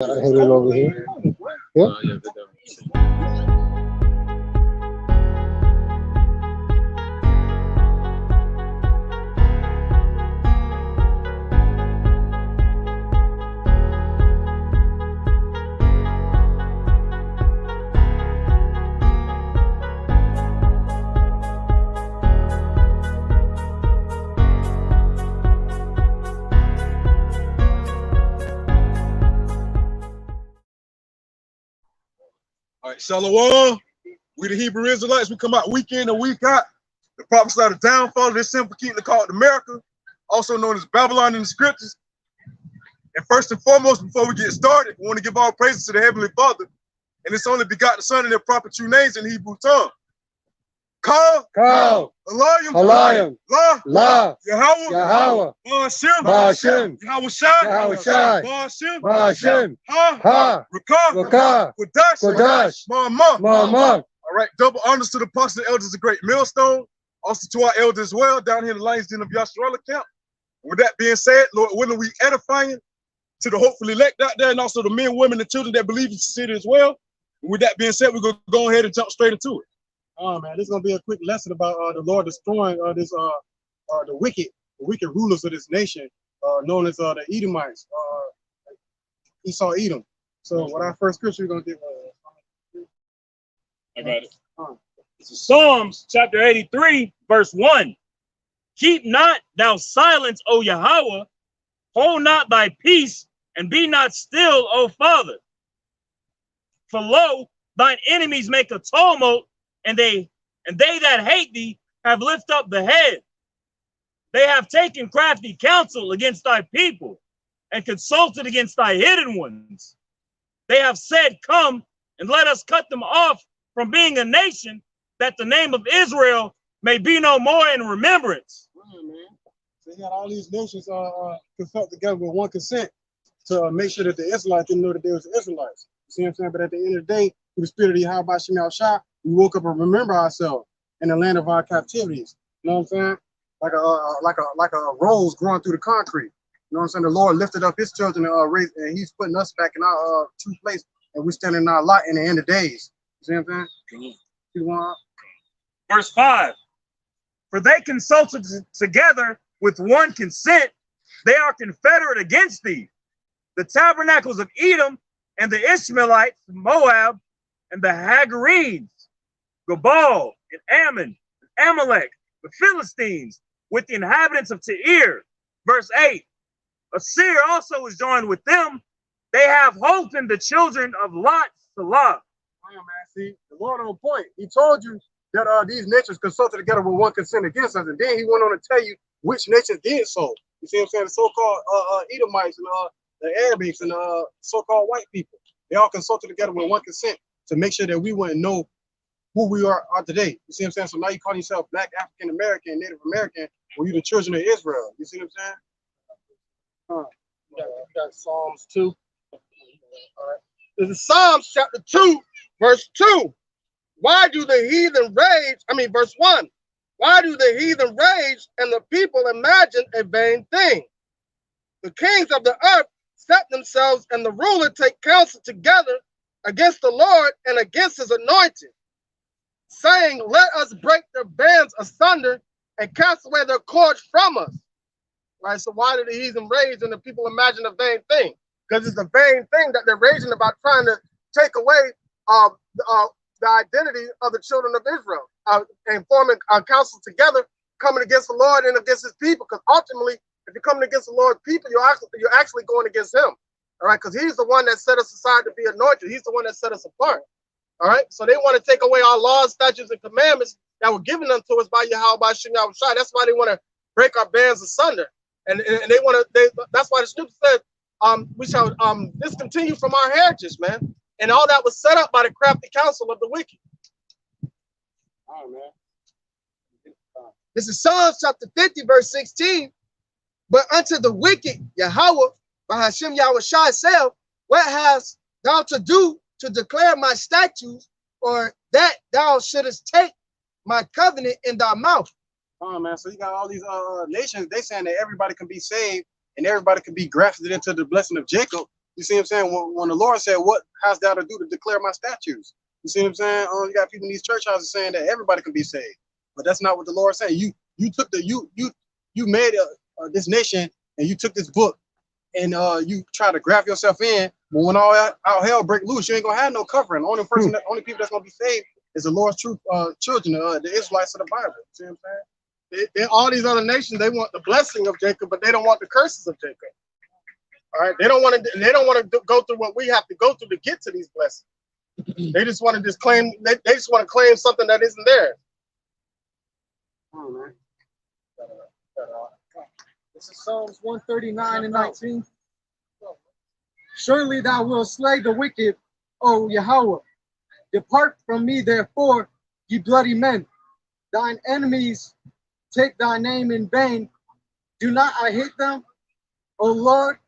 I hit it over here. Yeah. All right, Shalom. We the Hebrew Israelites. We come out week in and week out. The prophesy the downfall of this simple kingdom called America, also known as Babylon in the scriptures. And first and foremost, before we get started, we want to give all praises to the Heavenly Father and His only begotten Son in their proper true names in Hebrew tongue. Ka, Alayim, La, Yahweh, Ba'ashem, Yahweh Ba'ashem, Ha, Rakah, Kodash, Ma'amah. Ma'amah. All right, double honors to the apostles and elders of the great millstone, also to our elders as well, down here in the Lions Den of Yasharallah camp. With that being said, Lord willing, we edifying to the hopefully elect out there, and also the men, women, and children that believe in the city as well. And with that being said, we're gonna go ahead and jump straight into it. Oh man, this is gonna be a quick lesson about the Lord destroying the wicked rulers of this nation, known as the Edomites, Esau Edom. So what our first scripture we're gonna give. I got it. This is Psalms chapter 83, verse 1. Keep not thou silence, O Yahweh, hold not thy peace, and be not still, O Father. For lo, thine enemies make a tumult, and they that hate thee have lifted up the head. They have taken crafty counsel against thy people, and consulted against thy hidden ones. They have said, come, and let us cut them off from being a nation, that the name of Israel may be no more in remembrance. Yeah, man. So you got all these nations consult together with one consent to make sure that the Israelites didn't know that they was Israelites. You see what I'm saying? But at the end of the day, through the spirit of Yahweh Shem Shah, we woke up and remember ourselves in the land of our captivities. You know what I'm saying? Like a rose growing through the concrete. You know what I'm saying? The Lord lifted up His children and raised, and He's putting us back in our true place, and we stand in our lot in the end of days. You see what I'm saying? Verse 5. For they consulted together with one consent, they are confederate against thee. The tabernacles of Edom and the Ishmaelites, Moab, and the Hagarenes, Gabal, and Ammon, and Amalek, the Philistines, with the inhabitants of Tyre. Verse 8. Assyria also is joined with them. They have hope in the children of Lot, Salah. Oh, man, see, the Lord on point. He told you that these nations consulted together with one consent against us, and then He went on to tell you which nations did so. You see what I'm saying? The so-called Edomites and the Arabics and so-called white people. They all consulted together with one consent to make sure that we wouldn't know who we are today. You see what I'm saying? So now you call yourself Black, African American, Native American, or you the children of Israel. You see what I'm saying? We got Psalms 2. All right. This is Psalms chapter 2, verse 2. Why do the heathen rage? Verse 1. Why do the heathen rage and the people imagine a vain thing? The kings of the earth set themselves, and the ruler take counsel together against the Lord and against His anointed, saying, let us break their bands asunder and cast away their cords from us. Right? So why do the heathen rage and the people imagine a vain thing? Because it's a vain thing that they're raging about, trying to take away the identity of the children of Israel and forming a council together, coming against the Lord and against His people. Because ultimately, if you're coming against the Lord's people, you're actually going against Him. All right, because He's the one that set us aside to be anointed. He's the one that set us apart. All right, so they want to take away our laws, statutes, and commandments that were given unto us by Yahweh Shem Shai. That's why they want to break our bands asunder, and they want to. That's why the scripture said, "We shall discontinue from our heritage, man." And all that was set up by the crafty counsel of the wicked. All right, man. This is Psalms chapter 50, verse 16. But unto the wicked, Yahweh, by Hashem Yahweh Shai said, what hast thou to do to declare my statutes, or that thou shouldest take my covenant in thy mouth? Oh, man. So you got all these nations, they saying that everybody can be saved and everybody can be grafted into the blessing of Jacob. You see what I'm saying? When the Lord said, "What hast thou to do to declare my statutes?" You see what I'm saying? You got people in these church houses saying that everybody can be saved, but that's not what the Lord said. You took the you made this nation, and you took this book, and you try to graft yourself in. But when all out hell break loose, you ain't gonna have no covering. The only people that's gonna be saved is the Lord's true children, the Israelites of the Bible. See what I'm saying? All these other nations, they want the blessing of Jacob, but they don't want the curses of Jacob. All right, they don't want to go through what we have to go through to get to these blessings. They just want to claim. They just want to claim something that isn't theirs. Oh, man. This is Psalms 139 and 19. Surely thou wilt slay the wicked, O Yahweh. Depart from me, therefore, ye bloody men. Thine enemies take thy name in vain. Do not I hate them, O Lord,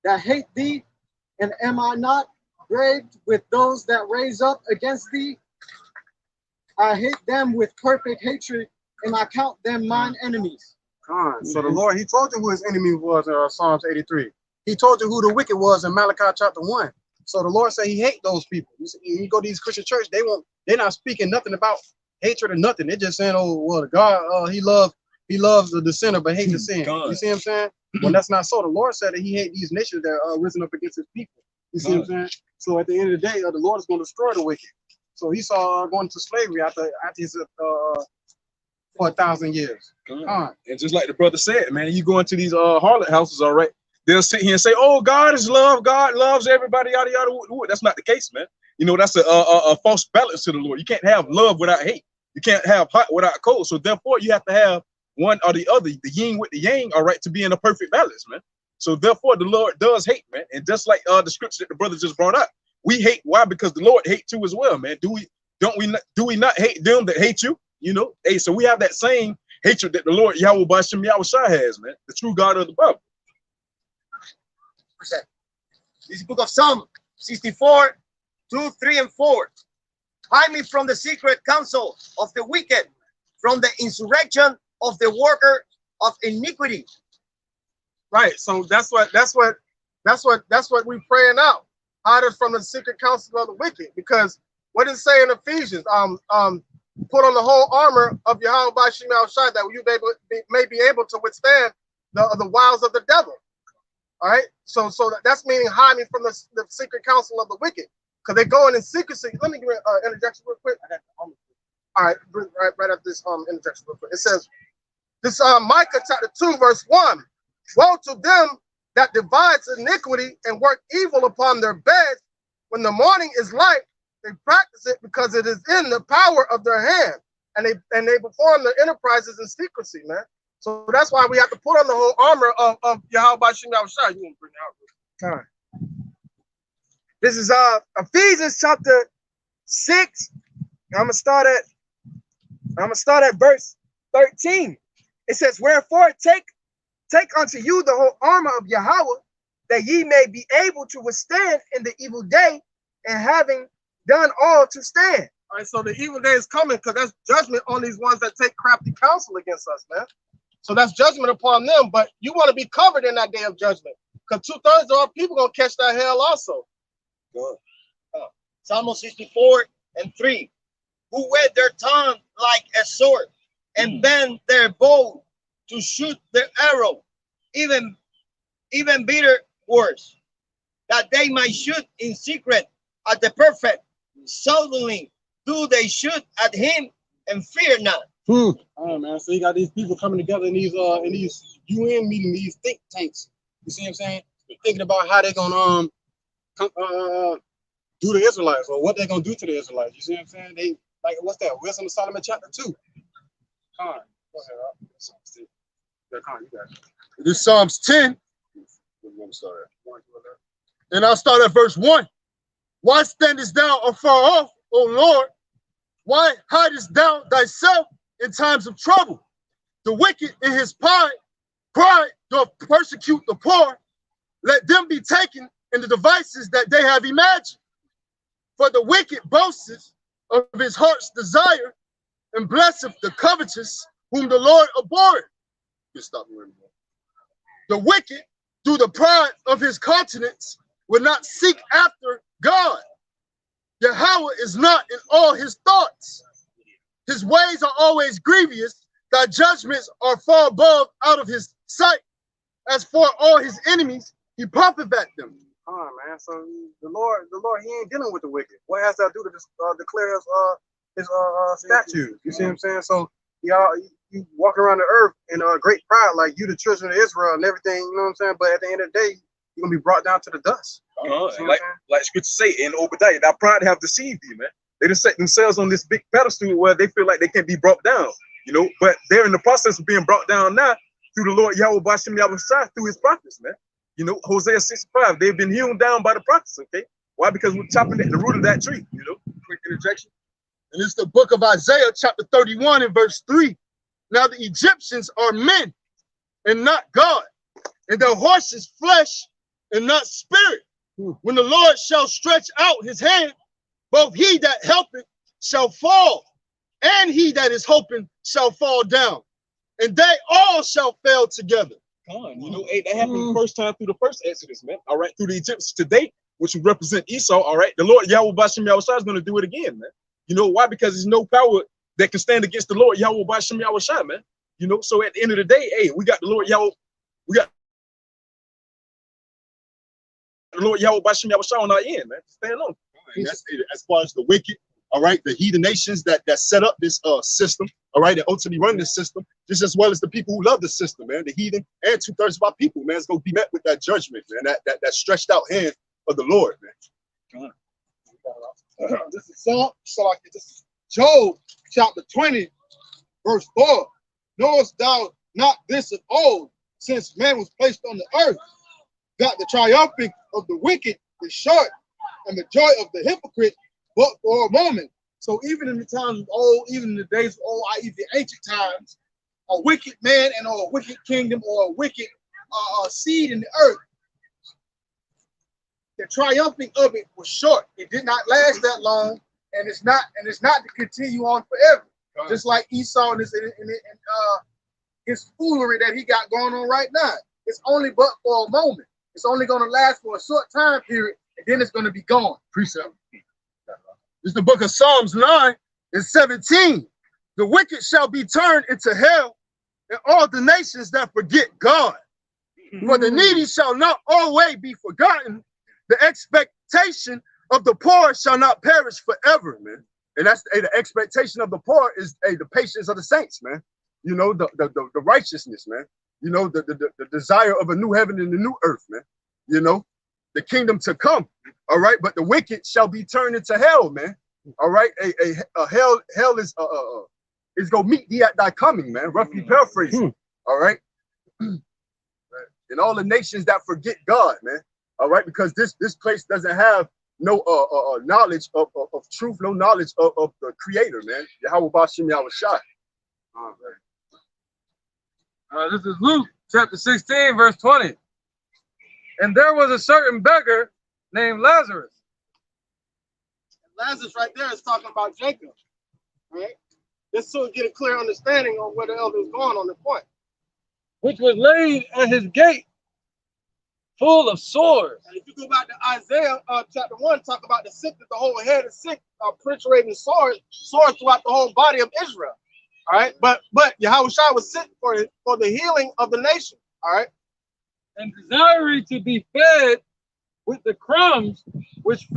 that hate thee? And am I not braved with those that raise up against thee? I hate them with perfect hatred, and I count them mine enemies. So the Lord, he told you who his enemy was in Psalms 83. He told you who the wicked was in Malachi chapter 1. So the Lord said he hate those people. You go to these Christian church, they're not speaking nothing about hatred or nothing. They're just saying, oh, well, God, he loves the sinner, but hate the sin. You see what I'm saying? Well, that's not so. The Lord said that he hate these nations that are risen up against his people. You see what I'm saying? So at the end of the day, the Lord is going to destroy the wicked. So he saw going to slavery after his for 1,000 years. And just like the brother said, man, you go into these harlot houses, all right, they'll sit here and say, oh, God is love, God loves everybody, yada yada. That's not the case, man. You know, that's a false balance to the Lord. You can't have love without hate. You can't have hot without cold. So therefore you have to have one or the other, the yin with the yang, all right, to be in a perfect balance, man. So therefore the Lord does hate, man. And just like the scripture that the brother just brought up, we hate. Why? Because the Lord hate too as well, man. Do we not hate them that hate you? You know, hey, so we have that same hatred that the Lord Yahweh Bashim Yahushua has, man, the true God of the Bible. This is book of Psalm 64, 2, 3, and 4. Hide me from the secret counsel of the wicked, from the insurrection of the worker of iniquity. Right. So that's what we praying out. Hide us from the secret counsel of the wicked. Because what does it say in Ephesians? Put on the whole armor of Yahweh by Shemel Shai, that you may be able to withstand the wiles of the devil. All right. So that's meaning hide me from the secret counsel of the wicked, because they go in secrecy. Let me give an interjection real quick. All right, right after this interjection real quick. It says, this Micah chapter 2 verse 1. Woe to them that divides iniquity and work evil upon their beds. When the morning is light, they practice it because it is in the power of their hand, and they perform their enterprises in secrecy, man. So that's why we have to put on the whole armor of Yahweh Bashim Yahushua. You want to bring it out? This is Ephesians chapter 6. I'm gonna start at verse 13. It says, wherefore take unto you the whole armor of Yahweh, that ye may be able to withstand in the evil day, and having done all to stand. All right, so the evil day is coming, because that's judgment on these ones that take crafty counsel against us, man. So that's judgment upon them, but you want to be covered in that day of judgment, because 2/3 of our people gonna catch that hell also. Psalm 64 and 3. Who wet their tongue like a sword, and bend their bow to shoot their arrow, even bitter words, that they might shoot in secret at the perfect. Suddenly do they shoot at him and fear not. Oh man, so you got these people coming together in these UN meetings, these think tanks. You see what I'm saying? Thinking about how they're gonna do the Israelites, or what they're gonna do to the Israelites. You see what I'm saying? They like, what's that? Wisdom of Solomon chapter 2. Go ahead. You got it. This is Psalms 10. And I'll start at verse 1. Why standest thou afar off, O Lord? Why hidest thou thyself in times of trouble? The wicked in his pride doth persecute the poor. Let them be taken in the devices that they have imagined. For the wicked boasteth of his heart's desire, and blesseth the covetous, whom the Lord abhorreth. The wicked, through the pride of his countenance, will not seek after God. Yahweh is not in all his thoughts. His ways are always grievous. Thy judgments are far above out of his sight. As for all his enemies, he puffeth at them. Come on, man. So the Lord, he ain't dealing with the wicked. What has that to do to declare his statutes? You see what I'm saying? So y'all, you walk around the earth in great pride, like you the children of Israel and everything. You know what I'm saying? But at the end of the day, you're gonna be brought down to the dust. Like scripture say in Obadiah, that pride have deceived you, man. They just set themselves on this big pedestal where they feel like they can't be brought down, you know. But they're in the process of being brought down now through the Lord Yahweh Bashem Yahweh through his prophets, man. You know, Hosea 6:5, they've been hewn down by the prophets, okay? Why? Because we're chopping at the root of that tree, you know. Quick interjection. And it's the book of Isaiah, chapter 31 and verse 3. Now the Egyptians are men and not God, and their horses flesh and not spirit. When the Lord shall stretch out his hand, both he that helpeth shall fall, and he that is hoping shall fall down, and they all shall fail together. You know, hey, that happened the first time through the first Exodus, man. All right, through the Egyptians today, which would represent Esau. All right, the Lord Yahweh Bashem Yahweh is going to do it again, man. You know why? Because there's no power that can stand against the Lord Yahweh Bashem Yahweh, man. You know, so at the end of the day, hey, we got the Lord Yahweh, we got the Lord Yahweh Bashem Yahweh on our end, man. Stand on. And that's as far as the wicked, all right, the heathen nations that set up this system, all right, and ultimately run this system, just as well as the people who love the system, man. The heathen and 2/3 of our people, man, is going to be met with that judgment, man, that stretched out hand of the Lord, man. This is this is Job chapter 20, verse 4. Knowest thou not this of old, since man was placed on the earth, that the triumphing of the wicked is short, and the joy of the hypocrite but for a moment. So even in the times of old, even in the days of old, i.e. the ancient times, a wicked man and or a wicked kingdom or a wicked seed in the earth, the triumphing of it was short. It did not last that long, and it's not to continue on forever. Just like Esau and his foolery that he got going on right now. It's only but for a moment. It's only going to last for a short time period, and then it's going to be gone. Precept. This is the book of Psalms 9 and 17. The wicked shall be turned into hell, and all the nations that forget God. For the needy shall not always be forgotten. The expectation of the poor shall not perish forever, man. And that's the expectation of the poor is the patience of the saints, man. You know, the righteousness, man. You know, the desire of a new heaven and a new earth, man. You know, the kingdom to come. All right, but the wicked shall be turned into hell, man. All right, a hell is gonna meet thee at thy coming, man. Roughly paraphrasing. All right, and all the nations that forget God, man. All right, because this place doesn't have no knowledge of truth, no knowledge of the Creator, man. Yahweh Bashem Yahweh Shai. This is Luke chapter 16, verse 20. And there was a certain beggar named Lazarus. Lazarus right there is talking about Jacob, right? Just so we get a clear understanding on where the elder is going on the point. Which was laid at his gate, full of sores. And if you go back to Isaiah chapter 1, talk about the sick, that the whole head is sick, perforating sores throughout the whole body of Israel. All right, but Yahweh Shai was sent for the healing of the nation. All right, and desiring to be fed with the crumbs which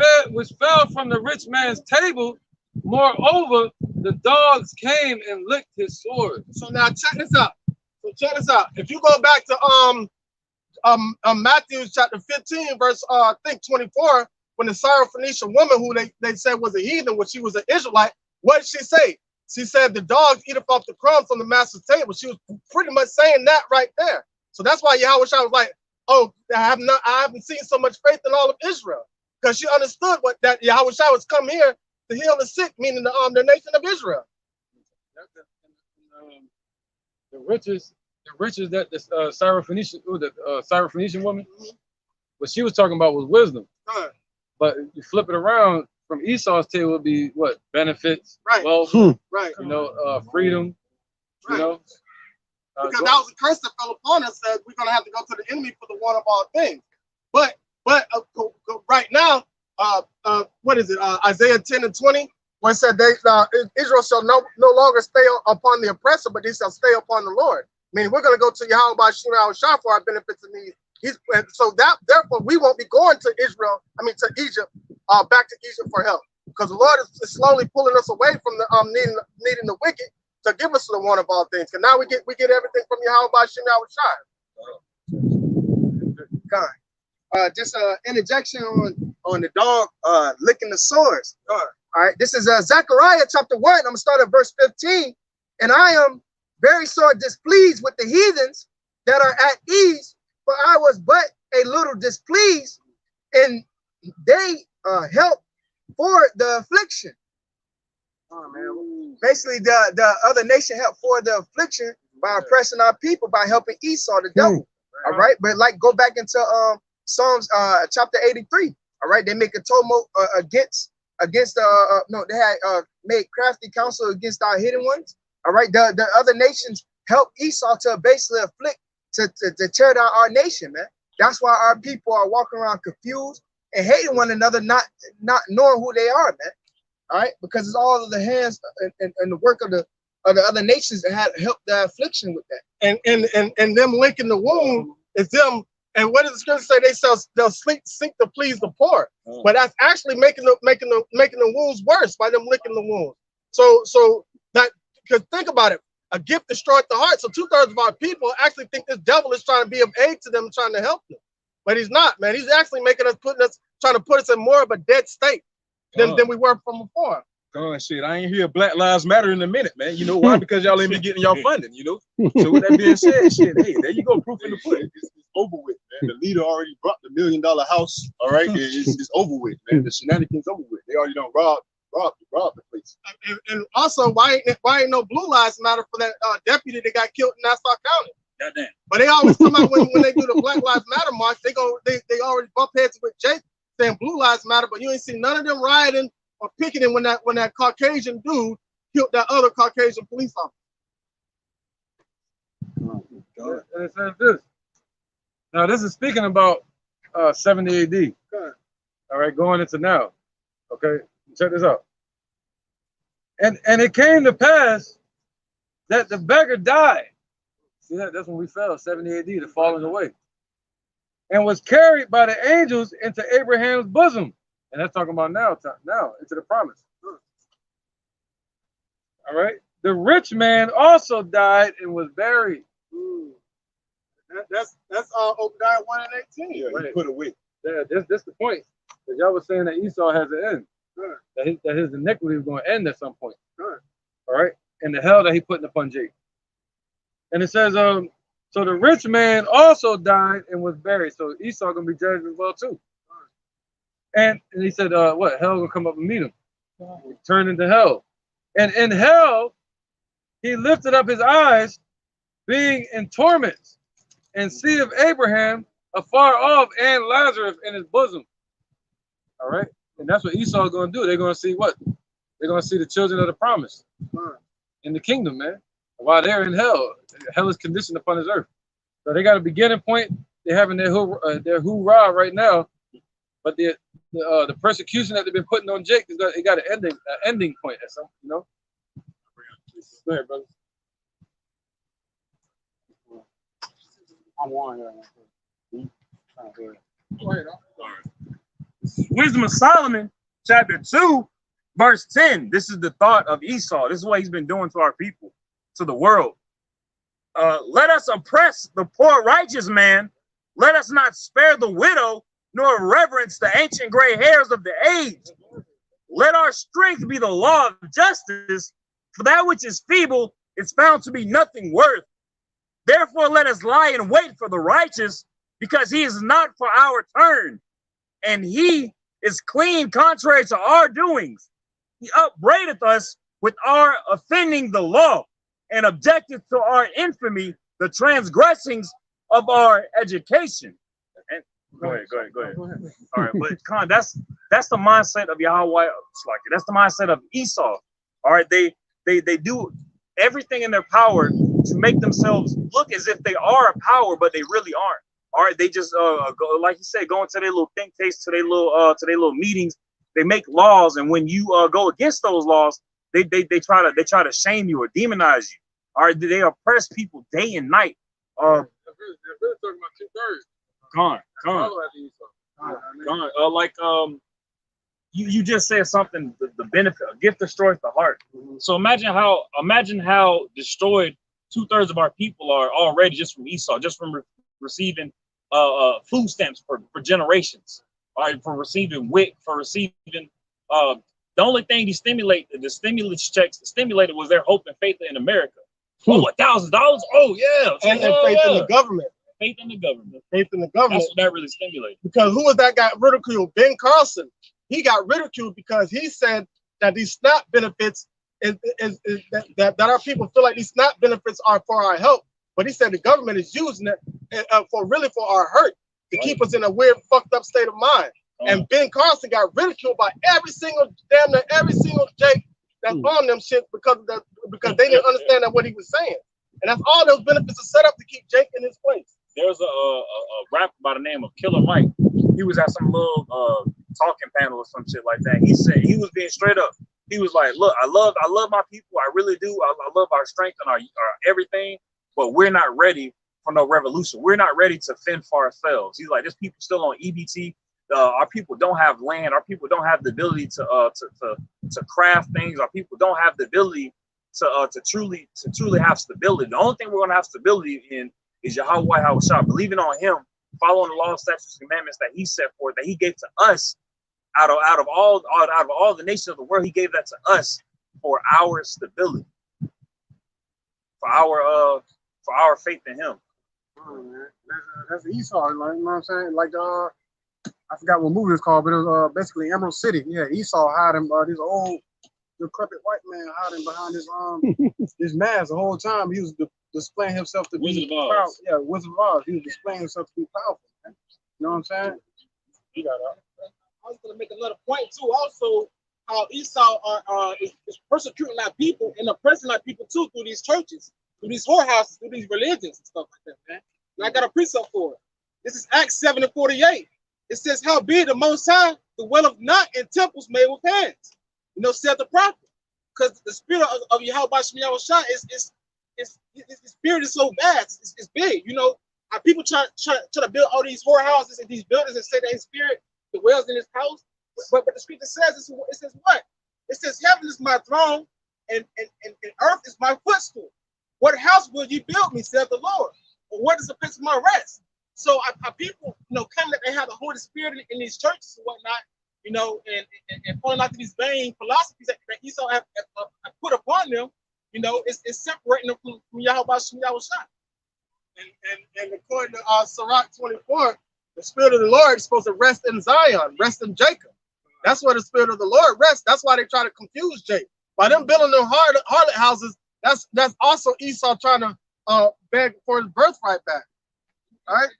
fell from the rich man's table. Moreover, the dogs came and licked his sores. So now check this out. If you go back to Matthew chapter 15, verse I think 24, when the Syrophoenician woman who they said was a heathen, when she was an Israelite, what did she say? She said the dogs eat up off the crumbs from the master's table. She was pretty much saying that right there. So that's why Yahweh Shai was like, oh, I haven't seen so much faith in all of Israel, because she understood what that Yahweh Shai was come here to heal the sick, meaning the nation of Israel. The riches that the Syrophoenician woman, what she was talking about was wisdom. But you flip it around, from Esau's table would be what? Benefits, wealth, right? You know, freedom. You know, because that was a curse that fell upon us, that we're gonna have to go to the enemy for the one of all things. But But right now, what is it? Isaiah 10 and 20, where it said Israel shall no longer stay upon the oppressor, but they shall stay upon the Lord. I mean, we're going to go to Yahweh by Shema Shah for our benefits and needs. So therefore we won't be going to Israel, to Egypt, back to Egypt for help. Because the Lord is slowly pulling us away from the needing the wicked to give us the one of all things. Because now we get everything from Yahweh by Shema Shah. Just an interjection on the dog licking the sores. All right, this is Zechariah chapter 1. I'm gonna start at verse 15. And I am very sore displeased with the heathens that are at ease, for I was but a little displeased, and they help for the affliction. Oh, man. Basically, the other nation helped for the affliction by oppressing our people, by helping Esau, the devil. All right, but go back into Psalms chapter 83. All right, they make a tumult against they had made crafty counsel against our hidden ones. All right, the other nations help Esau to basically afflict to tear down our nation, man. That's why our people are walking around confused and hating one another, not knowing who they are, man. All right, because it's all of the hands and the work of the other nations that had helped the affliction with that. And them linking the wound is them. And what does the scripture say? They'll sink to please the poor. But that's actually making the wounds worse by them licking the wounds. So that, because think about it, a gift destroyed the heart. So 2/3 of our people actually think this devil is trying to be of aid to them, trying to help them. But he's not, man. He's actually trying to put us in more of a dead state than we were from before. Oh shit, I ain't hear Black Lives Matter in a minute, man. You know why? Because y'all ain't been getting y'all funding, you know? So with that being said, shit, hey, there you go, proof in the pudding. It's over with, man. The leader already brought the $1 million house, all right? It's over with, man. The shenanigans over with. They already done robbed the place. And also, why ain't no Blue Lives Matter for that deputy that got killed in Nassau County? Goddamn. But they always come out when they do the Black Lives Matter march, they already bump heads with Jake saying Blue Lives Matter, but you ain't seen none of them rioting or picketing when that Caucasian dude killed that other Caucasian police officer. And it says this. Now this is speaking about 70 AD. All right, going into now. Okay, check this out. And it came to pass that the beggar died. See that? That's when we fell, 70 AD, the falling away. And was carried by the angels into Abraham's bosom. And that's talking about now, into the promise. All right. The rich man also died and was buried. That's Obadiah 1 and 18. Yeah, right. He put away. Yeah, that's the point. Because y'all was saying that Esau has an end. Sure. That his iniquity was going to end at some point. Sure. All right. And the hell that he put upon Jake. And it says, so the rich man also died and was buried. So Esau gonna be judged as well too. And he said, what? Hell gonna come up and meet him. He turned into hell. And in hell, he lifted up his eyes, being in torments, and see of Abraham afar off and Lazarus in his bosom. All right. And that's what Esau gonna do. They're gonna see what? They're gonna see the children of the promise in the kingdom, man. While they're in hell, hell is conditioned upon this earth. So they got a beginning point. They're having their hoorah right now, but the persecution that they've been putting on Jake it got an ending point at some, you know. Go ahead, brother. I'm on here. Go ahead. Wisdom of Solomon, chapter 2, verse 10. This is the thought of Esau. This is what he's been doing to our people, to the world. Let us oppress the poor righteous man. Let us not spare the widow, nor reverence the ancient gray hairs of the aged. Let our strength be the law of justice, for that which is feeble is found to be nothing worth. Therefore, let us lie in wait for the righteous, because he is not for our turn, and he is clean contrary to our doings. He upbraideth us with our offending the law, and objected to our infamy, the transgressings of our education. And go ahead. All right, but Khan, that's the mindset of Yahweh. That's the mindset of Esau. All right, they do everything in their power to make themselves look as if they are a power, but they really aren't. All right, they just go, like you said, go into their little think tanks, to their little meetings. They make laws, and when you go against those laws, they try to shame you or demonize you. All right, they oppress people day and night. They're really talking about 2/3. Gone. Like you just said something. The benefit, a gift destroys the heart. So imagine how destroyed 2/3 of our people are already just from Esau, just from receiving food stamps for generations. All right, for receiving WIC, for receiving the only thing the stimulus checks stimulated was their hope and faith in America. Oh, $1,000? Oh yeah, And faith in the government. Faith in the government. Faith in the government. That's what that really stimulated. Because who was that got ridiculed? Ben Carson. He got ridiculed because he said that these SNAP benefits that our people feel like these SNAP benefits are for our help. But he said the government is using it for our hurt, to keep us in a weird, fucked up state of mind. And Ben Carson got ridiculed by damn near every single Jake that's on them shit because they didn't understand that what he was saying. And that's all those benefits are set up to keep Jake in his place. There's a rapper by the name of Killer Mike. He was at some little talking panel or some shit like that. He said he was being straight up. He was like, "Look, I love my people. I really do. I love our strength and our everything, but we're not ready for no revolution. We're not ready to fend for ourselves." He's like, "There's people still on EBT. Our people don't have land. Our people don't have the ability to craft things. Our people don't have the ability to truly have stability. The only thing we're gonna have stability in is Yahweh Hawashah, believing on Him, following the law, statutes, and commandments that He set forth, that He gave to us out of all the nations of the world. He gave that to us for our stability, for our faith in Him." Oh, man. That's Esau, like, you know what I'm saying? Like I forgot what movie it's called, but it was basically Emerald City. Yeah, Esau hiding this old decrepit white man hiding behind his mask the whole time. He was displaying himself to Wizard be of Oz. powerful. Yeah, Wizard of Oz. He was displaying himself to be powerful, man. You know what I'm saying? I was going to make another point too. Also, how Esau is persecuting our people and oppressing our people too through these churches, through these whorehouses, through these religions and stuff like that, man. And I got a precept for it. This is Acts 7:48. It says, "Howbeit the Most High dwelleth not in temples made with hands," said the prophet, because the spirit of Yahweh Shah is his spirit is so vast, it's big. Our people try to build all these whorehouses and these buildings and say that his spirit dwells in his house, but the scripture says it says what? It says, "Heaven is my throne, and earth is my footstool. What house will you build me, saith the Lord? Or what is the place of my rest?" So our people, claim that they have the Holy Spirit in these churches and whatnot, and pointing out to these vain philosophies that Esau have put upon them, it's separating them from Yahweh Shah. And according to Sirach 24, the Spirit of the Lord is supposed to rest in Zion, rest in Jacob. That's where the Spirit of the Lord rests. That's why they try to confuse Jacob. By them building them harlot houses, that's also Esau trying to beg for his birthright back. All right?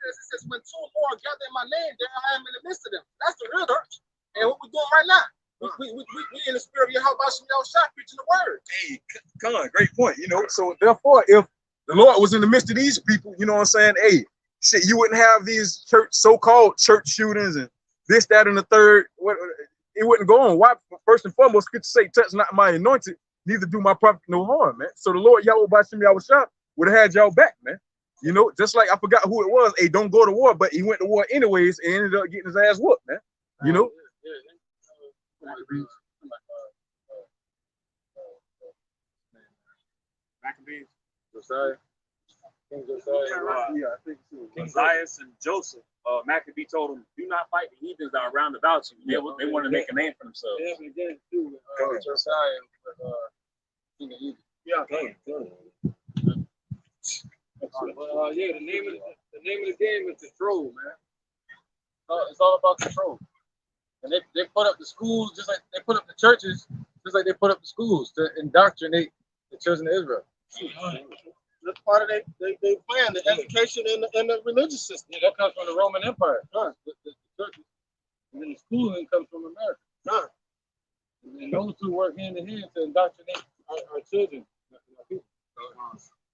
It says, "When two or more are gathered in my name, there I am in the midst of them." That's the real church. And what we're doing right now, we in the spirit of Yahweh Shah preaching the word. Hey, Con, great point. So therefore, if the Lord was in the midst of these people, you know what I'm saying? Hey, shit, you wouldn't have these so-called church shootings and this, that, and the third. It wouldn't go on. Why? First and foremost, Scripture say, "Touch not my anointed, neither do my prophet no harm," man. So the Lord Yahweh Shah would have had y'all back, man. Just like I forgot who it was. Hey, don't go to war, but he went to war anyways and ended up getting his ass whooped, man. Maccabees, Josiah. King Josiah. Yeah, I think so. King Zias and Joseph. Maccabee told him, "Do not fight the heathens that are round about you." They want to make a name for themselves. Yeah, we did too. Josiah with King of Egypt. Yeah, Yeah, the name of the game is control, man. It's all about control. And they put up the schools just like they put up the churches, just like they put up the schools to indoctrinate the children of Israel. That's part of their plan, the education and the religious system. Yeah, that comes from the Roman Empire. The churches. And then the schooling comes from America. And those two work hand in hand to indoctrinate our children.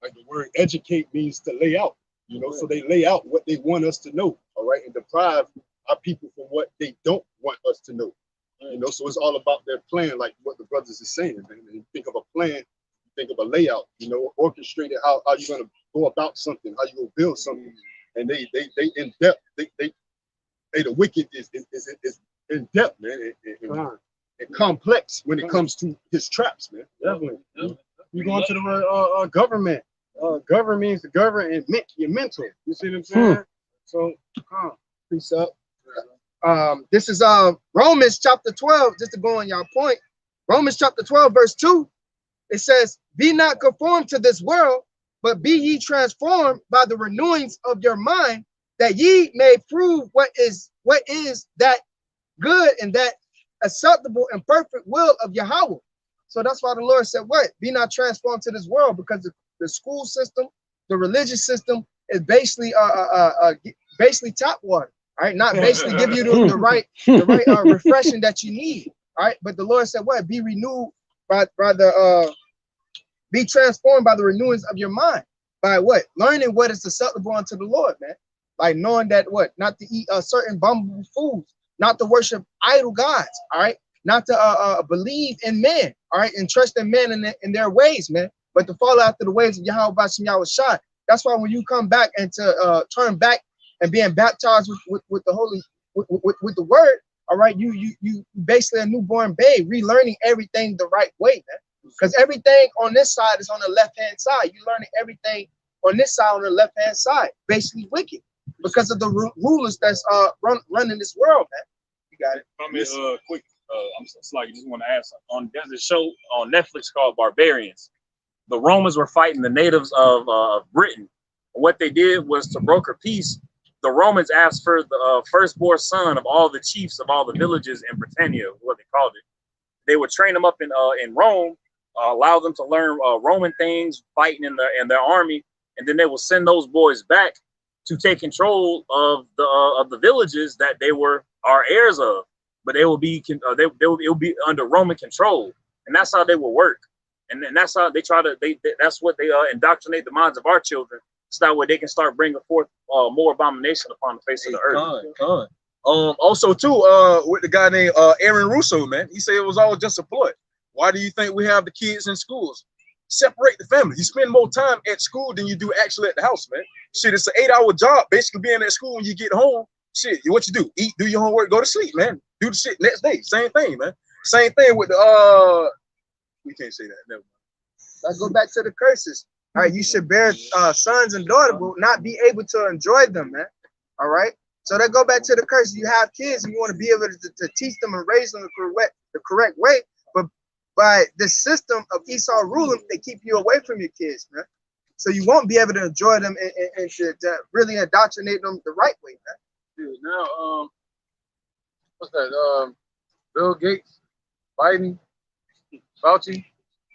Like the word educate means to lay out. You know, so they lay out what they want us to know, all right, and deprive our people from what they don't want us to know. You know, so it's all about their plan, like what the brothers are saying. Man. You think of a plan, you think of a layout, you know, orchestrated how you're gonna go about something, how you gonna build something. And they in depth, the wicked is in depth, man, and complex when it comes to his traps, man. Definitely. You go into the word government. Govern means to govern and your mental. You see what I'm saying? So, Peace up. This is Romans chapter 12, just to go on y'all point. Romans chapter 12, verse 2. It says, be not conformed to this world, but be ye transformed by the renewings of your mind, that ye may prove what is that good and that acceptable and perfect will of Yahweh. So that's why the Lord said, what? Be not transformed to this world, because the school system, the religious system is basically top water. All right, not basically give you the right refreshing that you need. All right, but the Lord said, what? Be renewed be transformed by the renewings of your mind. By what? Learning what is acceptable unto the Lord, man. Like knowing that what? Not to eat certain bumble foods, not to worship idol gods. All right, not to believe in men. All right, and trust in men in their ways, man. But to follow after the ways of Yahweh Bashim Yahweh Shai. That's why when you come back and to turn back and being baptized with the holy with the word, all right, you basically a newborn babe, relearning everything the right way, man. Because everything on this side is on the left-hand side. You're learning everything on this side on the left-hand side, basically wicked, because of the rulers that's running this world, man. You got it. I mean, quick, I'm sorry, just want to ask. There's a show on Netflix called Barbarians. The Romans were fighting the natives of Britain. What they did was to broker peace. The Romans asked for the firstborn son of all the chiefs of all the villages in Britannia, what they called it. They would train them up in Rome, allow them to learn Roman things, fighting in their army, and then they will send those boys back to take control of the villages that they are heirs of. But they will be it will be under Roman control, and that's how they will work. And that's how they try to that's what they indoctrinate the minds of our children, so that way they can start bringing forth more abomination upon the face of the earth. Also too, with the guy named Aaron Russo, man, he said it was all just a ploy. Why do you think we have the kids in schools? Separate the family. You spend more time at school than you do actually at the house, man. Shit, it's an 8-hour job, basically being at schow when you get home. Shit, what you do? Eat, do your homework, go to sleep, man. Do the shit next day. Same thing, man. Same thing with the we can't say that. Never mind. Let's go back to the curses. All right, you should bear sons and daughters, but not be able to enjoy them, man. All right. So let's go back to the curses. You have kids, and you want to be able to teach them and raise them the correct way. But by the system of Esau ruling, they keep you away from your kids, man. So you won't be able to enjoy them and to really indoctrinate them the right way, man. Dude, now, what's that? Bill Gates, Biden, Fauci.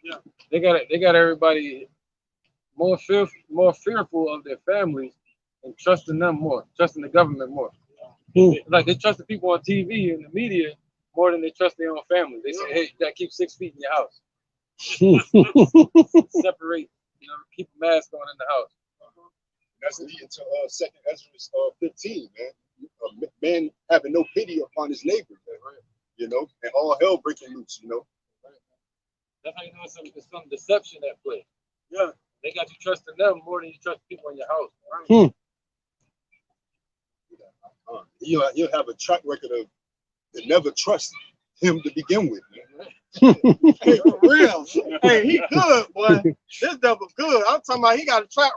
Yeah, they got everybody more fearful of their families and trusting them more, trusting the government more. Like they trust the people on TV and the media more than they trust their own family. They say, hey, you gotta keep 6 feet in your house. Separate, keep a mask on in the house. That's leading to Second Ezra 15, man. Man having no pity upon his neighbor, man, and all hell breaking loose, That's how you know it's some deception at play. Yeah, they got you trusting them more than you trust people in your house. Right? You'll have a track record of never trust him to begin with, man. Hey, for real. Hey, he good, boy. This devil good. I'm talking about he got a track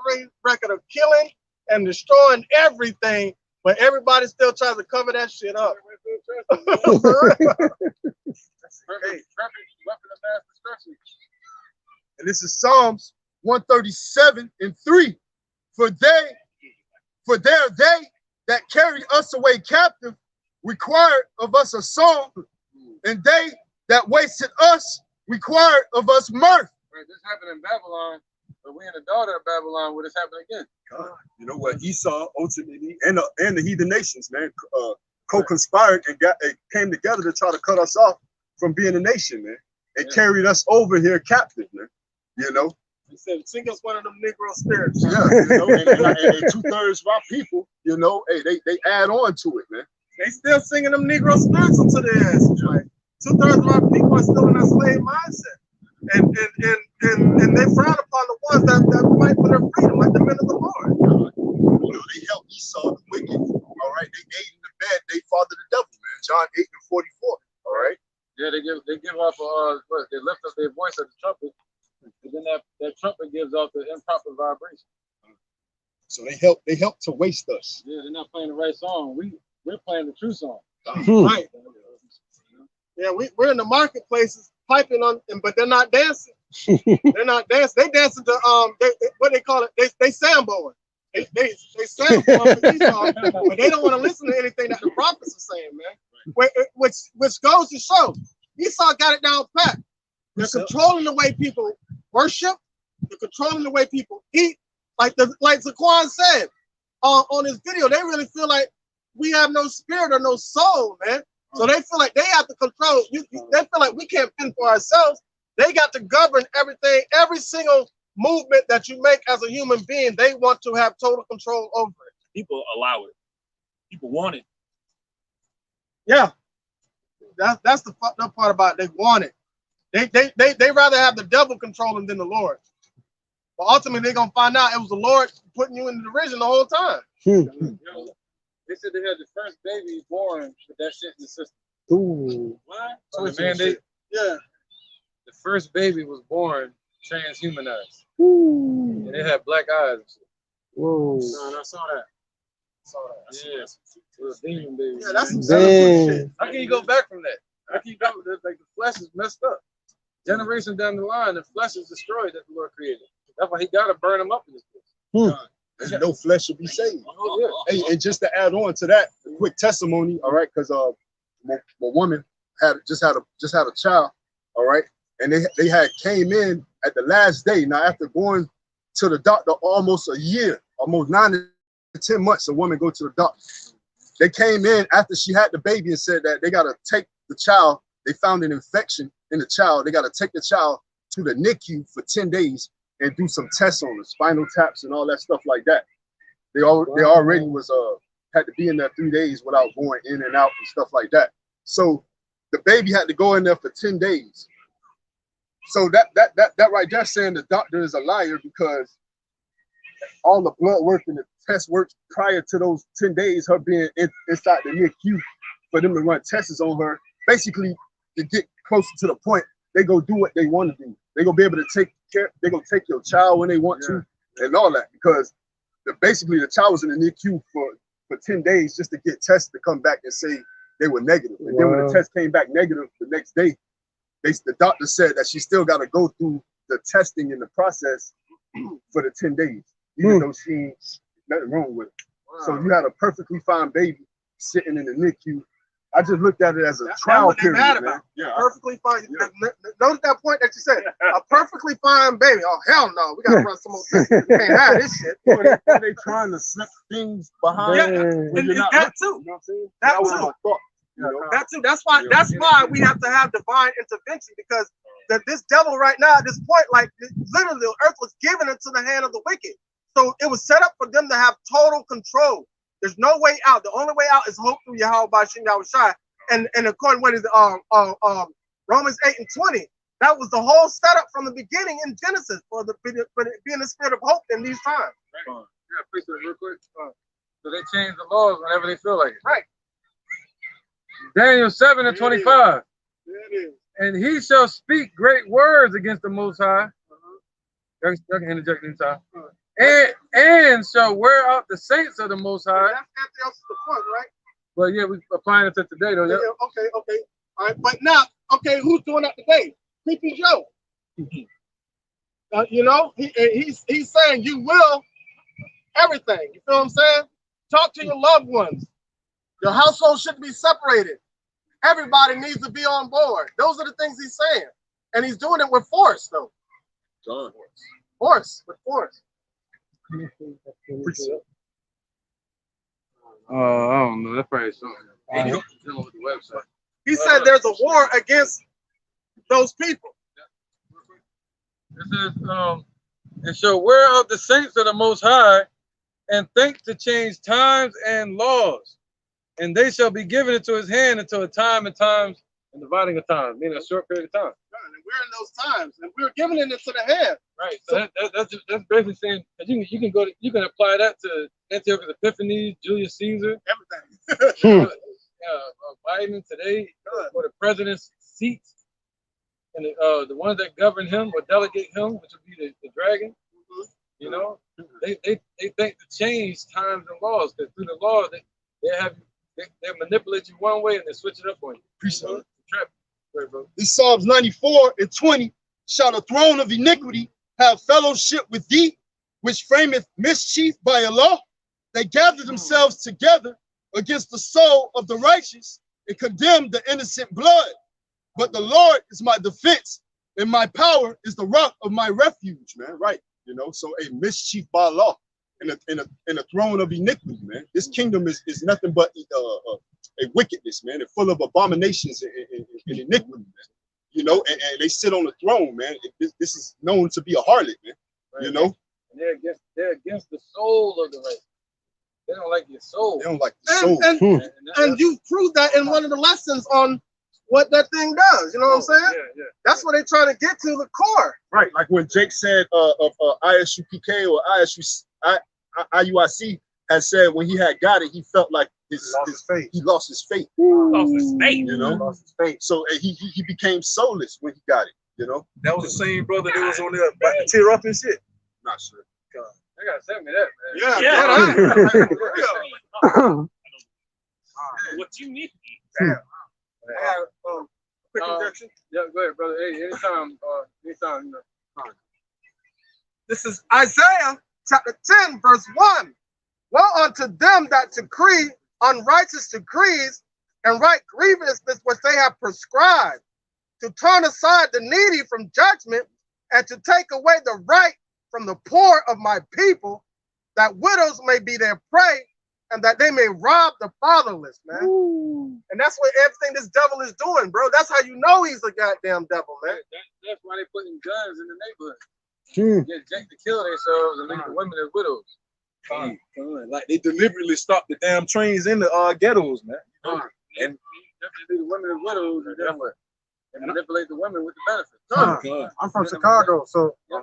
record of killing and destroying everything, but everybody still tries to cover that shit up. And this is Psalms 137:3. For they that carried us away captive required of us a song, and they that wasted us required of us mirth. Right, this happened in Babylon, but we in the daughter of Babylon, will this happen again? You know what? Esau ultimately and the heathen nations, man, co-conspired and came together to try to cut us off from being a nation, man. It carried us over here captive, man. He said, sing us one of them Negro spirits. Yeah, you know, and 2/3 of our people, you know, hey, they add on to it, man. They still singing them Negro spirits into their asses. Like 2/3 of our people are still in that slave mindset. And they frown upon the ones that fight for their freedom, like the men of the Lord. You know, they help Esau, the wicked. All right, they aid in the bed, they father the devil, man. John 8:44. All right. Yeah, they give off they lift up their voice at the trumpet, and then that trumpet gives off the improper vibration. So they help to waste us. Yeah, they're not playing the right song. We're playing the true song. Right. Yeah, we're in the marketplaces piping on, but they're not dancing. They're not dancing. They dancing to what they call it. They samboing. They samboing for Esau, but they don't want to listen to anything that the prophets are saying, man. Which goes to show Esau got it down pat. They're controlling the way people worship. They're controlling the way people eat. Like Zaquan said on his video, they really feel like we have no spirit or no soul, man. So they feel like they have to control. They feel like we can't fend for ourselves. They got to govern everything, every single movement that you make as a human being. They want to have total control over it. People allow it. People want it. Yeah, that's the fucked up part about it. They want it. They rather have the devil controlling than the Lord. But ultimately, they're gonna find out it was the Lord putting you in the derision the whole time. They said they had the first baby born with that shit in the system. Ooh. What? So the first baby was born transhumanized. Ooh. And they had black eyes. Whoa. No, I saw that. Yeah. It was a demon baby. Yeah, that's some shit. How can you go back from that? How can you go? Like the flesh is messed up. Generation down the line, the flesh is destroyed that the Lord created. That's why he got to burn them up in this place. And no flesh should be saved. Oh, yeah. Hey, and just to add on to that, a quick testimony, all right, because my woman just had a child, all right, and they had came in at the last day. Now after going to the doctor almost a year, almost 9 to 10 months, a woman go to the doctor. They came in after she had the baby and said that they got to take the child. They found an infection in the child. They got to take the child to the NICU for 10 days and do some tests on the spinal taps and all that stuff like that. They already was had to be in there 3 days without going in and out and stuff like that. So the baby had to go in there for 10 days. So that right there saying the doctor is a liar, because all the blood work and the test work prior to those 10 days, her being inside the NICU, for them to run tests on her, basically to get closer to the point, they go do what they want to do. They gonna be able to take care. They gonna take your child when they want to, and all that, because basically the child was in the NICU for 10 days just to get tests to come back and say they were negative. And then when the test came back negative the next day, the doctor said that she still got to go through the testing in the process for the 10 days, even though she ain't nothing wrong with it. So you had a perfectly fine baby sitting in the NICU. I just looked at it as a trial period, man. Yeah, perfectly fine. Yeah. Notice that point that you said. A perfectly fine baby. Oh, hell no. We got to run some more tests. We can't have this shit. Are they trying to slip things behind? Yeah, and that too. You know what I'm saying? That was too. my thought. You know? That too. That's why we have to have divine intervention, because this devil right now at this point, like literally the earth was given into the hand of the wicked. So it was set up for them to have total control. There's no way out. The only way out is hope through Yahweh by Shem Yahushai. And according to what is Romans 8:20, that was the whole setup from the beginning in Genesis for being the spirit of hope in these times. Right. Yeah, preach that real quick. So they change the laws whenever they feel like it. Right. Daniel 7:25. There it is. And he shall speak great words against the Most High. Y'all can interject anytime. And shall wear out the saints of the Most High. That's the point, right? But yeah, we're applying it to today, though. Yeah, okay. All right, but now, okay, who's doing that today? Creepy Joe. You know, he's saying you will everything. You feel what I'm saying? Talk to your loved ones. Your household shouldn't be separated. Everybody needs to be on board. Those are the things he's saying. And he's doing it with force, though. Force. I don't know. That's probably something. With the website. He said there's a war against those people. It says and shall wear out the saints of the Most High, and think to change times and laws. And they shall be given into his hand until a time and times and dividing of time, meaning a short period of time. Right, and we're in those times, and we're giving it into the hand. Right. So that's basically saying that you can go to, you can apply that to Antiochus Epiphanes, Julius Caesar, Everything. Biden today, for the president's seats, and the ones that govern him or delegate him, which would be the dragon. You know, they think to change times and laws, because through the law they manipulate you one way and they switch it up on you. Appreciate it. Trap. Right, bro. These Psalms 94 and 20, shall the throne of iniquity have fellowship with thee, which frameth mischief by a law? They gather themselves together against the soul of the righteous and condemn the innocent blood. But the Lord is my defense, and my power is the rock of my refuge, man. Right. You know, so a mischief by law and a throne of iniquity, man. This kingdom is nothing but a wickedness, man, and full of abominations and iniquity, man. You know, and they sit on the throne, man. This is known to be a harlot, man. Right. You know, and they're against the soul of the right. They don't like your soul. They don't like the soul. And you proved that in one of the lessons on what that thing does. You know what I'm saying? Yeah. That's what they're trying to get to the core. Right, like when Jake said of ISUPK or IUIC had said when he had got it, he felt like his faith. He lost his faith. Lost his faith. You know, lost his faith. So he became soulless when he got it. You know, That was the same brother that was on there about to tear up and shit. not sure. They gotta send me that, man. What you need. I have quick injection. Yeah, go ahead, brother. Hey, anytime, you know. This is Isaiah chapter 10, verse 1. Woe unto them that decree unrighteous decrees and write grievousness which they have prescribed, to turn aside the needy from judgment and to take away the right from the poor of my people, that widows may be their prey and that they may rob the fatherless, man. Ooh. And that's what everything this devil is doing, bro. That's how you know he's a goddamn devil, man. That's why they putting guns in the neighborhood. Get Jake to kill themselves and leave the women as widows. Like they deliberately stopped the damn trains in the ghettos, man. And leave the women as widows, and then what? And manipulate the women with the benefits. I'm from Chicago, so now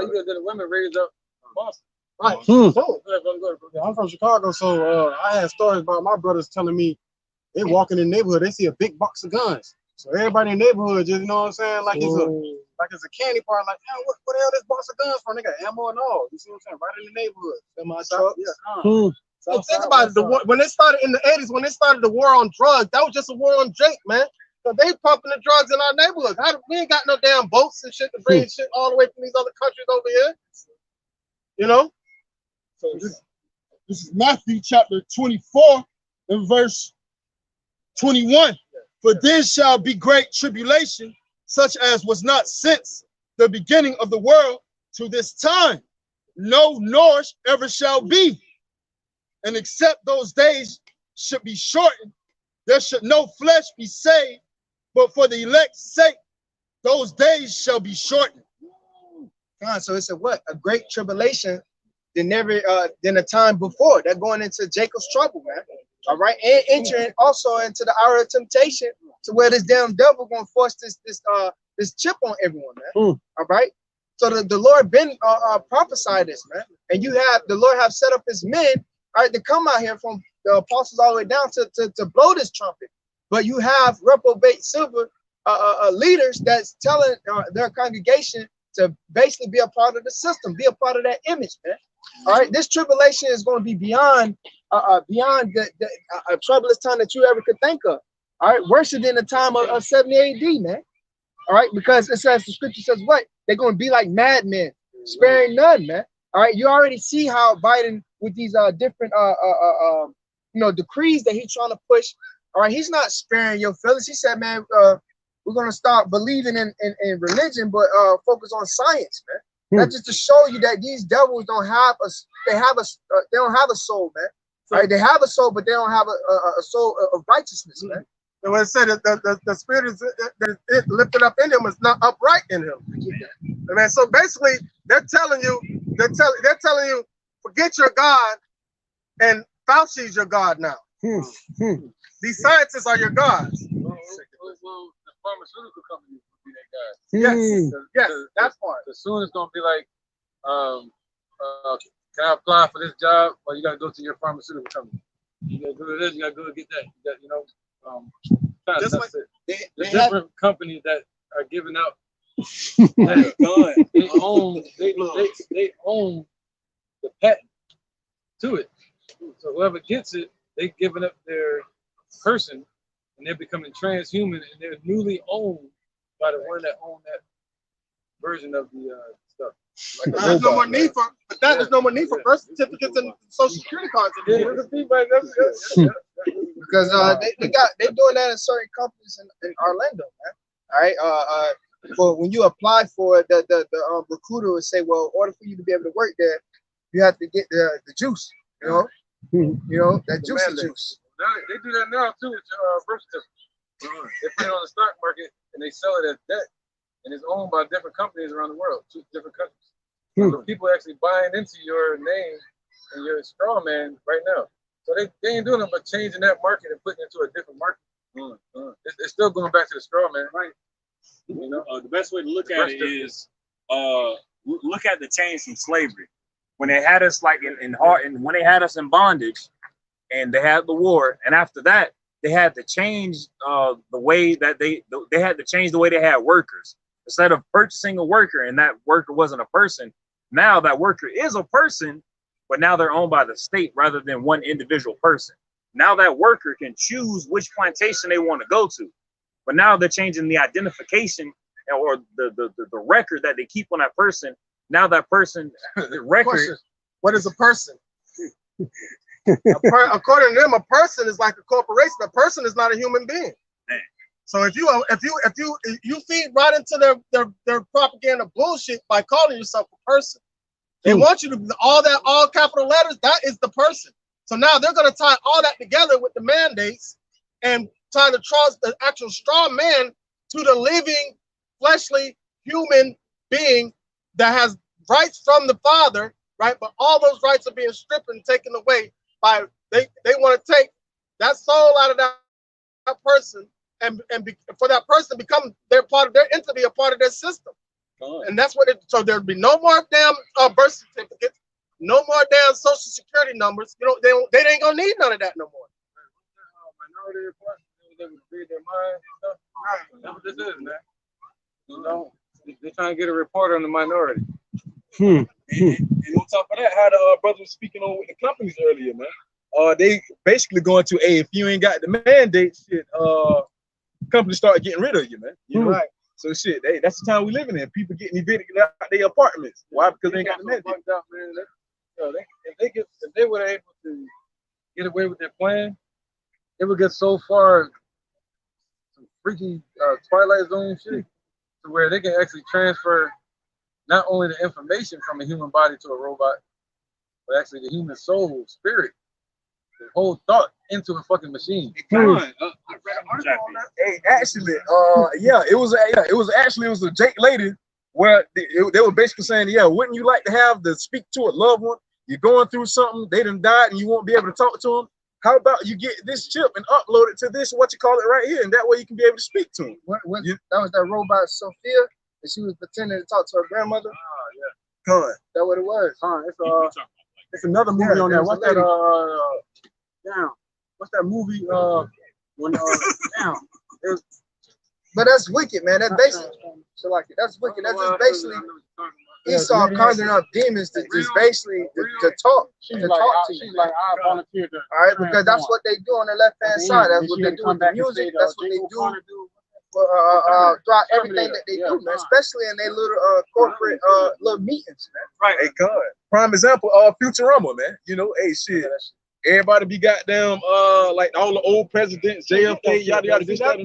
you got the women raised up in Boston. right. Yeah, I'm from Chicago, so I had stories about my brothers telling me they walk in the neighborhood, they see a big box of guns. So everybody in the neighborhood, just, you know what I'm saying, like it's a candy bar. Like, what the hell this box of guns from? They got ammo and all. You see what I'm saying? Right in the neighborhood. So think about it. When it started in the 80s, when it started the war on drugs, that was just a war on Drake, man. So they pumping the drugs in our neighborhood. We ain't got no damn boats and shit to bring shit all the way from these other countries over here. You know? So this is Matthew chapter 24 and verse 21. For then shall be great tribulation, such as was not since the beginning of the world to this time, no nor ever shall be. And except those days should be shortened, there should no flesh be saved, but for the elect's sake, those days shall be shortened. So it's a great tribulation than a time before. They're going into Jacob's trouble, man. All right, and entering also into the hour of temptation, to where this damn devil gonna force this chip on everyone, man. All right. So the Lord been prophesied this, man, and the Lord have set up his men, all right, to come out here from the apostles all the way down to blow this trumpet. But you have reprobate silver leaders that's telling their congregation to basically be a part of the system, be a part of that image, man. All right, this tribulation is going to be beyond the troublous time that you ever could think of. All right, worse than the time of 70 AD, man. All right, because it says, the scripture says what? They're going to be like madmen, sparing none, man. All right, you already see how Biden with these different decrees that he's trying to push. All right, he's not sparing your feelings. He said, man, we're going to start believing in religion, but focus on science, man. That's just to show you that these devils don't have they don't have a soul, man. Right? They have a soul, but they don't have a soul of righteousness, man. And when it said that the spirit is that it lifted up in him is not upright in him. I mean, so basically, they're telling you, forget your God, and Fauci's your God now. These scientists are your gods. Well, the pharmaceutical companies would be that guy. Yes, that part. As soon as it's gonna be like, can I apply for this job? Well, you gotta go to your pharmaceutical company. You gotta go to this. You gotta go get that. Just like the different companies that are giving out. They own the patent to it. So whoever gets it, they giving up their person, and they're becoming transhuman, and they're newly owned by the one that owned that version of the stuff. Like there's no more need for, there's no more need for birth certificates and social security cards anymore. Because they're doing that in certain companies in Orlando, man. All right. For when you apply for it, the recruiter would say, well, in order for you to be able to work there, you have to get the juice. You know that juice. Now, they do that now too with your birth certificate. They put it on the stock market and they sell it as debt, and it's owned by different companies around the world, 2 different countries. So people are actually buying into your name and your straw man right now. So they ain't doing it but changing that market and putting it into a different market. It's still going back to the straw man, right? You know, the best way to look at it is look at the change from slavery. When they had us like when they had us in bondage, and they had the war, and after that they had to change the way that they had to change the way they had workers. Instead of purchasing a worker and that worker wasn't a person, now that worker is a person, but now they're owned by the state rather than one individual person. Now that worker can choose which plantation they want to go to, but now they're changing the identification or the record that they keep on that person. Now that person, the record. What is a person? According to them, a person is like a corporation. A person is not a human being. So if you feed right into their propaganda bullshit by calling yourself a person, they want you to all capital letters. That is the person. So now they're going to tie all that together with the mandates and try to trust the actual straw man to the living, fleshly human being that has rights from the Father, right? But all those rights are being stripped and taken away by they want to take that soul out of that person and for that person to become their part of their entity, a part of their system. And that's what so there'll be no more damn birth certificates, no more damn social security numbers. You know, they ain't gonna need none of that no more. Minority report, they would read their minds and stuff. Right. That's what this is, man. You know, they're trying to get a report on the minority. And on top of that, how the brother was speaking on with the companies earlier, man. They basically going to, hey, if you ain't got the mandate, shit, companies start getting rid of you, man. You know, right? So shit, that's the time we living in. People getting evicted out their apartments. Why? Because they ain't got the mandate. Out, man. If they were able to get away with their plan, it would get so far some freaky Twilight Zone shit to where they can actually transfer not only the information from a human body to a robot, but actually the human soul, spirit, the whole thought into a fucking machine. I read an article on that. Hey, actually, it was a Jake lady where they were basically saying, yeah, wouldn't you like to have to speak to a loved one? You're going through something, they done died, and you won't be able to talk to them. How about you get this chip and upload it to this, right here, and that way you can be able to speak to them. That was that robot Sophia, and she was pretending to talk to her grandmother. Good. That what it was. It's another movie on there. What's that? What's that movie? But that's wicked, man. That's basically so like that's wicked. That's just basically Esau conjuring up demons to just basically to talk to you. Like I volunteered to. All right, because that's what they do on the left hand side. That's what they do with the music. That's what they do throughout everything that they do, man. Especially in their little corporate little meetings, man. Right. Hey, God. Prime example, Futurama, man. You know, hey, shit. Everybody be goddamn like all the old presidents, JFK, yada yada. This what they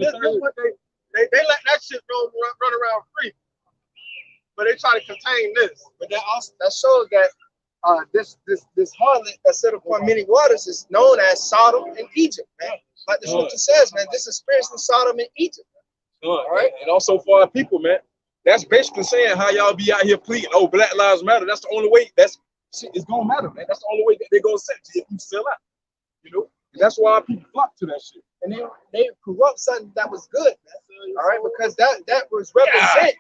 let that shit run around free, but they try to contain this. But that shows that this harlot that set upon many waters is known as Sodom and Egypt, man. Like the scripture says, man, this experience in Sodom and Egypt. All right, and also for our people, man, that's basically saying how y'all be out here pleading, oh, Black Lives Matter. That's the only way. That's shit is gonna matter, man. That's the only way that they're gonna accept you if you sell out. You know, and that's why our people flock to that shit. And they corrupt something that was good, man. All right, because that was represent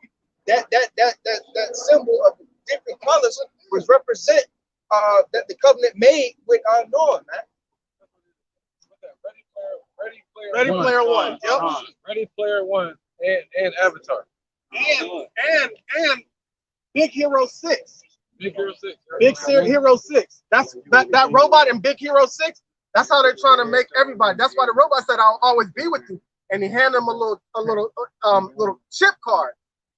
that symbol of different colors was represent that the covenant made with our Lord, man. Ready Player One. Yep. Ready Player One and Avatar. And Big Hero 6. Big Hero 6. Hero 6. That's that robot in Big Hero 6. That's how they're trying to make everybody. That's why the robot said, "I'll always be with you." And he handed him a little chip card.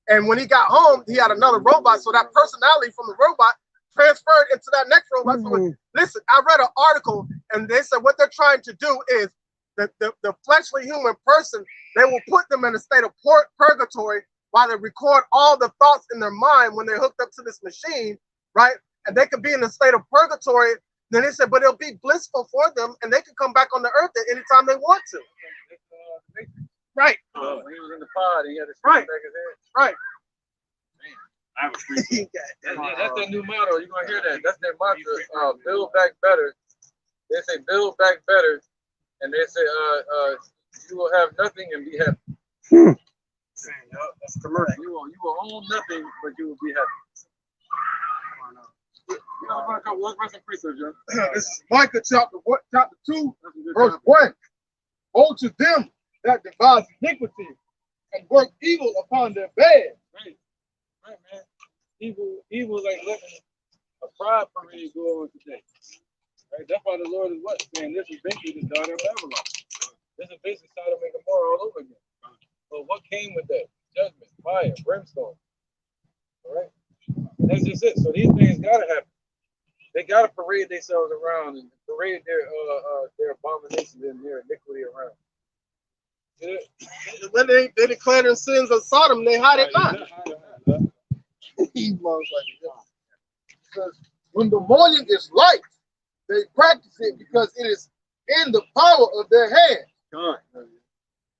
And when he got home, he had another robot. So that personality from the robot transferred into that next robot. So listen, I read an article, and they said what they're trying to do is the fleshly human person, they will put them in a state of purgatory while they record all the thoughts in their mind when they're hooked up to this machine, right? And they could be in a state of purgatory. Then they said, but it'll be blissful for them, and they can come back on the earth at any time they want to. Right. When he was in the pod, he had to Right. back his head. Right. I was freaking. That's their new motto. You're gonna hear that. That's their mantra. Build back better. They say build back better, and they say you will have nothing and be happy. That's commercial. You will own nothing, but you will be happy. Let's rest in peace, John. This is Micah chapter 2, verse 1. Woe to them that devise iniquity and work evil upon their bed. Right, man. Evil like letting a pride parade go on today. Right? That's why the Lord is what? Saying this is basically the daughter of Babylon. This is basically Sodom and Gomorrah all over again. But what came with that? Judgment, fire, brimstone. All right? And that's just it. So these things gotta happen. They gotta parade themselves around and parade their abominations and their iniquity around. When they declare their sins of Sodom, they hide it not. He was like, because when the morning is light, they practice it because it is in the power of their hand.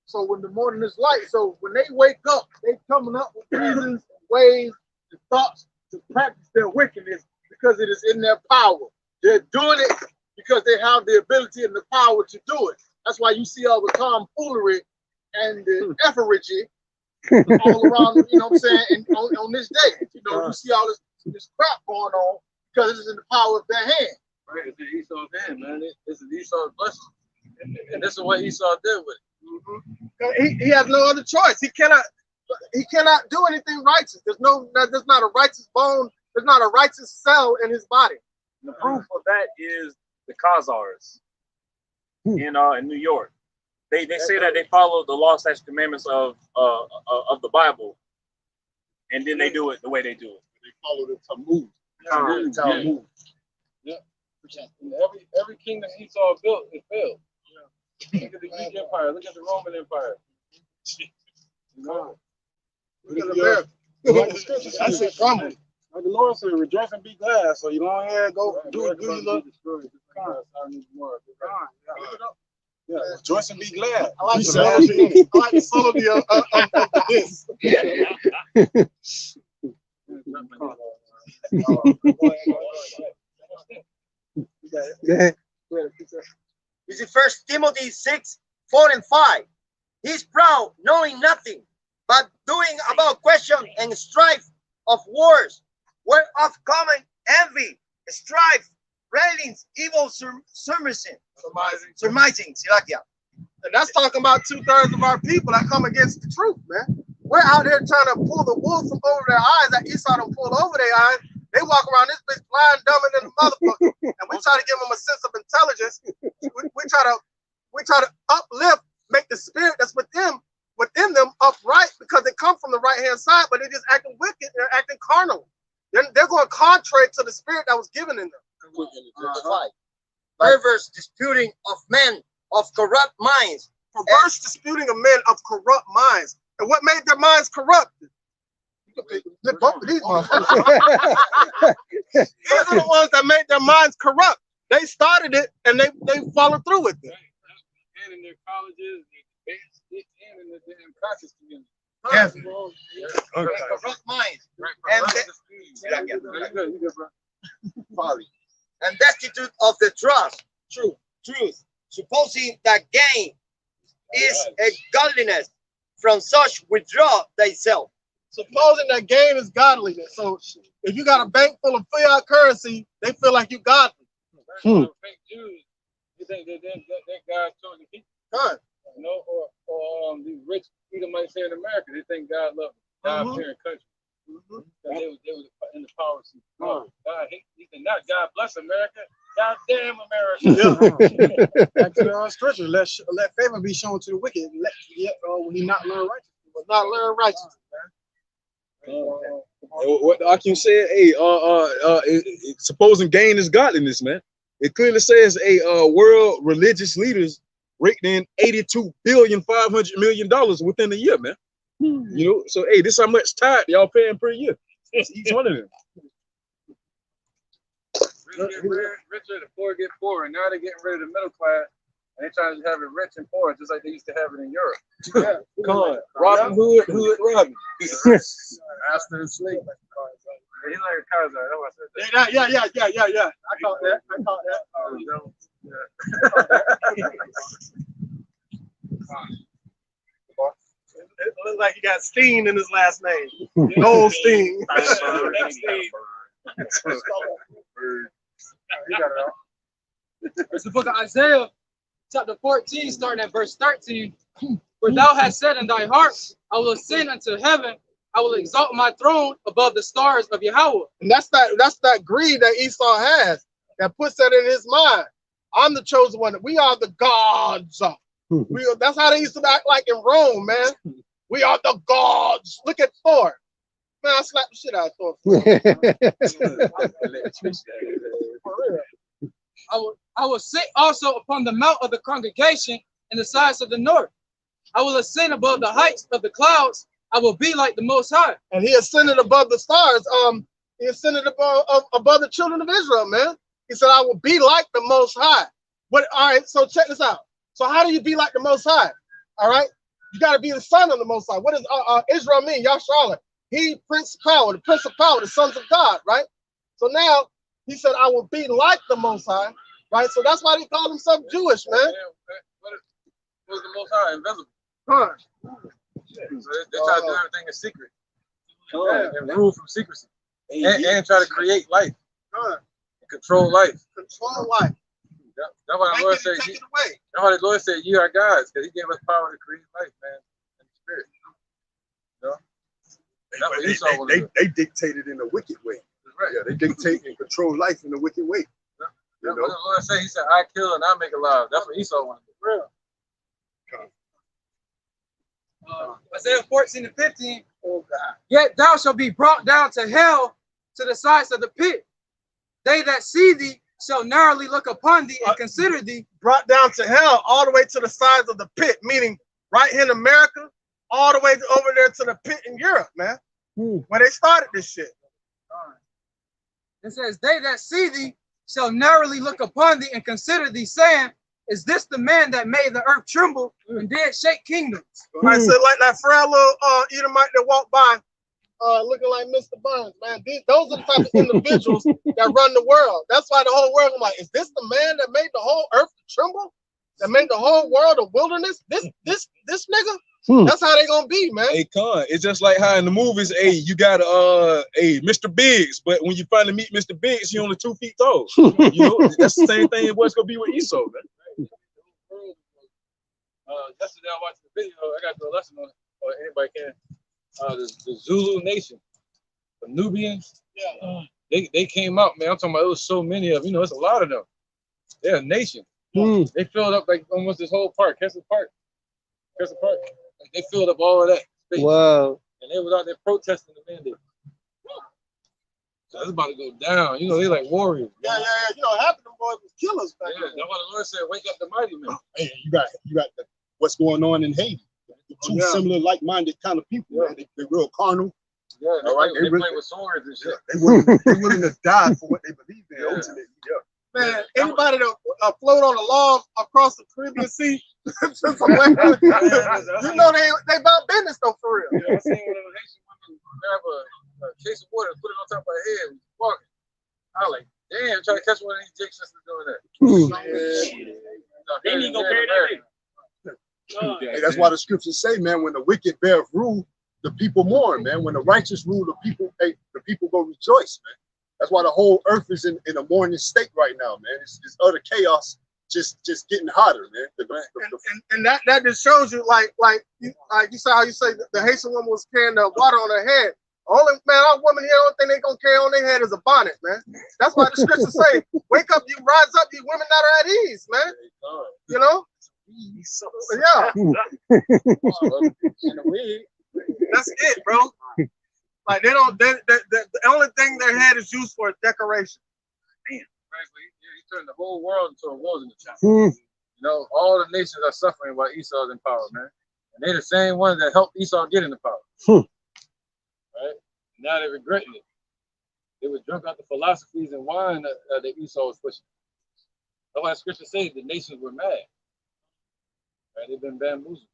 So when the morning is light, so when they wake up, they coming up with reasons, ways, and thoughts to practice their wickedness because it is in their power. They're doing it because they have the ability and the power to do it. That's why you see all the tomfoolery and the efferage all around, you know what I'm saying, and on this day. You know, you see all this crap going on because it is in the power of their hand. Right, it's Esau's hand, man. This is Esau's blessing. And this is what Esau did with it. He has no other choice. He cannot do anything righteous. There's not a righteous bone. There's not a righteous cell in his body. The proof of that is the Khazars in New York. They say that they follow the law, statutes, commandments of the Bible, and then they do it the way they do it. They follow the Talmud. Yeah. And every kingdom Esau built, it failed. Yeah. Look at the Greek Empire. Look at the Roman Empire. Look at America. Like the scripture That's says, it crumble. like the Lord said, rejoice and be glad. So you go ahead, go do your little. Yeah, rejoice and be glad. I like Be the sad. melody of this. This is 1 Timothy 6:4-5. He's proud, knowing nothing, but doing about question and strife of wars, whereof common envy, strife, railings, evil surmising, Silakia. And that's talking about 2/3 of our people that come against the truth, man. We're out here trying to pull the wool from over their eyes that Esau don't pull over their eyes. They walk around this bitch blind, dumb, and the motherfucker. And we try to give them a sense of intelligence. We try to uplift, make the spirit that's within them upright because they come from the right hand side, but they're just acting wicked. They're acting carnal. They're going contrary to the spirit that was given in them. Perverse disputing of men of corrupt minds. Perverse disputing of men of corrupt minds. And what made their minds corrupt? Both of these motherfuckers. These are the ones that made their minds corrupt. They started it and they followed through with it. and in their colleges, and in the damn conscious community. Yes. Okay. Corrupt minds. And And destitute of the truth, supposing that gain is a godliness. From such withdraw thyself. Supposing that gain is godliness. So if you got a bank full of fiat currency, they feel like you godly. Fake Jews, you think that God's chosen people? Huh. You know, or these rich people might say in America, they think God loves them. God parent country. They was in the power seat. God hate, he said, not God bless America. God damn America. Back to the scripture. Let favor be shown to the wicked. When he not learn righteousness. But not learn righteousness, What the Akim said, hey, supposing gain is godliness, man. It clearly says, world religious leaders raked in $82,500,000,000 within a year, man. You know, so hey, this is how much tithe y'all paying per year. Each one of them. Rich get richer, the poor get poorer. And now they're getting rid of the middle class. And they're trying to have it rich and poor, just like they used to have it in Europe. Come on. Robin Hood, Robin. Master and slave. He's like a Kaiser. That's what I said. Yeah. I caught that. It looks like he got Steen in his last name. Gold Steen. It's the book of Isaiah, chapter 14, starting at verse 13. For thou hast said in thy heart, I will ascend unto heaven, I will exalt my throne above the stars of Yahweh. And that's that greed that Esau has, that puts that in his mind. I'm the chosen one. We are the gods. That's how they used to act like in Rome, man. We are the gods. Look at Thor. Man, I slapped the shit out of Thor. I will sit also upon the mount of the congregation in the sides of the north. I will ascend above the heights of the clouds. I will be like the Most High. And he ascended above the stars. He ascended above the children of Israel, man. He said, I will be like the Most High. All right, so check this out. So how do you be like the Most High? All right, you got to be the son of the Most High. What does Israel mean? Yahshua. He, Prince of Power, the Prince of Power, the sons of God, right? So now he said, I will be like the Most High, right? So that's why they call themselves Jewish, man. What is the Most High? Invisible. Huh. So they try to do everything in secret. And rule from secrecy. And try to create life. Control life. Control life. That's why the Lord said, you are gods, because he gave us power to create life, man, in the spirit. You know? They dictated in a wicked way. Right. Yeah, they dictate and control life in a wicked way. That's what the Lord said. He said, I kill and I make alive. That's what Esau wanted to do. Isaiah 14:15. Oh God. Yet thou shalt be brought down to hell, to the sides of the pit. They that see thee shall narrowly look upon thee and consider thee. Brought down to hell, all the way to the sides of the pit, meaning right here in America, all the way over there to the pit in Europe, man, where they started this shit. It says, they that see thee shall narrowly look upon thee and consider thee, saying, is this the man that made the earth tremble and did shake kingdoms? Right, so like that frail little Edomite that walked by, looking like Mr. Burns, man. Those are the type of individuals that run the world. That's why the whole world, I'm like, is this the man that made the whole earth tremble? That made the whole world a wilderness? This nigga? That's how they gonna be, man. Hey, Con, it's just like how in the movies, hey, you got Mr. Biggs, but when you finally meet Mr. Biggs, he only 2 feet tall. You know, that's the same thing what's gonna be with Esau, man. Yesterday I watched the video. I got to do a lesson on it, or anybody can. The Zulu Nation, the Nubians. Yeah. They came out, man. I'm talking about it was so many of them. You know, it's a lot of them. They're a nation. They filled up like almost this whole park, Kessler Park. Like, they filled up all of that space. Wow. And they was out there protesting the mandate. So it's about to go down. You know, they like warriors. Yeah. You know, half of them boys was killers back then. That's why the Lord said, wake up the mighty men. Hey, you got what's going on in Haiti. Two similar, like-minded kind of people, man. They're real carnal. Yeah, all right. They play with swords and shit. They're willing to die for what they believe in. Ultimately, Man, anybody that float on a log across the Caribbean Sea You know they about business though for real. Yeah, I seen one of the Haitian women grab a case of water and put it on top of her head and walking. I was like, damn, try to catch one of these dick sisters doing that. They need to go carry that thing. Hey, that's why the scriptures say, man, when the wicked bear rule, the people mourn, man. When the righteous rule, the people go rejoice, man. That's why the whole earth is in a mourning state right now, man. It's utter chaos, just getting hotter, man. And that just shows you, like you saw how you say the Haitian woman was carrying the water on her head. Only man, our woman here, only thing they gonna carry on their head is a bonnet, man. That's why the scriptures say, "Wake up, you rise up, you women that are at ease, man." You know. Yeah. That's it, bro. Like the only thing their head is used for is decoration. Damn. Frankly, he turned the whole world into a wilderness. You know, all the nations are suffering while Esau's in power, man. And they're the same ones that helped Esau get into power. Right? Now they're regretting it. They were drunk out the philosophies and wine that Esau was pushing. That's why scripture says the nations were mad. Right? They've been bamboozled.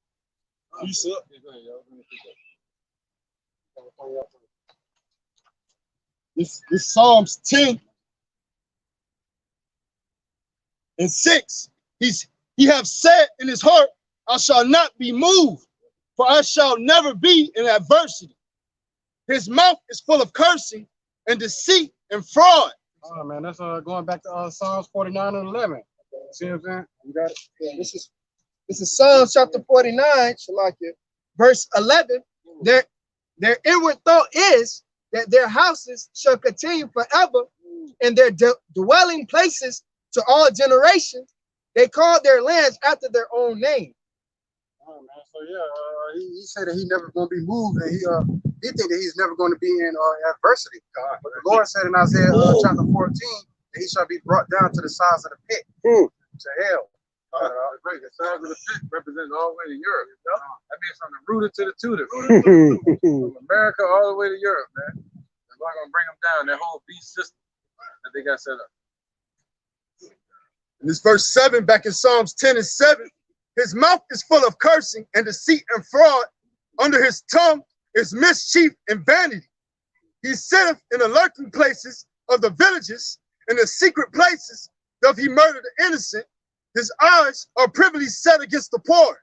Esau. Yeah, go ahead, y'all. This Psalms 10 and 6. He have said in his heart, I shall not be moved, for I shall never be in adversity. His mouth is full of cursing and deceit and fraud. Oh man, that's going back to Psalms 49 and 11. See what I'm saying? You got it. Yeah, this is Psalms chapter 49, Shalakia, verse 11. Their inward thought is that their houses shall continue forever, and their dwelling places to all generations. They called their lands after their own name. Oh man, so yeah, he said that he never going to be moved, and he think that he's never going to be in adversity. But the Lord said in Isaiah chapter 14 that he shall be brought down to the size of the pit, to hell. Great. The size of the pit represents all the way to Europe. You know? That means from the rooter to the tutor. From America all the way to Europe, man. They're not going to bring them down, that whole beast system that they got set up. In this verse 7, back in Psalms 10 and 7, his mouth is full of cursing and deceit and fraud. Under his tongue is mischief and vanity. He sitteth in the lurking places of the villages, in the secret places doth he murder the innocent. His eyes are privily set against the poor.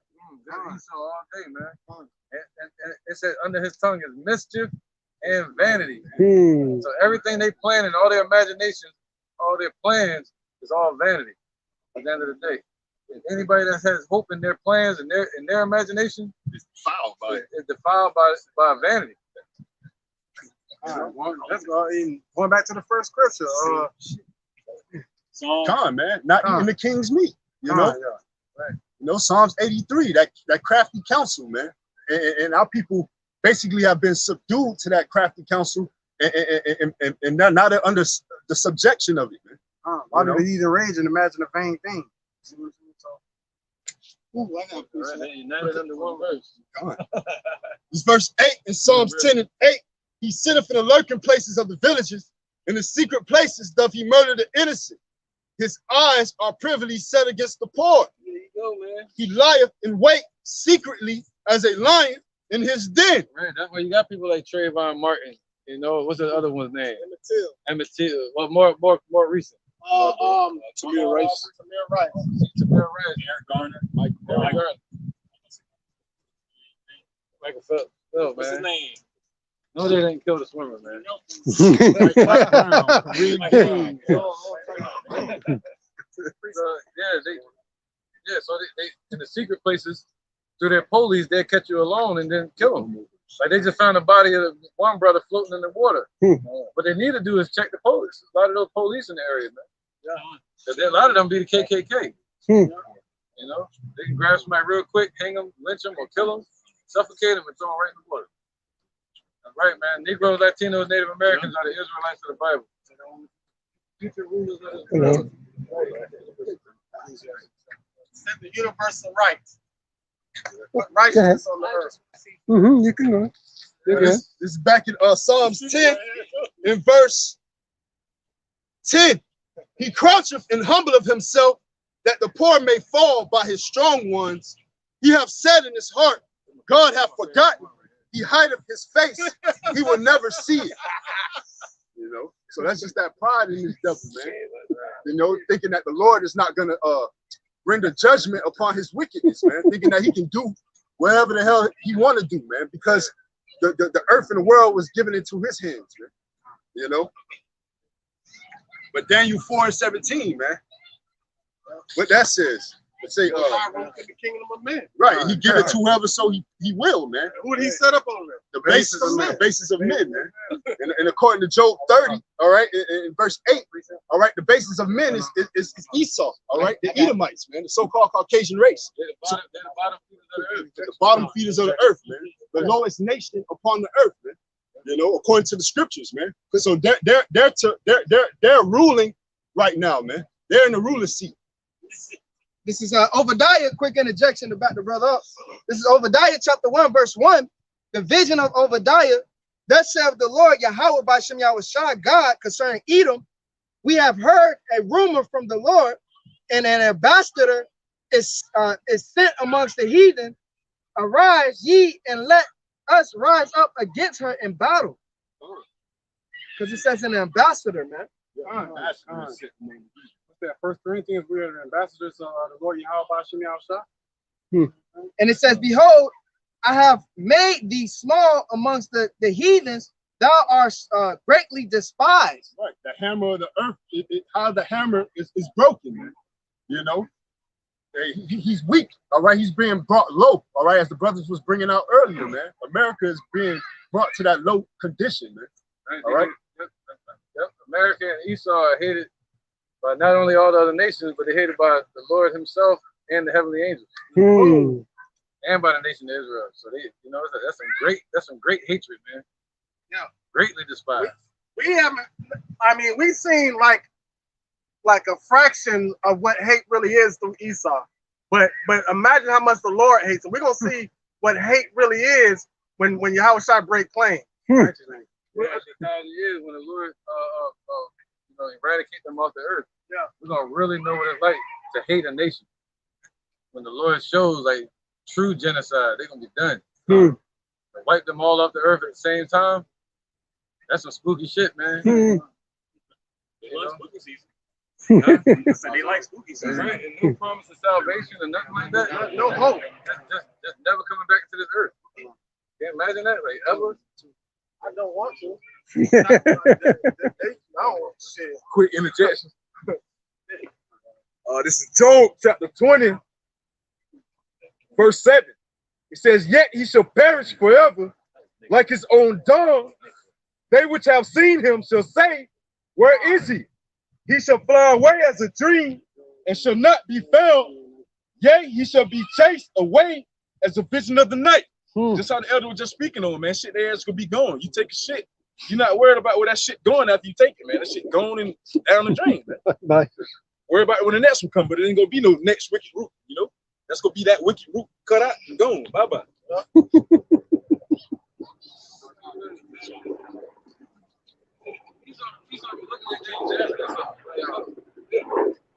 Esau all day, man. And it said under his tongue is mischief and vanity. So everything they plan and all their imagination, all their plans is all vanity at the end of the day. If anybody that has hope in their plans and their imagination is defiled by it. It's defiled by vanity. All right, well, let's go. Going back to the first scripture. Con, man, not even the king's meat. You know, right. You know, Psalms 83, that crafty counsel, man, and our people basically have been subdued to that crafty counsel, and now they're under the subjection of it, man. Why do they either rage and imagine a vain thing? Ooh, I got they united under one verse. This verse 8 in Psalms 10 and 8. He sitteth in the lurking places of the villages, in the secret places doth he murder the innocent. His eyes are privily set against the poor. There you go, man. He lieth in wait secretly as a lion in his den. Right, that's why you got people like Trayvon Martin. You know, what's the other one's name? Emmett Till. Well, more recent. Tamir Rice. Eric Garner. Michael Garner. Michael Phelps. Oh, What's his man. name? No, they didn't kill the swimmer, man. So they in the secret places, through their police, they catch you alone and then kill them. Like they just found the body of one brother floating in the water. What they need to do is check the police. A lot of those police in the area, man. Yeah. A lot of them be the KKK. You know, they can grab somebody real quick, hang them, lynch them, or kill them, suffocate them, and throw them right in the water. That's right, man. Negroes, Latinos, Native Americans are the Israelites of the Bible. Future rulers of the world. Set the universal rights. What righteousness on the earth. You can go. This is back in Psalms 10 in verse 10. He croucheth and humbleth himself that the poor may fall by his strong ones. He hath said in his heart, God hath forgotten. He hideth his face. He will never see it. You know, so that's just that pride in this devil, man. You know, thinking that the Lord is not gonna render judgment upon his wickedness, man. Thinking that he can do whatever the hell he want to do, man, because the earth and the world was given into his hands, man. You know. But Daniel 4:17, man. What that says. It say, the kingdom of men. right, he give it to whoever so he will, man. Who did he set up on that? The basis of men. The basis of men, man. And according to Job 30, all right, in verse 8, all right, the basis of men is Esau, all right, the Edomites, man, the so-called Caucasian race. They're the bottom feeders of the earth. The bottom feeders of the earth, man. The lowest nation upon the earth, man. You know, according to the scriptures, man. So they're ruling right now, man. They're in the ruler seat. This is Obadiah, quick interjection to back the brother up. This is Obadiah chapter 1, verse 1. The vision of Obadiah, thus saith the Lord Yahweh by Shem Yahushua God concerning Edom. We have heard a rumor from the Lord, and an ambassador is sent amongst the heathen. Arise ye and let us rise up against her in battle. Because it says an ambassador, man. That 1 Corinthians, we are the ambassadors of the Lord Yahweh Bashem Yahushua. And it says, behold, I have made thee small amongst the heathens. Thou art greatly despised. Right, the hammer of the earth, how the hammer is broken, man. You know, he's weak, all right? He's being brought low, all right? As the brothers was bringing out earlier, man. America is being brought to that low condition, man. All right? Yep. America and Esau are hated by not only all the other nations, but they're hated by the Lord himself and the heavenly angels, and by the nation of Israel. So they, you know, that's some great hatred, man. Yeah, greatly despised. We haven't. I mean, we've seen like a fraction of what hate really is through Esau. But imagine how much the Lord hates. And we're gonna see what hate really is when Yahweh Shai break claim. Actually, 1,000 years when the Lord eradicate them off the earth. Yeah, we're gonna really know what it's like to hate a nation. When the Lord shows like true genocide, they're gonna be done. Wipe them all off the earth at the same time. That's some spooky shit, man. They love spooky season. So they like spooky season. Right? And no promise of salvation or nothing like that. no hope. Just never coming back to this earth. Can't imagine that, like ever. I don't want to. I don't want to shit. Quick interjection. This is Job chapter 20, verse 7. It says, yet he shall perish forever like his own dog. They which have seen him shall say, where is he? He shall fly away as a dream and shall not be found. Yea, he shall be chased away as a vision of the night. Just how the elder was just speaking on, man. Shit, their ass could be gone. You take a shit. You're not worried about where that shit going after you take it, man. That shit gone and down the drain, man. Nice. Worry about when the next one come, but it ain't gonna be no next wicked root, you know? That's gonna be that wicked root cut out and gone. Bye-bye.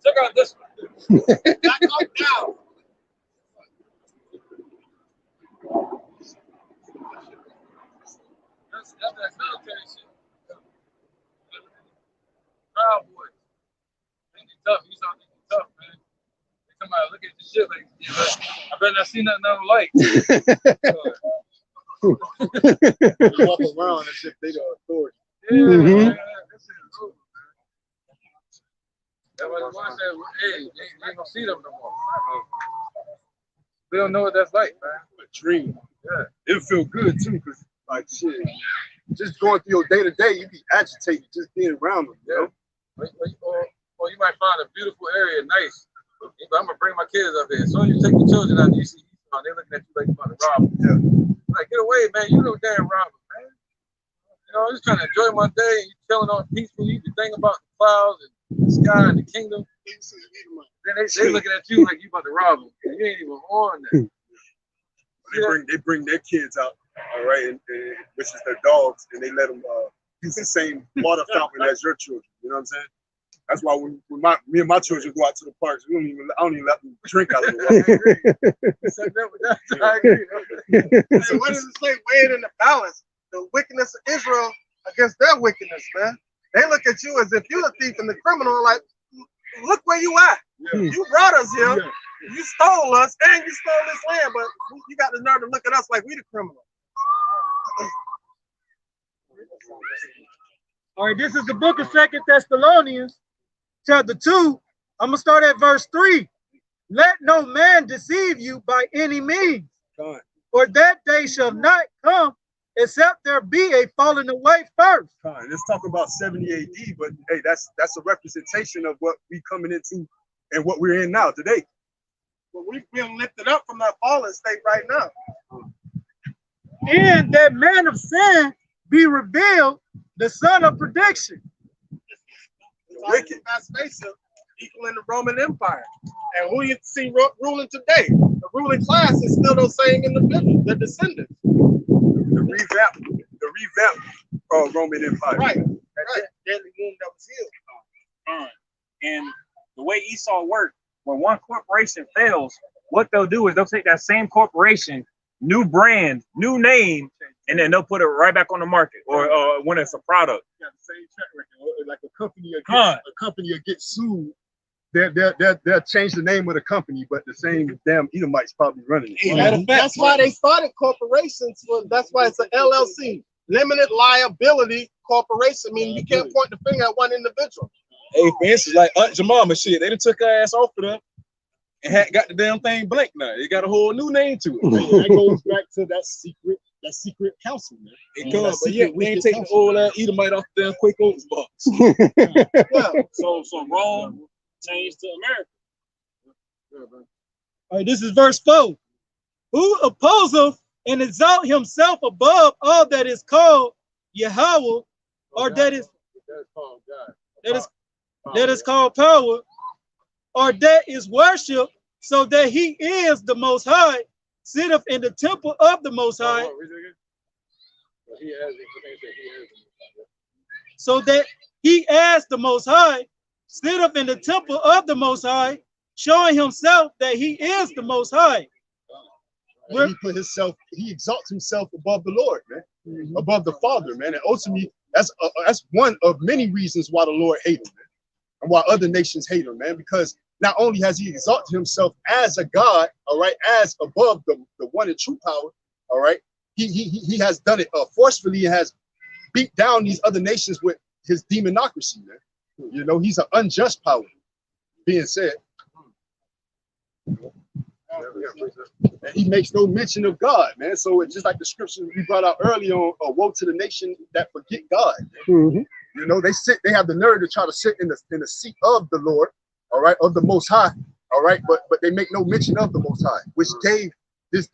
Check out this one. Back up now. That's that military shit. Proud boys. Think you tough. You sound think you tough, man. They come out and look at the shit like, I better not see nothing I don't like. They walk around as if they the authority. Yeah, man. That shit is over, man. That's why the Lord said, hey, they ain't gonna see them no more. They don't know what that's like, man. A dream. Yeah. It'll feel good too, because like shit, just going through your day-to-day, you be agitated just being around them, you know? Or you might find a beautiful area, nice. But I'm gonna bring my kids up here. As soon as you take your children out, you see Esau, they're looking at you like you about to rob them. Yeah. Like, get away, man. You no damn robber, man. You know, I'm just trying to enjoy my day. You chilling on peaceful. You can think about the clouds and the sky and the kingdom. Then they looking at you like you about to rob them. You ain't even on that. They bring their kids out, all right, and which is their dogs, and they let them use the same water fountain as your children. You know what I'm saying? That's why when me and my children go out to the parks, I don't even let them drink out of the water. I agree. Hey, what does it say? Weigh it in the balance. The wickedness of Israel against their wickedness, man. They look at you as if you're a thief and the criminal. Like, look where you at. Yeah. You brought us here. Yeah. You stole us, and you stole this land. But you got the nerve to look at us like we the criminal. All right, this is the book of 2 Thessalonians, chapter 2. I'm going to start at verse 3. Let no man deceive you by any means, for that day shall not come, except there be a falling away first. Let's talk about 70 AD, but hey, that's a representation of what we coming into and what we're in now today. But we've been lifted up from that fallen state right now. And that man of sin be revealed, the son of prediction. Wicked, that's basic, equaling the Roman Empire. And who you see ruling today? The ruling class is still those same individuals, the descendants. The revamped Roman Empire. Right. That deadly wound that was healed. And the way Esau worked, when one corporation fails, what they'll do is they'll take that same corporation, new brand, new name, and then they'll put it right back on the market, or when it's a product. Yeah, the same track record. Like a company will get sued. They'll change the name of the company, but the same damn Edomites probably running it. That's why they started corporations. That's why it's an LLC, limited liability corporation. I mean, you can't point the finger at one individual. Hey, for instance, like Aunt Jemima shit, they done took her ass off of them and had got the damn thing blank now. It got a whole new name to it. That goes back to that secret council, man. It comes, but yeah, we ain't taking the old Edomite off the damn Quaker box. Yeah. So Rome changed to America. All right, this is verse 4. Who opposeth and exalt himself above all that is called Yahweh, or that is called God. That is called power, or that is worship, so that he is the Most High, sitteth in the temple of the Most High, so that he as the Most High sitteth in the temple of the Most High, showing himself that he is the Most High. He exalts himself above the Lord, man, above the Father, man, and ultimately that's one of many reasons why the Lord hated him, man, and why other nations hate him, man, because not only has he exalted himself as a God, all right, as above the one and true power, all right, he has done it forcefully and has beat down these other nations with his demonocracy, man. You know, he's an unjust power, being said. And he makes no mention of God, man. So it's just like the scripture we brought out earlier on, woe to the nation that forget God. You know, they have the nerve to try to sit in the seat of the Lord, all right, of the Most High, all right, but they make no mention of the Most High, which gave this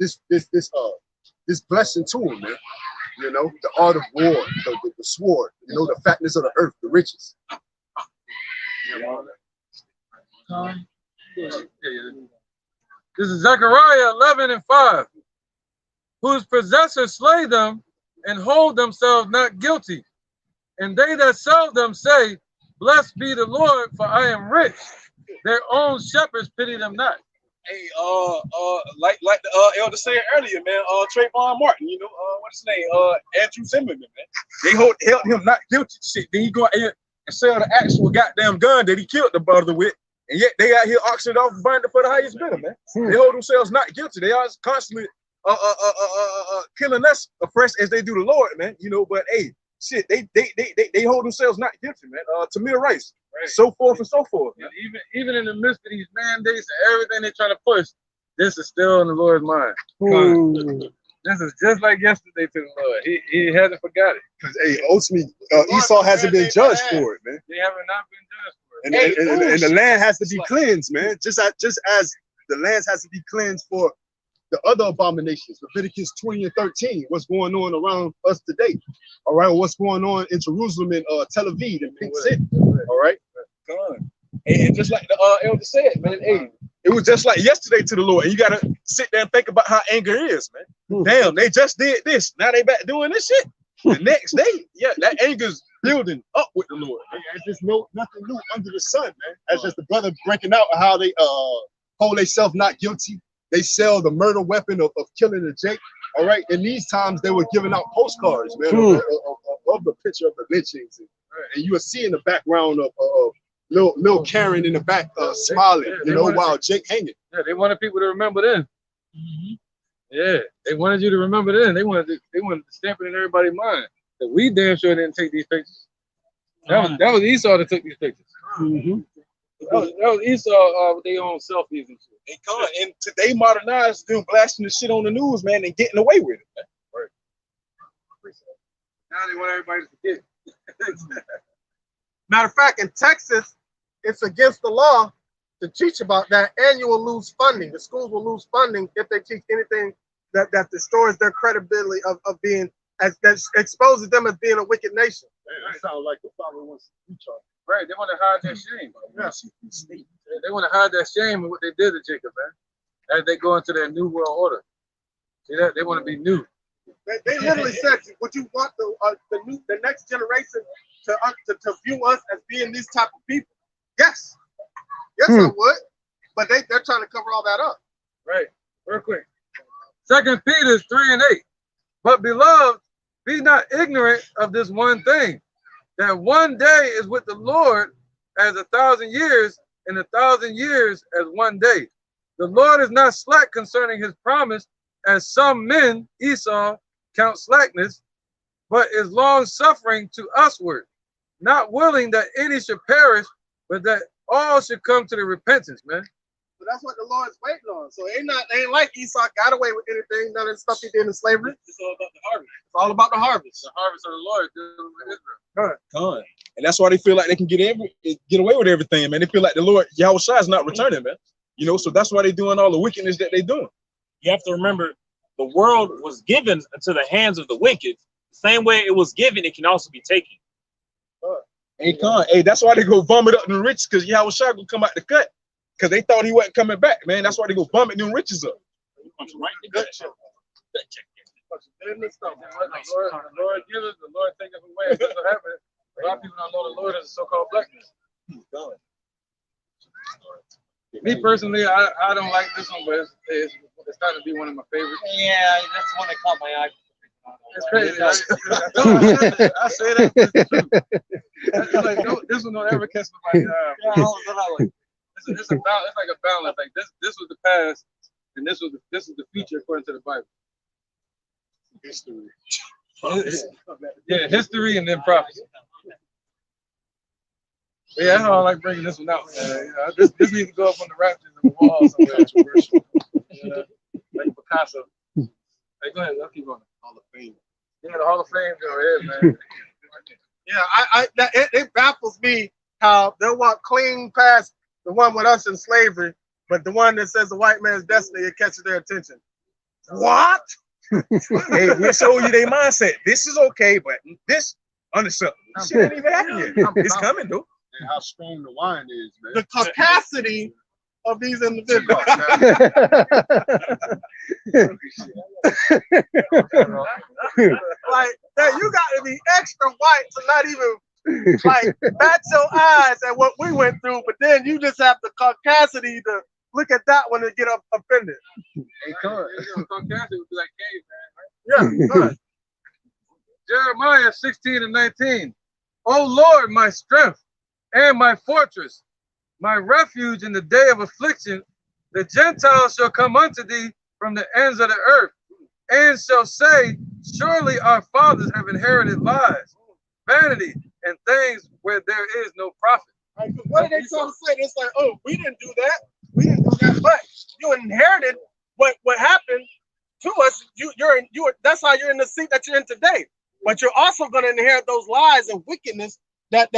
blessing to him, man. You know, the art of war, the sword, you know, the fatness of the earth, the riches. This is Zechariah 11:5. Whose possessors slay them and hold themselves not guilty. And they that sell them say, blessed be the Lord, for I am rich. Their own shepherds pity them not. Hey, like the elder said earlier, man, Trayvon Martin, you know, what's his name? Andrew Zimmerman, man. They held him not guilty. Shit, then he go out here and sell the actual goddamn gun that he killed the brother with, and yet they out here auctioned off and burned it for the highest bidder, man. They hold themselves not guilty. They are constantly killing us afresh as they do the Lord, man. You know, but hey, shit, they hold themselves not guilty, man. Tamir Rice. Right. So forth and so forth. And even in the midst of these mandates and everything they're trying to push, this is still in the Lord's mind. This is just like yesterday to the Lord. He hasn't forgot it. Because hey, ultimately, Esau hasn't been judged for it, man. They haven't not been judged for it. And the land has to be cleansed, man. Just as the land has to be cleansed for the other abominations. Leviticus 20 and 13. What's going on around us today? All right, what's going on in Jerusalem and Tel Aviv and Pink City? All right. And just like the elder said, man, hey, it was just like yesterday to the Lord. And you gotta sit there and think about how anger is, man. Damn, they just did this. Now they back doing this shit. The next day, yeah, that anger's building up with the Lord. It's just nothing new under the sun, man. That's just the brother breaking out how they hold themselves not guilty. They sell the murder weapon of killing a Jake. All right. In these times, they were giving out postcards, man, of the picture of the lynchings. And you will see in the background of little Karen in the back smiling, while Jake hanging. Yeah, they wanted people to remember then. Yeah, they wanted you to remember then. They wanted to stamp it in everybody's mind that we damn sure didn't take these pictures. That was Esau that took these pictures. That was Esau with their own selfies and shit. And today modernized them blasting the shit on the news, man, and getting away with it, man. Right. Now they want everybody to forget. Matter of fact, in Texas, it's against the law to teach about that, and you will lose funding. The schools will lose funding if they teach anything that destroys their credibility of being, that exposes them as being a wicked nation. Man, that sounds like the 501c3 charge. Right, they want to hide their shame. They want to hide that shame of what they did to Jacob, man. As they go into their new world order. See that? They want to be new. They literally said, "Would you want the next generation to view us as being these type of people?" Yes, I would. But they're trying to cover all that up. Right, real quick. 2 Peter 3:8. But beloved, be not ignorant of this one thing, that one day is with the Lord as 1,000 years, and 1,000 years as one day. The Lord is not slack concerning his promise, as some men, Esau, count slackness, but is long suffering to usward, not willing that any should perish, but that all should come to the repentance, man. So that's what the Lord is waiting on. So it ain't like Esau got away with anything, none of the stuff he did in slavery. It's all about the harvest. It's all about the harvest. The harvest of the Lord with Israel. Con. And that's why they feel like they can get away with everything, man. They feel like the Lord Yahweh Shai is not returning, man. So that's why they're doing all the wickedness that they're doing. You have to remember, the world was given into the hands of the wicked. The same way it was given, it can also be taken. Hey, that's why they go vomit up the riches, because Yahweh Shai will come out the cut. Because they thought he wasn't coming back, man. That's why they go vomit them riches up. Right in the gut check. The Lord gives us, the Lord takes us away. That's what happens. A lot of people don't know the Lord is a so-called blackness. Me personally, I don't like this one, but it's starting to be one of my favorites. Yeah, that's the one that caught my eye. It's crazy. I say that. It's like, this one don't ever catch my eye. It's like a balance. Like this was the past, and this is the future according to the Bible. History. Yeah, history and then prophecy. But yeah, that's how I like bringing this one out. This needs to go up on the rafters of the wall. Controversial. Like Picasso. Hey, go ahead. Let's keep going. Hall of Fame. Yeah, the Hall of Fame. Go ahead, man. Yeah, it baffles me how they'll walk clean past the one with us in slavery, but the one that says the white man's destiny, it catches their attention. What? Hey, we show you their mindset. This is okay, but this unacceptable. Shit ain't even happening yet. It's coming, though. And how strong the wine is, man. The capacity of these individuals. Like that, you got to be extra white to not even like bat your eyes at what we went through, but then you just have the capacity to look at that one and get offended. Hey, come on. Caucasian would be like caveman, right? Yeah, good. Jeremiah 16:19. O Lord, my strength and my fortress, my refuge in the day of affliction, the Gentiles shall come unto thee from the ends of the earth, and shall say, surely our fathers have inherited lies, vanity, and things where there is no profit. Right, what are they trying to say? It's like, oh, we didn't do that. We didn't do that, but you inherited what happened to us. That's how you're in the seat that you're in today. But you're also going to inherit those lies and wickedness that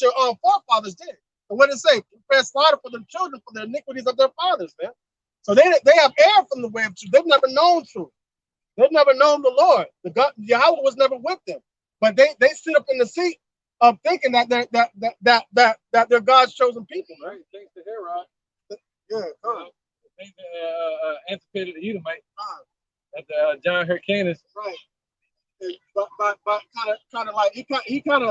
your forefathers did. And what did it say? Prepare slaughter for the children for the iniquities of their fathers, man. So they have erred from the way of truth. They've never known truth. They've never known the Lord. Yahweh was never with them. But they sit up in the seat of thinking that they're God's chosen people. Right? Thanks to Herod. Yeah. Thanks to Antipater the Edomite. That John Hyrcanus. Right. but kind of like he kind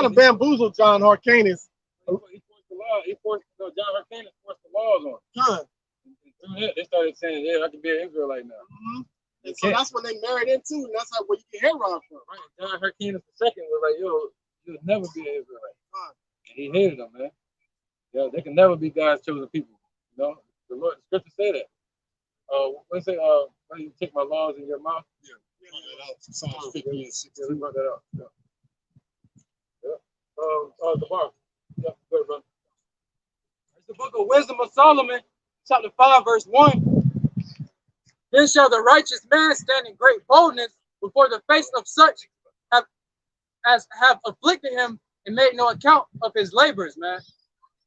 of bamboozled John Hyrcanus. He forced the law. John Hyrcanus forced the laws on him. And through that, they started saying, "Yeah, I can be an Israelite now." And so that's when they married into, and that's how where you get Herod from. Right. John Hyrcanus II was like, "Yo, you'll never be an Israelite." And he hated them, man. Yeah, they can never be God's chosen people. You know, the Lord, the Scripture say that. When say, "When you take my laws in your mouth." Yeah, Psalms 50 and 60. Yeah, we brought that out. Yeah. The bar. Yeah, good, bro. It's the book of Wisdom of Solomon, chapter 5, verse 1. Then shall the righteous man stand in great boldness before the face of such as have afflicted him and made no account of his labors, man.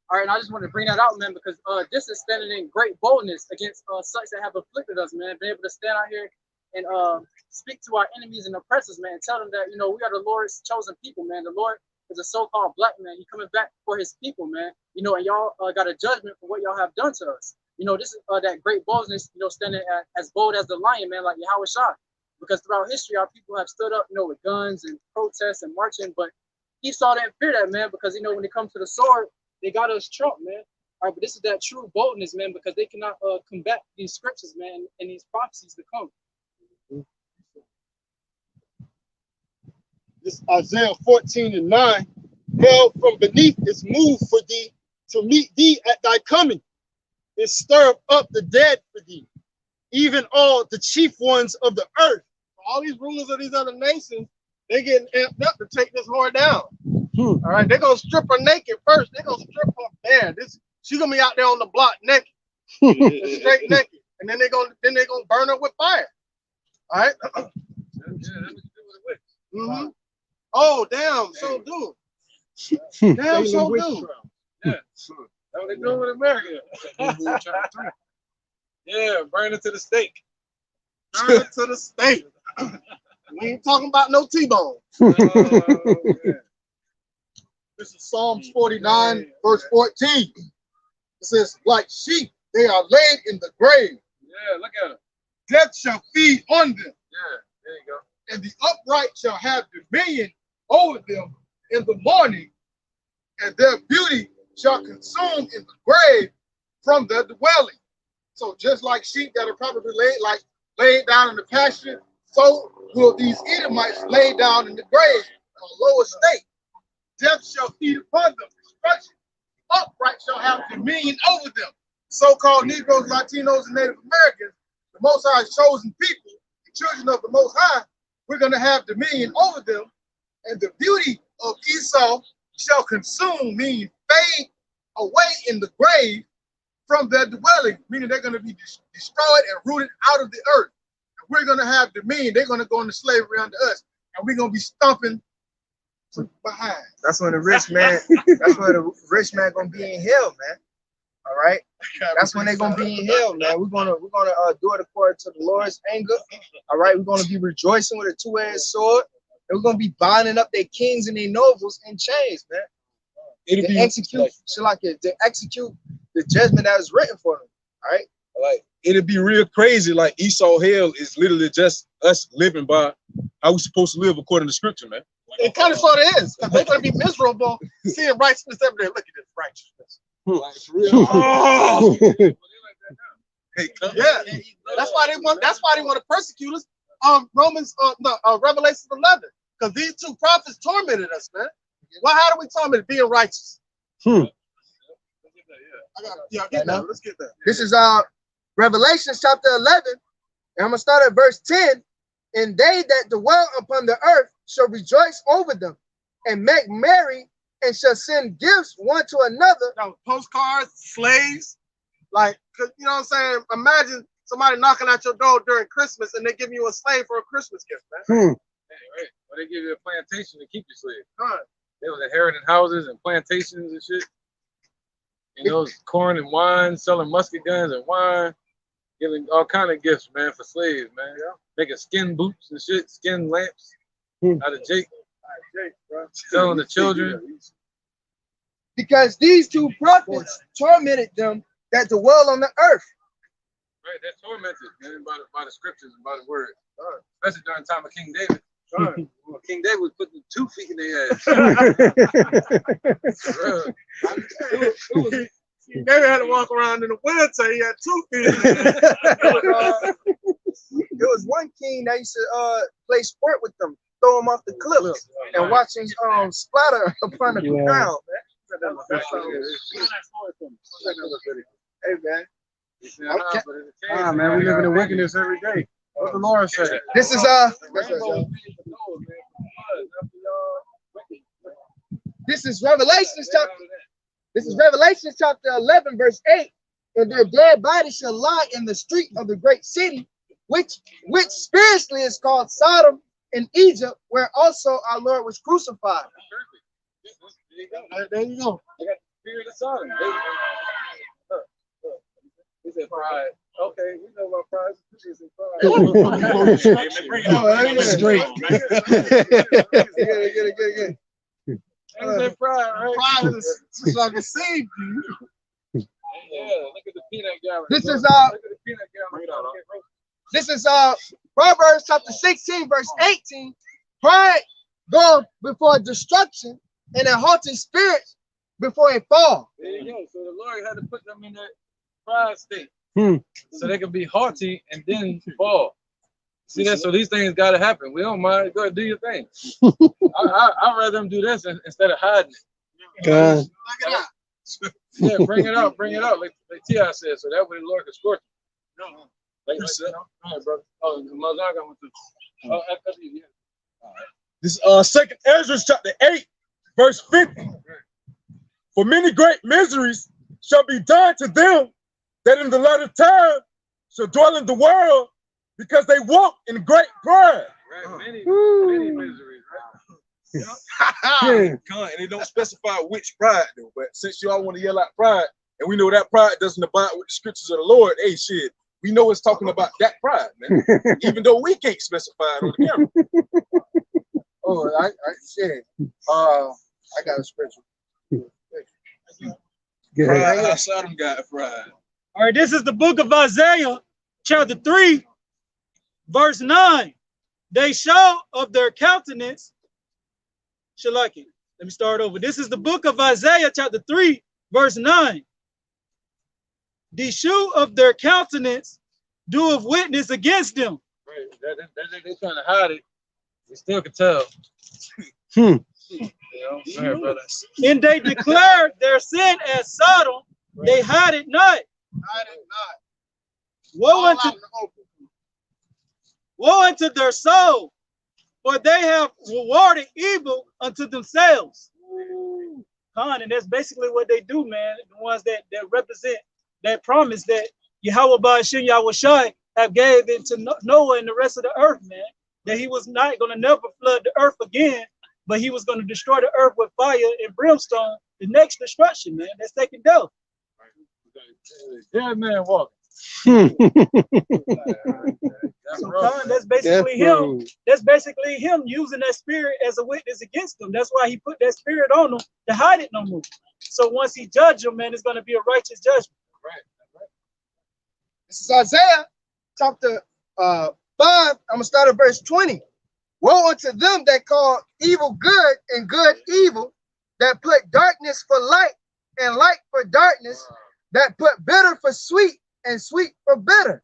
All right, and I just want to bring that out, man, because this is standing in great boldness against such that have afflicted us, man. Being able to stand out here and speak to our enemies and oppressors, man, and tell them that, you know, we are the Lord's chosen people, man. The Lord is a so-called black man. He coming back for his people, man. You know, and y'all got a judgment for what y'all have done to us. You know, this is that great boldness, you know, standing as bold as the lion, man, like Yahweh Shah. Because throughout history, our people have stood up, you know, with guns and protests and marching, but Esau didn't fear that, man, because, you know, when it comes to the sword, they got us trumped, man. All right, but this is that true boldness, man, because they cannot combat these scriptures, man, and these prophecies to come. This Isaiah 14:9. Hell from beneath is moved for thee to meet thee at thy coming. It stir up the dead for thee, even all the chief ones of the earth. All these rulers of these other nations, they getting amped up to take this whore down. All right, they're gonna strip her naked first. They're gonna strip her bare. She's gonna be out there on the block naked, straight naked, and then they're gonna burn her with fire. All right. Mm-hmm. Oh damn! So do. Damn, so do. Yeah, that's what they doing with America. Yeah, burn it to the stake. Burn it to the stake. We ain't talking about no T-bone. This is Psalms 49, verse 14. It says, like sheep, they are laid in the grave. Yeah, look at them. Death shall feed on them. Yeah, there you go. And the upright shall have dominion over them in the morning, and their beauty shall consume in the grave from their dwelling. So just like sheep that are probably laid down in the pasture, so will these Edomites lay down in the grave in a lower state. Death shall feed upon them, destruction. Upright shall have dominion over them. So-called Negroes, Latinos, and Native Americans, the Most High's chosen people, the children of the Most High, we're going to have dominion over them. And the beauty of Esau shall consume, meaning fade away in the grave from their dwelling, meaning they're going to be destroyed and rooted out of the earth. And we're going to have dominion. They're going to go into slavery under us, and we're going to be stomping behind. That's when the rich man, gonna be in hell, man. All right. That's when they're gonna be in hell, man. We're gonna do it according to the Lord's anger. All right, we're gonna be rejoicing with a two-edged sword, and we're gonna be binding up their kings and their nobles in chains, man. To execute the judgment that was written for them. All right. Like it'd be real crazy. Like Esau hell is literally just us living by how we supposed to live according to scripture, man. It kind of sort of is, because they're going to be miserable seeing righteousness every day. Look at this righteousness. Like, it's real. Oh. Hey, yeah, that's why they want to persecute us. Revelation 11, because these two prophets tormented us, man. Well, how do we torment being righteous? Let's get that. This is Revelation chapter 11, and I'm gonna start at verse 10. And they that dwell upon the earth shall rejoice over them, and make merry, and shall send gifts one to another. Now, postcards, slaves, like, you know what I'm saying? Imagine somebody knocking at your door during Christmas, and they're giving you a slave for a Christmas gift, man. Hey, right. Or they give you a plantation to keep your slave. They was inheriting houses and plantations and shit. You know, corn and wine, selling musket guns and wine, giving all kind of gifts, man, for slaves, man. Yeah. Making skin boots and shit, skin lamps out of Jake, selling the children. Because these two prophets tormented them that dwell on the earth. Right, they're tormented, man, by the scriptures and by the word. Especially during the time of King David. King David was putting 2 feet in their ass. King David had to walk around in the winter till he had 2 feet. There was one king that used to play sport with them, throw them off the cliffs, and watch him splatter upon the ground, man. Hey, man. Man, we live in the wickedness every day. What the Lord said. This is Revelation chapter 11, verse 8. And their dead bodies shall lie in the street of the great city, which spiritually is called Sodom in Egypt, where also our Lord was crucified. There you go. I got the spirit of Sodom. He said pride. Okay, we know about pride. Pride, right? Pride is like a seed. Yeah, look at the peanut gallery. This is Look at the peanut gallery. This is Proverbs chapter 16, verse 18. Pride goes before destruction, and a haughty spirit before a fall. There you go. So the Lord had to put them in that pride state, so they can be haughty and then fall. See that? So these things got to happen. We don't mind. Go ahead, do your thing. I'd rather them do this instead of hiding it. Look at that. Yeah, bring it out, like T.I. said, so that way the Lord can scorch you. Like you said. All right, brother. Oh, Mazar got one too. Oh, after you, yeah. All right. This Second Ezra chapter 8, verse 50. For many great miseries shall be done to them that in the latter time shall dwell in the world, because they walk in great pride. Right, many miseries, right? And they don't specify which pride though. But since y'all want to yell out pride, and we know that pride doesn't abide with the scriptures of the Lord, hey shit, we know it's talking about that pride, man. Even though we can't specify it on the camera. Oh, I got a scripture. Pride outside them got pride. All right, this is the book of Isaiah, chapter 3, verse 9. They show of their countenance. Shalaki. Let me start over. This is the book of Isaiah, chapter 3, verse 9. The show of their countenance doeth witness against them. Right. They're trying to hide it. We still can tell. Hmm. You know, sorry, brothers. And they declare their sin as Sodom. Right. They hide it not. Hide it not. Woe unto their soul, for they have rewarded evil unto themselves. And that's basically what they do, man. The ones that represent that promise that Yahweh Ba'ashem Yahushai have gave into Noah and the rest of the earth, man. That he was not going to never flood the earth again, but he was going to destroy the earth with fire and brimstone. The next destruction, man. That's taking death. Dead man walking. That's basically him. That's basically him using that spirit as a witness against them. That's why he put that spirit on them to hide it no more. So once he judges them, man, it's going to be a righteous judgment. Right. This is Isaiah chapter 5. I'm gonna start at verse 20. Woe unto them that call evil good and good evil, that put darkness for light and light for darkness, that put bitter for sweet and sweet for bitter.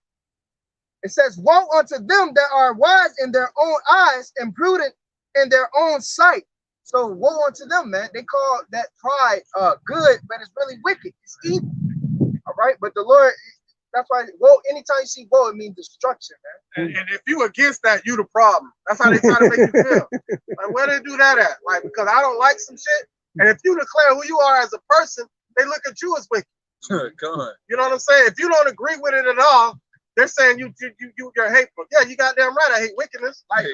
It says, woe unto them that are wise in their own eyes and prudent in their own sight. So woe unto them, man. They call that pride good, but it's really wicked. It's evil. All right, but the Lord, that's why woe, anytime you see woe, it means destruction, man. And if you against that, you the problem. That's how they try to make you feel. Like, where they do that at? Like, because I don't like some shit. And if you declare who you are as a person, they look at you as wicked. Come on. You know what I'm saying? If you don't agree with it at all, they're saying you're hateful. Yeah, you goddamn right. I hate wickedness. Like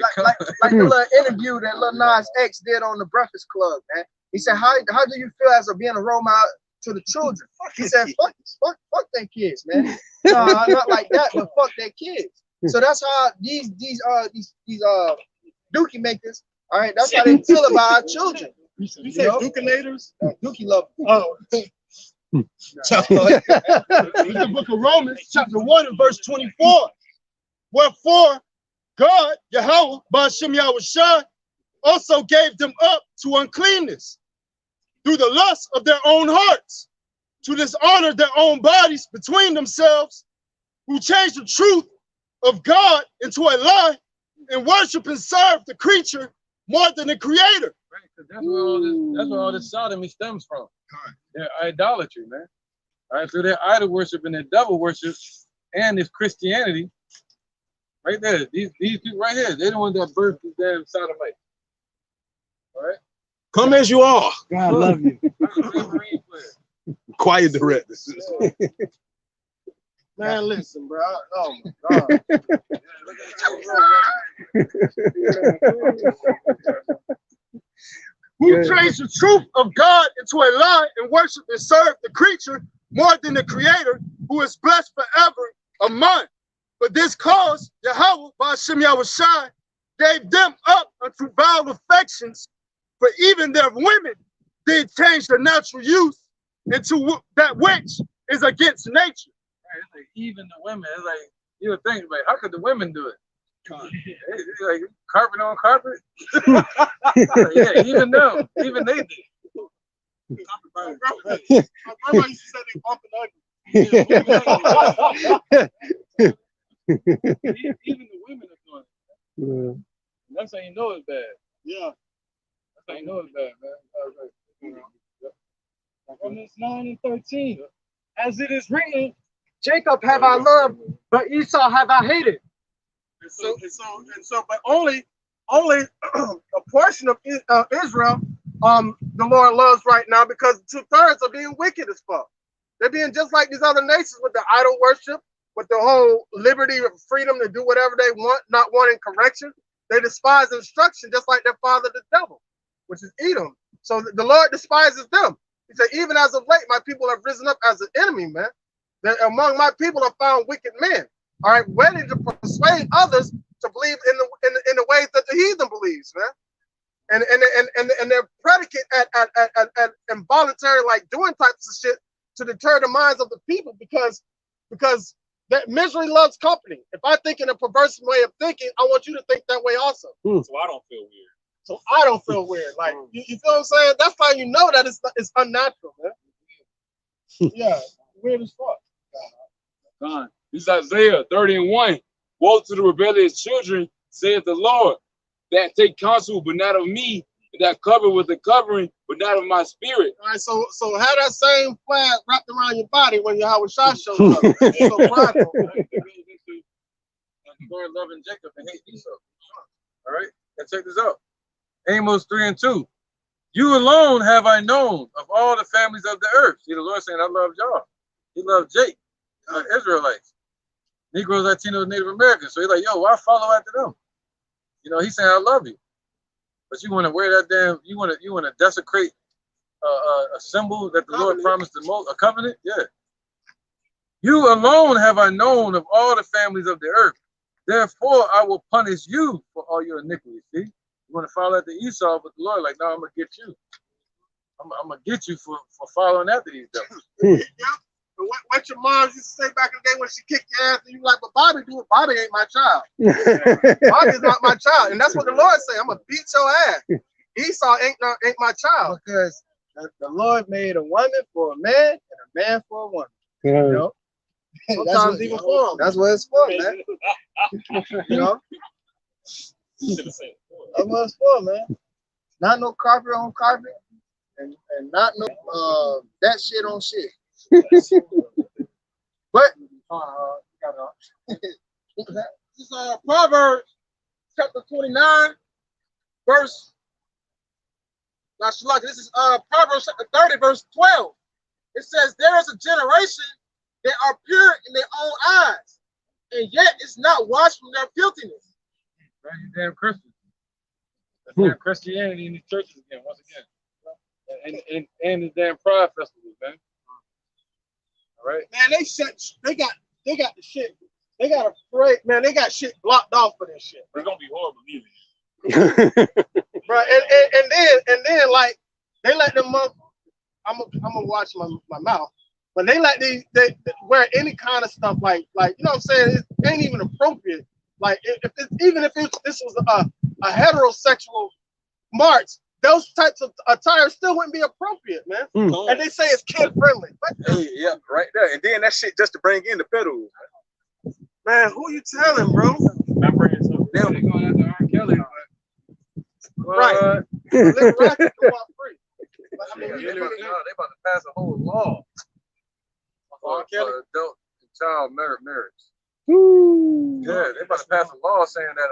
the little interview that Lil Nas X did on the Breakfast Club, man. He said, how do you feel as being a role model to the children? He said, fuck their kids, man. No, not like that, but fuck their kids. So that's how these dookie makers, all right, that's how they feel about our children. You say dookinators? Dookie lovers. Oh. It's the book of Romans, chapter 1 and verse 24. Wherefore, God, Yahweh, Ba'ashem Yahushua, also gave them up to uncleanness through the lust of their own hearts, to dishonor their own bodies between themselves, who changed the truth of God into a lie and worship and serve the creature more than the creator. Right, 'cause that's where all this sodomy stems from. Their idolatry, man. All right, through their idol worship and their devil worship and this Christianity, right there. These people right here, they're the ones that birthed this damn sodomite. All right. Come as you are. God love you. Quiet director. Man, listen, bro. Oh my God. Who changed the truth of God into a lie and worship and serve the creature more than the creator, who is blessed forever. Amen. But this cause, Yahweh, Ba'ashem Yahushua, gave them up unto vile affections, for even their women did change the natural use into that which is against nature. Right, it's like even the women, it's like you would think, like, how could the women do it? It's like carpet on carpet. Yeah, even them, even they did. My grandma used to say they bumping ugly. Even the women are doing it. That's how you know it's bad. Yeah. That's how you know it's bad, man. Romans 9 and 13. As it is written, Jacob have I loved, but Esau have I hated. But only a portion of Israel, the Lord loves right now, because 2/3 are being wicked as fuck. They're being just like these other nations with the idol worship, with the whole liberty of freedom to do whatever they want, not wanting correction. They despise instruction just like their father, the devil, which is Edom. So the Lord despises them. He said, even as of late, my people have risen up as an enemy, man. That among my people are found wicked men. All right, ready to persuade others to believe in the ways that the heathen believes, man. And they're predicate at involuntary, like, doing types of shit to deter the minds of the people, because that misery loves company. If I think in a perverse way of thinking, I want you to think that way also. So I don't feel weird. So I don't feel weird. Like, you feel what I'm saying? That's how you know that it's unnatural, man. Yeah, weird as fuck. God. This is Isaiah 30 and 1. Woe to the rebellious children, saith the Lord, that take counsel, but not of me, that cover with the covering, but not of my spirit. All right, so have that same flag wrapped around your body when Yahweh Shah shows up. It's so prideful. Lord loving Jacob and hate Esau. All right, and check this out. Amos 3 and 2. You alone have I known of all the families of the earth. See, the Lord saying, I love y'all. He loved Jake, Israelites, Negroes, Latinos, Native Americans. So he's like, yo, why follow after them? You know, he's saying, I love you. But you want to wear that damn, you want to desecrate a symbol that the Lord promised to a covenant? Yeah. You alone have I known of all the families of the earth. Therefore, I will punish you for all your iniquities. See? You want to follow after Esau, but the Lord, like, no, I'm going to get you. I'm going to get you for following after these devils. Yeah. What your mom used to say back in the day when she kicked your ass, and you like, but Bobby do it. Bobby ain't my child. Bobby's not my child. And that's what the Lord say. I'm going to beat your ass. Esau ain't my child. Because the Lord made a woman for a man and a man for a woman. You know? Sometimes even for them. That's what it's for, man. You know? That's what it's for, man. Not no carpet on carpet, and not no that shit on shit. But this is Proverbs chapter 29, verse. Now, Shalaka, this is Proverbs chapter 30, verse 12. It says, there is a generation that are pure in their own eyes, and yet it's not washed from their filthiness. Right, you damn Christians. That's damn Christianity in the churches again, once again. And the damn Pride Festival, man. All right. Man, they got the shit. They got a parade, man. They got shit blocked off for this shit. It's gonna be horrible, either. Right, and then like they let them up. I'm gonna watch my mouth. But they let they wear any kind of stuff like you know what I'm saying? It ain't even appropriate. Like even if this was a heterosexual march, those types of attire still wouldn't be appropriate, man. And they say it's kid friendly. Hey, yeah, right there. And then that shit just to bring in the pedals. Man, who you telling, bro? I'm bringing something. They going after R. Kelly, Right. Let rappers go out free. But, I mean, They about to pass a whole law for adult and child marriage. Yeah, they about to pass a law saying that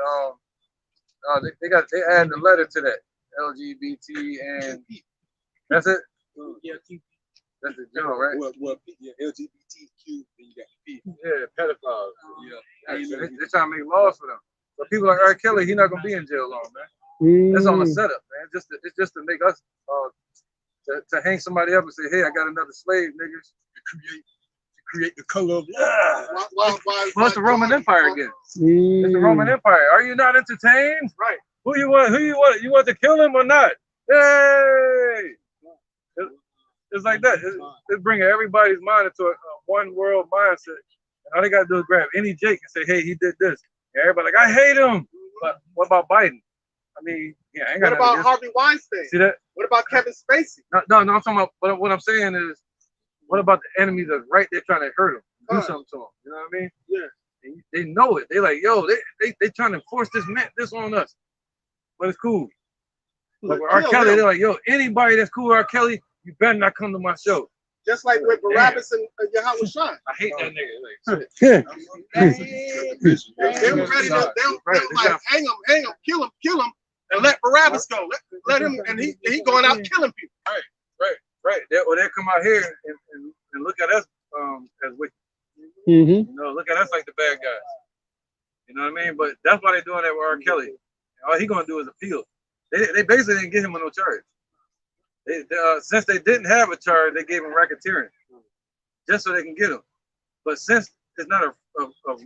they adding a letter to that LGBT and that's it. Yeah, That's the general, right? yeah, LGBTQ, then you got the P. Yeah, pedophiles. Yeah. They're trying to make laws for them. But people like R. Kelly, he's not gonna be in jail long, man. That's on the setup, man. It's just to make us to hang somebody up and say, hey, I got another slave, niggas. To create the color of What's the Roman Empire again? It's the Roman Empire. Are you not entertained? Right. Who you want? You want to kill him or not? Hey! It's like that. It's bringing everybody's mind into a one world mindset. And all they got to do is grab any Jake and say, hey, he did this. And everybody like, I hate him. But what about Biden? I mean, yeah, I ain't got What about Harvey Weinstein? See that? What about Kevin Spacey? No, I'm talking about, what I'm saying is, what about the enemies that's right there trying to hurt him? Do something to him. You know what I mean? Yeah. They know it. They like, yo, they trying to force this on us. But it's cool. Like with R. Kelly, they're like, yo, anybody that's cool with R. Kelly, you better not come to my show. Just like with Barabbas and Yahweh Shine. I hate that nigga. Like, They're ready to like hang him, kill him, and let Barabbas go. Let him, and he going out killing people. Right. They'll come out here and look at us as wicked. Mm-hmm. You know, look at us like the bad guys. You know what I mean? But that's why they're doing that with R. Kelly. All he gonna do is appeal. They basically didn't get him on no charge. Since they didn't have a charge, they gave him racketeering, just so they can get him. But since it's not a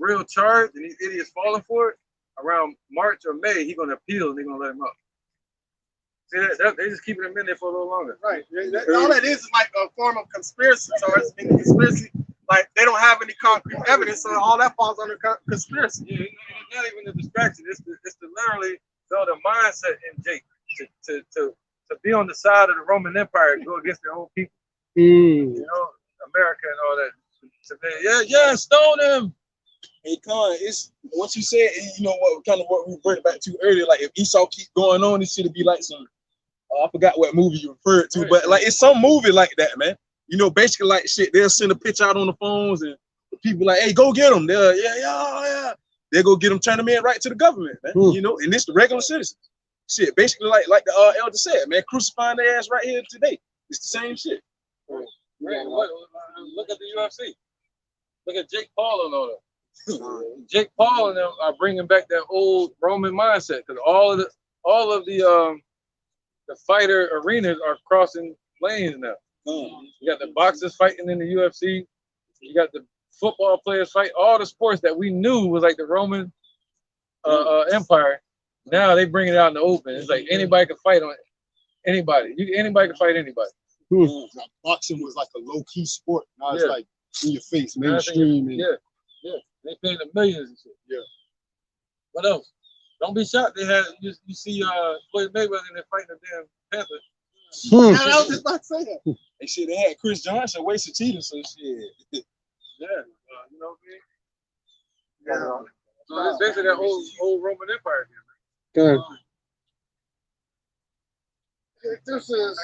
real charge and these idiots falling for it, around March or May, he's gonna appeal and they're gonna let him up. See that they just keeping him in there for a little longer. Right. All that is like a form of conspiracy charge. And conspiracy, like they don't have any concrete evidence, so all that falls under conspiracy. Yeah, it's not even a distraction. It's to literally build a mindset in Jake to be on the side of the Roman Empire and go against their own people. You know, America and all that. So yeah, stone him. Hey, Con, it's what you said, and you know what we brought back to earlier. Like if Esau keep going on, it should be like some. I forgot what movie you referred to, but like it's some movie like that, man. You know, basically like shit. They'll send a pitch out on the phones, and the people like, hey, go get them. They'll yeah. They'll go get them, turn them in right to the government, man. You know, and it's the regular citizens. Shit, basically like the elder said, man, crucifying their ass right here today. It's the same shit. Right. Look at the UFC. Look at Jake Paul and all that. Jake Paul and them are bringing back that old Roman mindset because all of the fighter arenas are crossing lanes now. You got the boxers fighting in the UFC. You got the football players fight. All the sports that we knew was like the Roman Empire. Now they bring it out in the open. It's like anybody can fight on anybody. Anybody can fight anybody. Boxing was like a low key sport. Now it's like in your face, mainstream. Yeah. They paying the millions and shit. Yeah. What else? Don't be shocked. They had you see Floyd Mayweather and they're fighting the damn Panther. I was just about to say that. They shit, they had Chris Johnson wasted cheating, so shit. You know what I mean? So it's basically that old Roman Empire again. Good. This is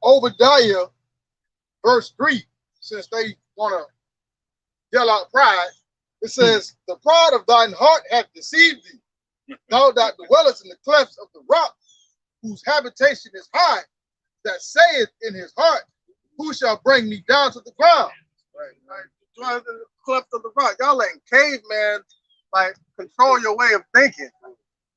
Obadiah, verse 3. Since they want to yell out pride, it says, the pride of thine heart hath deceived thee. Thou that dwellest in the clefts of the rock, whose habitation is high, that saith in his heart, who shall bring me down to the ground? Right. Dwellers in the clefts of the rock. Y'all letting caveman like control your way of thinking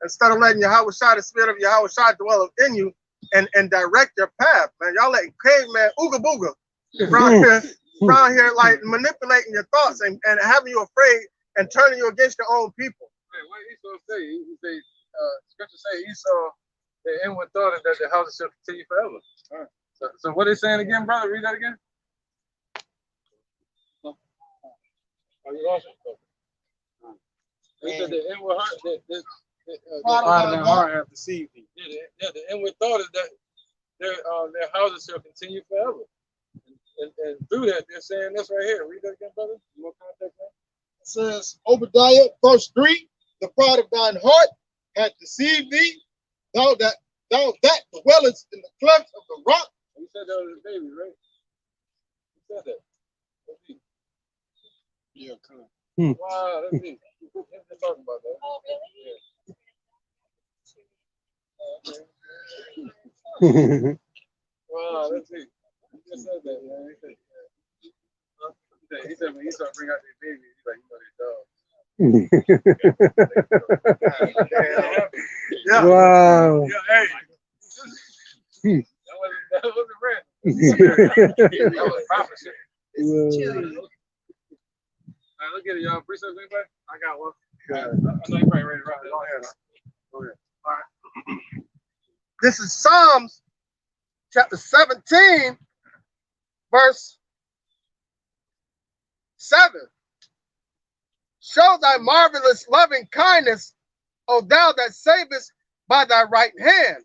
instead of letting Yahweh Shai, the spirit of Yahweh Shai, dwell within you and direct your path, man. Y'all letting caveman ooga booga around here like manipulating your thoughts and having you afraid and turning you against your own people. Hey, what Esau say? He say, scripture say Esau, the inward thought is that the house shall continue forever. So what they saying again, brother? Read that again. Oh, you lost it? They said the inward heart, the Pride of their heart hath deceived thee. the inward thought is that their houses shall continue forever. And through that, they're saying this right here. Read that again, brother. You want context now? It says, Obadiah, verse 3, the pride of thine heart hath deceived thee, thou that dwellest in the cleft of the rock. You said that was a baby, right? You said that. That's deep. Yeah, come. Wow, that's deep. They're talking about that. Oh, really? Yeah. Wow, that's deep. You just said that, man. He said when he started bringing out their baby, he's like, Yeah. Wow. yeah, hey. That wasn't random. That was prophecy. All right, look at it, y'all. Precepts, anybody? I got one. I know you're probably ready to ride it. Go ahead. All right. This is Psalms chapter 17, verse 7. Show thy marvelous loving kindness, O thou that savest by thy right hand,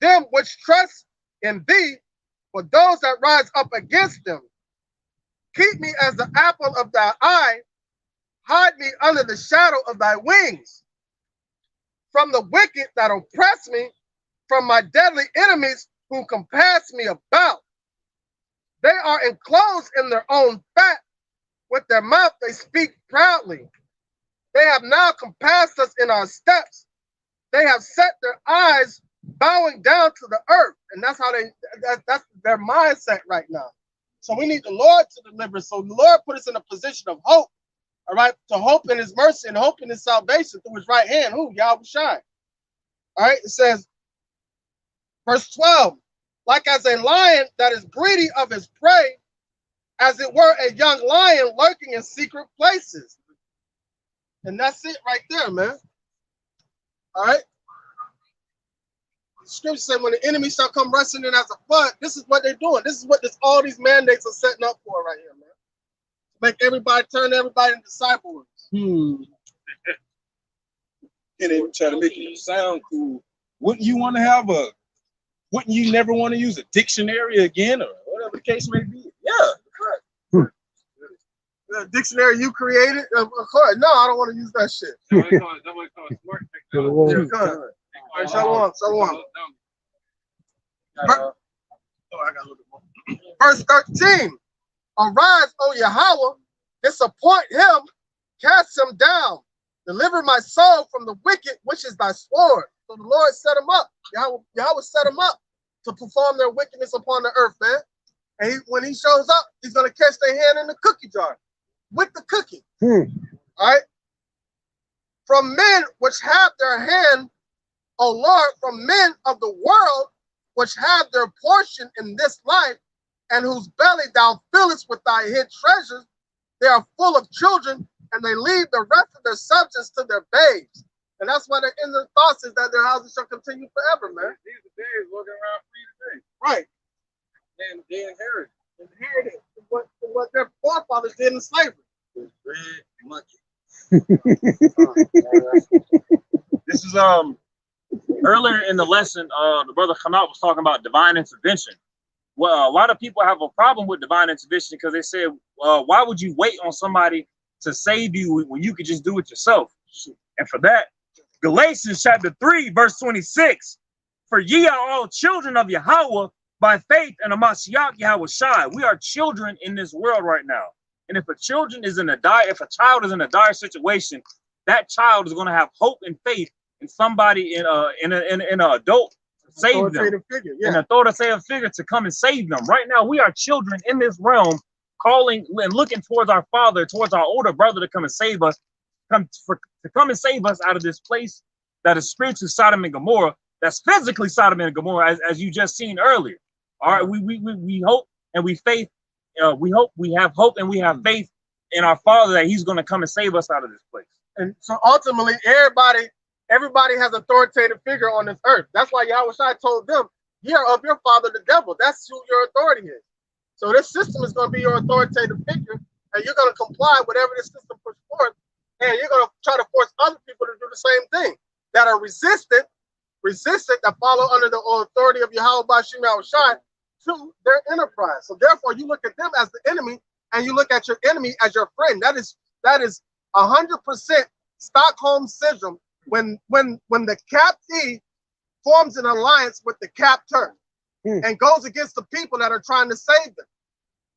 them which trust in thee, for those that rise up against them. Keep me as the apple of thy eye, hide me under the shadow of thy wings. From the wicked that oppress me, from my deadly enemies who compass me about. They are enclosed in their own fat, with their mouth they speak proudly. They have now compassed us in our steps. They have set their eyes bowing down to the earth. And that's how that's their mindset right now. So we need the Lord to deliver us. So the Lord put us in a position of hope, all right, to hope in his mercy and hope in his salvation through his right hand, who? Yahweh Shai. All right, it says, verse 12, like as a lion that is greedy of his prey, as it were a young lion lurking in secret places. And that's it right there, man. All right. The scripture said when the enemy shall come rushing in as a flood, this is what they're doing. This is what all these mandates are setting up for right here, man. Make everybody turn everybody into disciples. And they try to make it sound cool. Wouldn't you want to have wouldn't you never want to use a dictionary again or whatever the case may be? Yeah. The dictionary you created? Of course. No, I don't want to use that shit. That's what it's called smart technology. Yeah, come on. All right, shalom, shalom. I got a little bit more. Verse 13. Arise, O Yahweh, disappoint him, cast him down, deliver my soul from the wicked, which is thy sword. So the Lord set him up. Yahweh set him up to perform their wickedness upon the earth, man. And when he shows up, he's going to catch their hand in the cookie jar with the cookie. All right. From men which have their hand, O Lord, from men of the world which have their portion in this life, and whose belly thou fillest with thy hid treasures, they are full of children, and they leave the rest of their substance to their babes. And that's why the end of the thoughts is that their houses shall continue forever, man. These are days walking around free today. Right. And they Inherited what their forefathers did in slavery. red monkey. This is earlier in the lesson, the brother Khanat was talking about divine intervention. Well, a lot of people have a problem with divine intervention because they say, why would you wait on somebody to save you when you could just do it yourself? And for that, Galatians chapter 3, verse 26, for ye are all children of Yahweh by faith in Mashiach Yahweh Shai. We are children in this world right now. And if a child is in a dire situation, that child is going to have hope and faith in somebody in an adult to save them, an authoritative figure to come and save them. Right now, we are children in this realm, calling and looking towards our Father, towards our older brother to come and save us, to come and save us out of this place that is spiritually Sodom and Gomorrah, that's physically Sodom and Gomorrah, as you just seen earlier. All right, we hope and we faith. We have hope and we have faith in our Father that He's going to come and save us out of this place. And so ultimately, everybody has authoritative figure on this earth. That's why Yahweh Shai told them, "Ye are of your father, the devil." That's who your authority is. So this system is going to be your authoritative figure and you're going to comply with whatever this system puts forth, and you're going to try to force other people to do the same thing that are resistant, that follow under the authority of Yahweh Bashim Yahushai to their enterprise. So therefore, you look at them as the enemy, and you look at your enemy as your friend. That is 100% Stockholm syndrome. When the captee forms an alliance with the captor and goes against the people that are trying to save them.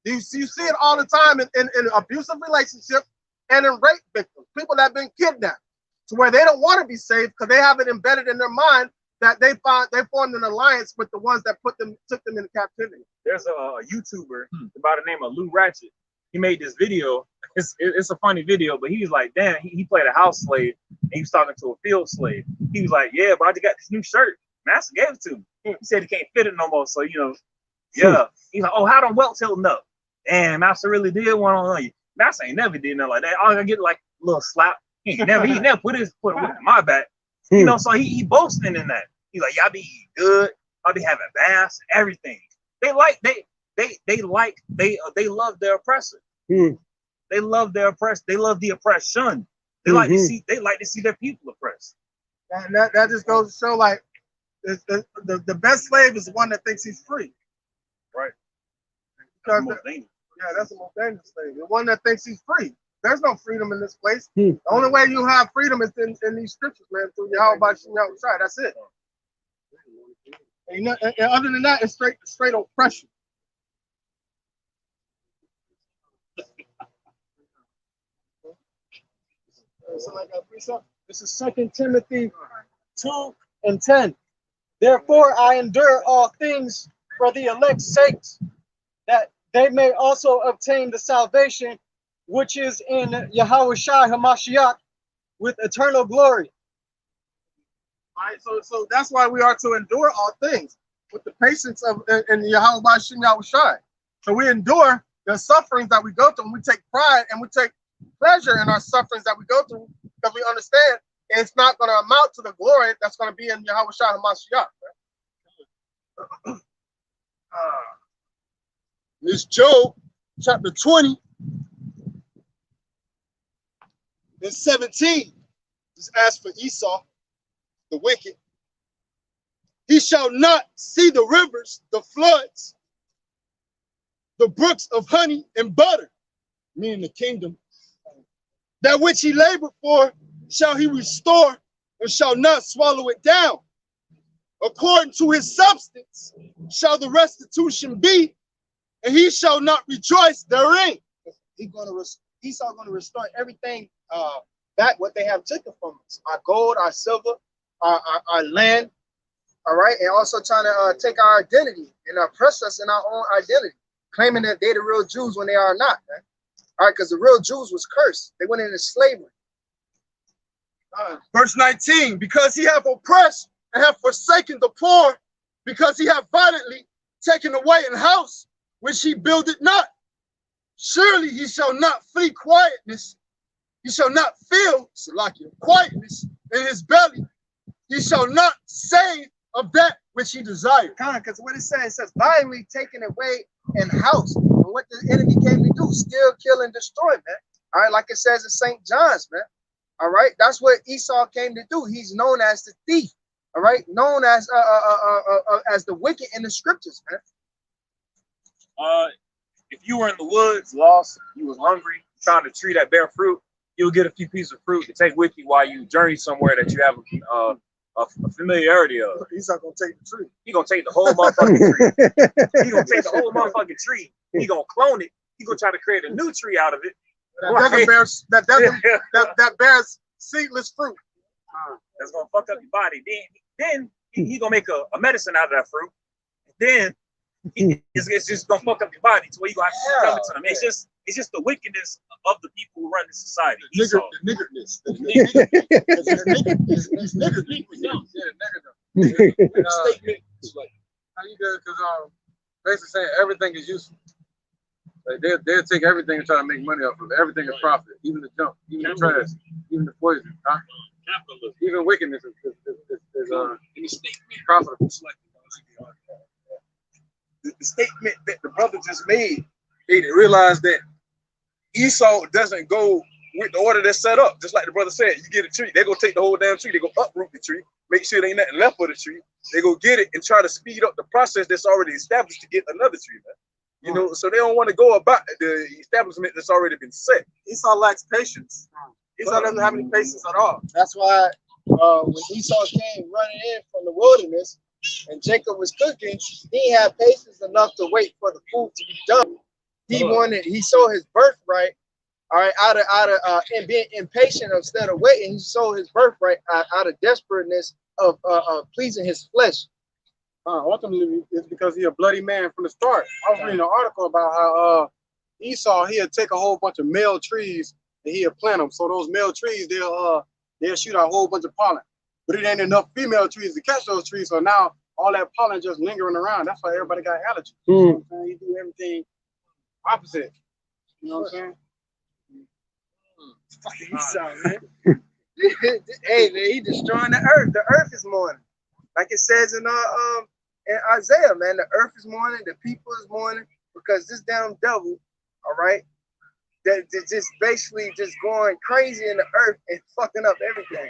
You see it all the time in abusive relationships and in rape victims, people that have been kidnapped, to where they don't want to be saved because they have it embedded in their mind that they formed an alliance with the ones that took them into captivity. There's a YouTuber by the name of Lou Ratchet. He made this video. It's a funny video, but he was like, damn, he played a house slave and he was talking to a field slave. He was like, yeah, but I just got this new shirt. Master gave it to me. He said he can't fit it no more. So, yeah. He's like, oh, how them welts holding up? Damn, Master really did one on you. Master ain't never did nothing like that. All I get like a little slap. He never put it in my back. So he boasting in that. He's like, y'all be eating good. I'll be having baths and everything. They love their oppressor. They love their oppressed. They love the oppression. They like to see their people oppressed. And that just goes to show, like, the best slave is the one that thinks he's free. Right. Because that's the most dangerous slave. The one that thinks he's free. There's no freedom in this place. The only way you have freedom is in these scriptures, man. Through Yahweh Bashim Yahushai. That's it. And other than that, it's straight oppression. This is 2 Timothy 2:10. Therefore, I endure all things for the elect's sakes, that they may also obtain the salvation which is in Yahushua HaMashiach with eternal glory. All right, so that's why we are to endure all things with the patience of in Yahweh Bashim Yahushai. So we endure the sufferings that we go through, and we take pride and we take pleasure in our sufferings that we go through, because we understand it's not going to amount to the glory that's going to be in Yahushua HaMashiach. This Job chapter 20, verse 17. Just ask for Esau, the wicked. He shall not see the rivers, the floods, the brooks of honey and butter, meaning the kingdom. That which he labored for shall he restore, and shall not swallow it down. According to his substance shall the restitution be, and he shall not rejoice therein. Esau going to restore everything back what they have taken from us: our gold, our silver, our land. All right, and also trying to take our identity and oppress us in our own identity, claiming that they're the real Jews when they are not, man. All right, because the real Jews was cursed. They went into slavery. Verse 19, because he hath oppressed and hath forsaken the poor, because he hath violently taken away an house which he builded not. Surely he shall not flee quietness. He shall not feel quietness in his belly. He shall not say of that which he desired. Because what it says violently taken away an house. And what the enemy came to do, steal, kill, and destroy, man. All right, like it says in St. John's, man. All right, that's what Esau came to do. He's known as the thief. All right, known as the wicked in the scriptures, man. If you were in the woods, lost, you was hungry, found a tree that bear fruit, you'll get a few pieces of fruit to take with you while you journey somewhere that you have a familiarity of. He's not gonna take the tree. He gonna take the whole motherfucking tree. He gonna take the whole motherfucking tree. He gonna clone it. He gonna try to create a new tree out of it. That bears seedless fruit. That's gonna fuck up your body. Then he gonna make a medicine out of that fruit. Then it's just gonna fuck up your body to where you gonna have to succumb to them. It's just the wickedness of the people who run the society. The niggardness. Like, how you do it? Because basically saying everything is useful. Like they'll take everything and try to make money off of it. Everything is profit, even the junk, even the trash, even the poison. Huh? Even wickedness is profitable. The statement that the brother just made, they didn't realize that Esau doesn't go with the order that's set up. Just like the brother said, you get a tree, they go take the whole damn tree, they go uproot the tree, make sure there ain't nothing left of the tree. They go get it and try to speed up the process that's already established to get another tree, man. You know, so they don't want to go about the establishment that's already been set. Esau lacks patience. Esau doesn't have any patience at all. That's why when Esau came running in from the wilderness and Jacob was cooking, he had patience enough to wait for the food to be done. He saw his birthright, all right, out of and being impatient instead of waiting. He saw his birthright out of desperateness of pleasing his flesh. Ultimately, it's because he's a bloody man from the start. I was reading an article about how Esau, he'd take a whole bunch of male trees and he'd plant them. So those male trees, they'll shoot out a whole bunch of pollen. But it ain't enough female trees to catch those trees. So now all that pollen just lingering around. That's why everybody got allergies. You know what I'm saying? He do everything opposite. You know what I'm saying? Fucking Esau, man. Hey, man, he destroying the earth. The earth is mourning. Like it says in Isaiah, man, the earth is mourning, the people is mourning, because this damn devil, all right, that just basically just going crazy in the earth and fucking up everything.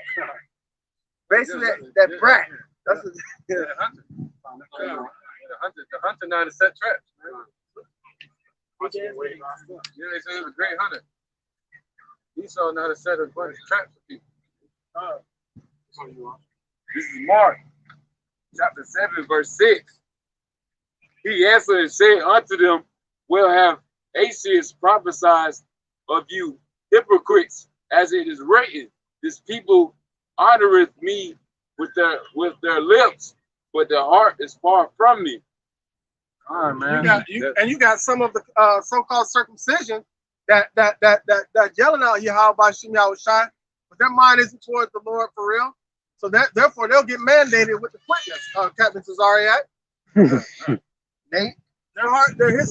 Basically, that brat. That's what, The hunter now to set traps, man. Yeah, they say he was a great hunter. Esau now to set a bunch of traps for people. This is Mark, chapter 7, verse 6. He answered and said unto them, well have Asius prophesied of you hypocrites, as it is written, this people honoreth me with their lips, but their heart is far from me. All right, man. You got some of the so-called circumcision that yelling out Yahweh by Shem Yahushai, but their mind isn't towards the Lord for real. So therefore they'll get mandated with the quickness, Captain Cesariak. His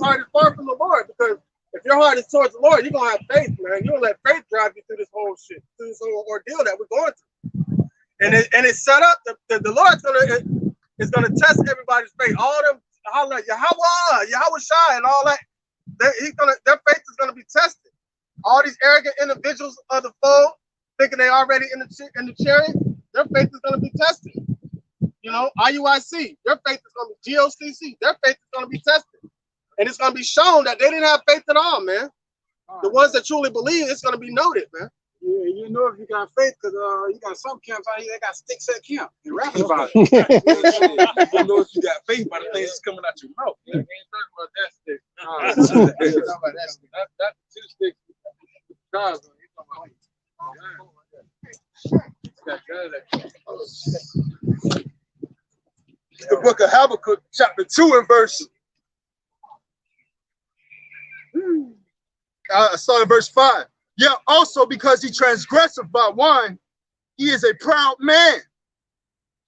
heart is far from the Lord, because if your heart is towards the Lord, you're gonna have faith, man. You don't let faith drive you through this whole shit, through this whole ordeal that we're going through. And it's set up. The Lord's gonna test everybody's faith. All them holler Yahweh Shai and all that. Their faith is gonna be tested. All these arrogant individuals of the fold, thinking they already in the chariot, their faith is gonna be tested. You know, IUIC, their faith is gonna be GOCC, their faith is gonna be tested. And it's gonna be shown that they didn't have faith at all, man. The ones that truly believe, it's gonna be noted, man. Yeah, you know if you got faith, because you got some camps out here that got sticks at camp and rapping about it. You know if you got faith by the things that's coming out your mouth. Yeah, we ain't talking about that stick. That's the 2 sticks. Guys, he's talking about The book of Habakkuk, chapter 2 and verse. I started verse 5. Yeah, also because he transgresseth by wine, he is a proud man.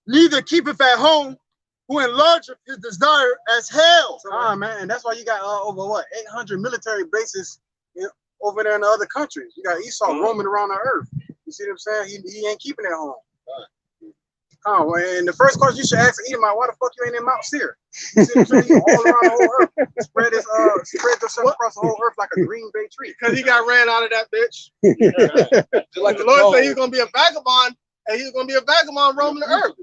Neither keepeth at home, who enlargeth his desire as hell. Man, and that's why you got over 800 military bases over there in the other countries. You got Esau roaming around the earth. You see what I'm saying? He ain't keeping at home. And the first question you should ask Edomite, why the fuck you ain't in Mount Seir? You see what I'm saying? All around the whole earth. Spread yourself across the whole earth like a green bay tree. Because he got ran out of that bitch. Like the Lord said he was gonna be a vagabond, and he's gonna be a vagabond roaming the earth.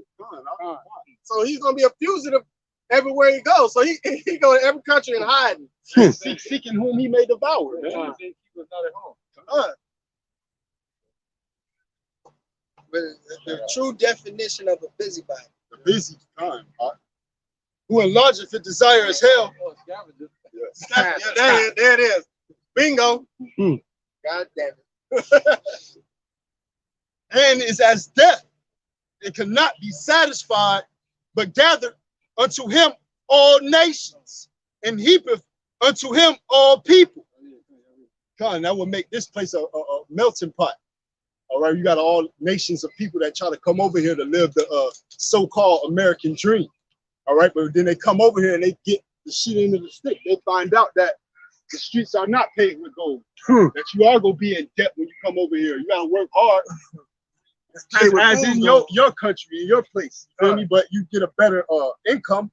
So he's gonna be a fugitive everywhere he goes. So he go to every country and hiding, seeking whom he may devour. he was not at home. But the true definition of a busybody. The busy time, who enlargeth his desire as hell. Yeah, there it is. Bingo. God damn it. And is as death. It cannot be satisfied, but gathered unto him all nations, and heapeth unto him all people. God, that would make this place a melting pot. All right, you got all nations of people that try to come over here to live the so-called American dream. All right, but then they come over here and they get the shit into the stick. They find out that the streets are not paved with gold. That you are gonna be in debt when you come over here. You gotta work hard. As in your country, in your place. You feel me? But you get a better income,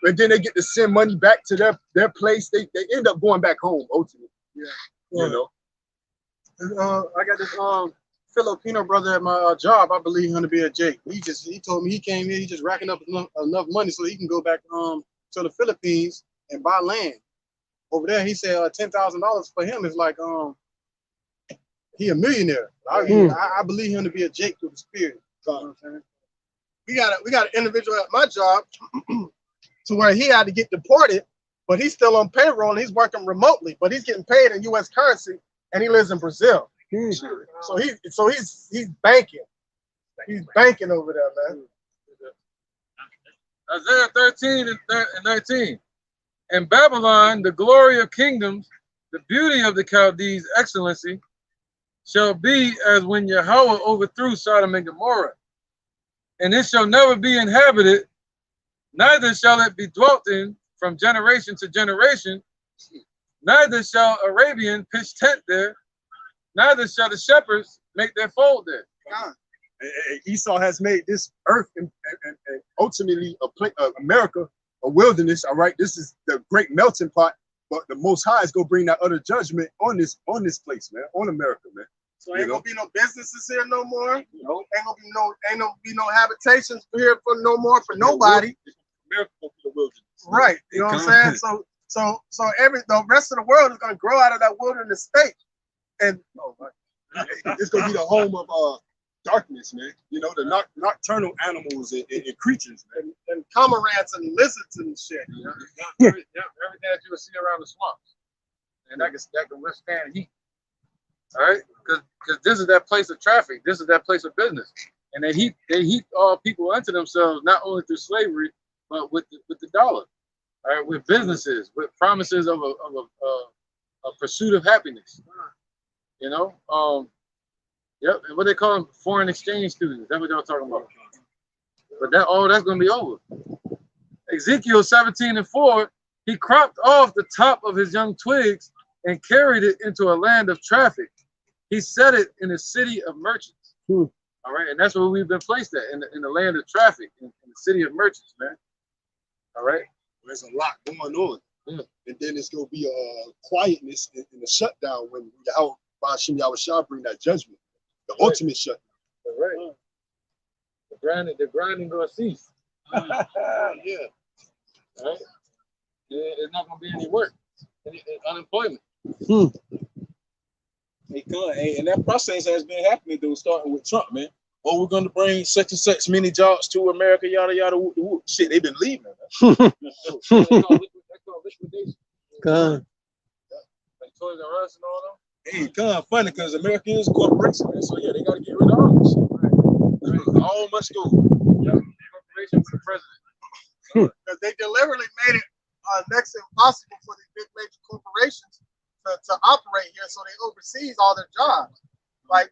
and then they get to send money back to their place. They end up going back home ultimately. Yeah. You know. I got this Filipino brother at my job. I believe him to be a Jake. He told me he came here. He just racking up enough money so he can go back to the Philippines and buy land over there. He said $10,000 for him is like he a millionaire. I believe him to be a Jake with the spirit. You know what I'm saying? We got an individual at my job to where he had to get deported, but he's still on payroll and he's working remotely, but he's getting paid in U.S. currency and he lives in Brazil. So he's banking. He's banking over there, man. Isaiah 13 and 19. In Babylon, the glory of kingdoms, the beauty of the Chaldees' excellency, shall be as when Yahweh overthrew Sodom and Gomorrah. And it shall never be inhabited, neither shall it be dwelt in from generation to generation, neither shall Arabian pitch tent there, neither shall the shepherds make their fold there. Esau has made this earth and ultimately America a wilderness. All right, this is the great melting pot, but the Most High is gonna bring that utter judgment on this place, man, on America, man. So ain't gonna be no businesses here no more. Ain't gonna be no habitations here for no more for nobody. America gonna be a wilderness. Right. You know what I'm saying? So the rest of the world is gonna grow out of that wilderness state. And it's gonna be the home of darkness, man. You know, the nocturnal animals and creatures, man. And cormorants and lizards and shit. You know? Everything that you will see around the swamps, and that can withstand heat. All right, because this is that place of traffic. This is that place of business, and they heat all people unto themselves, not only through slavery, but with the dollar. All right, with businesses, with promises of a pursuit of happiness. You know, yep. And what they call them, foreign exchange students. That's what y'all talking about. But that's gonna be over. Ezekiel 17:4, he cropped off the top of his young twigs and carried it into a land of traffic. He set it in a city of merchants. All right, and that's where we've been placed at, in the land of traffic, in the city of merchants, man. All right. There's a lot going on. And then it's gonna be a quietness in the shutdown when Yahweh bring that judgment. The ultimate shutdown. All right. The grinding gonna cease. Yeah. All right. It's not gonna be any work. Unemployment. And that process has been happening though, starting with Trump, man. Oh, we're gonna bring such and such many jobs to America, yada yada. Whoop, whoop. Shit, they've been leaving. They call liquidation. God. Like Toys R Us and all them. Hey, kind of funny because America is a corporation, man. So yeah, they gotta get rid of all this shit. Right. All must go. Yeah. Corporation for the president. Because they deliberately made it next to impossible for these big major corporations to operate here, so they oversees all their jobs. Like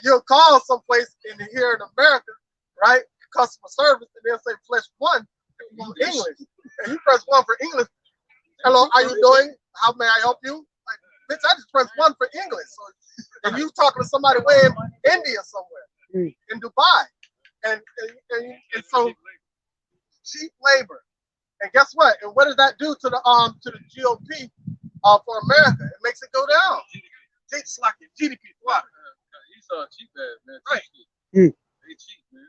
you'll call someplace here in America, right? Customer service, and they'll say flesh one in English. And you press one for English. Hello, how you doing? How may I help you? Like, bitch, I just press one for English. So, and you talking to somebody way in India somewhere, in Dubai, and so cheap labor. And guess what? And what does that do to the GOP for America? It makes it go down. GDP flat. You saw cheap ass, man. Right. They cheap, man.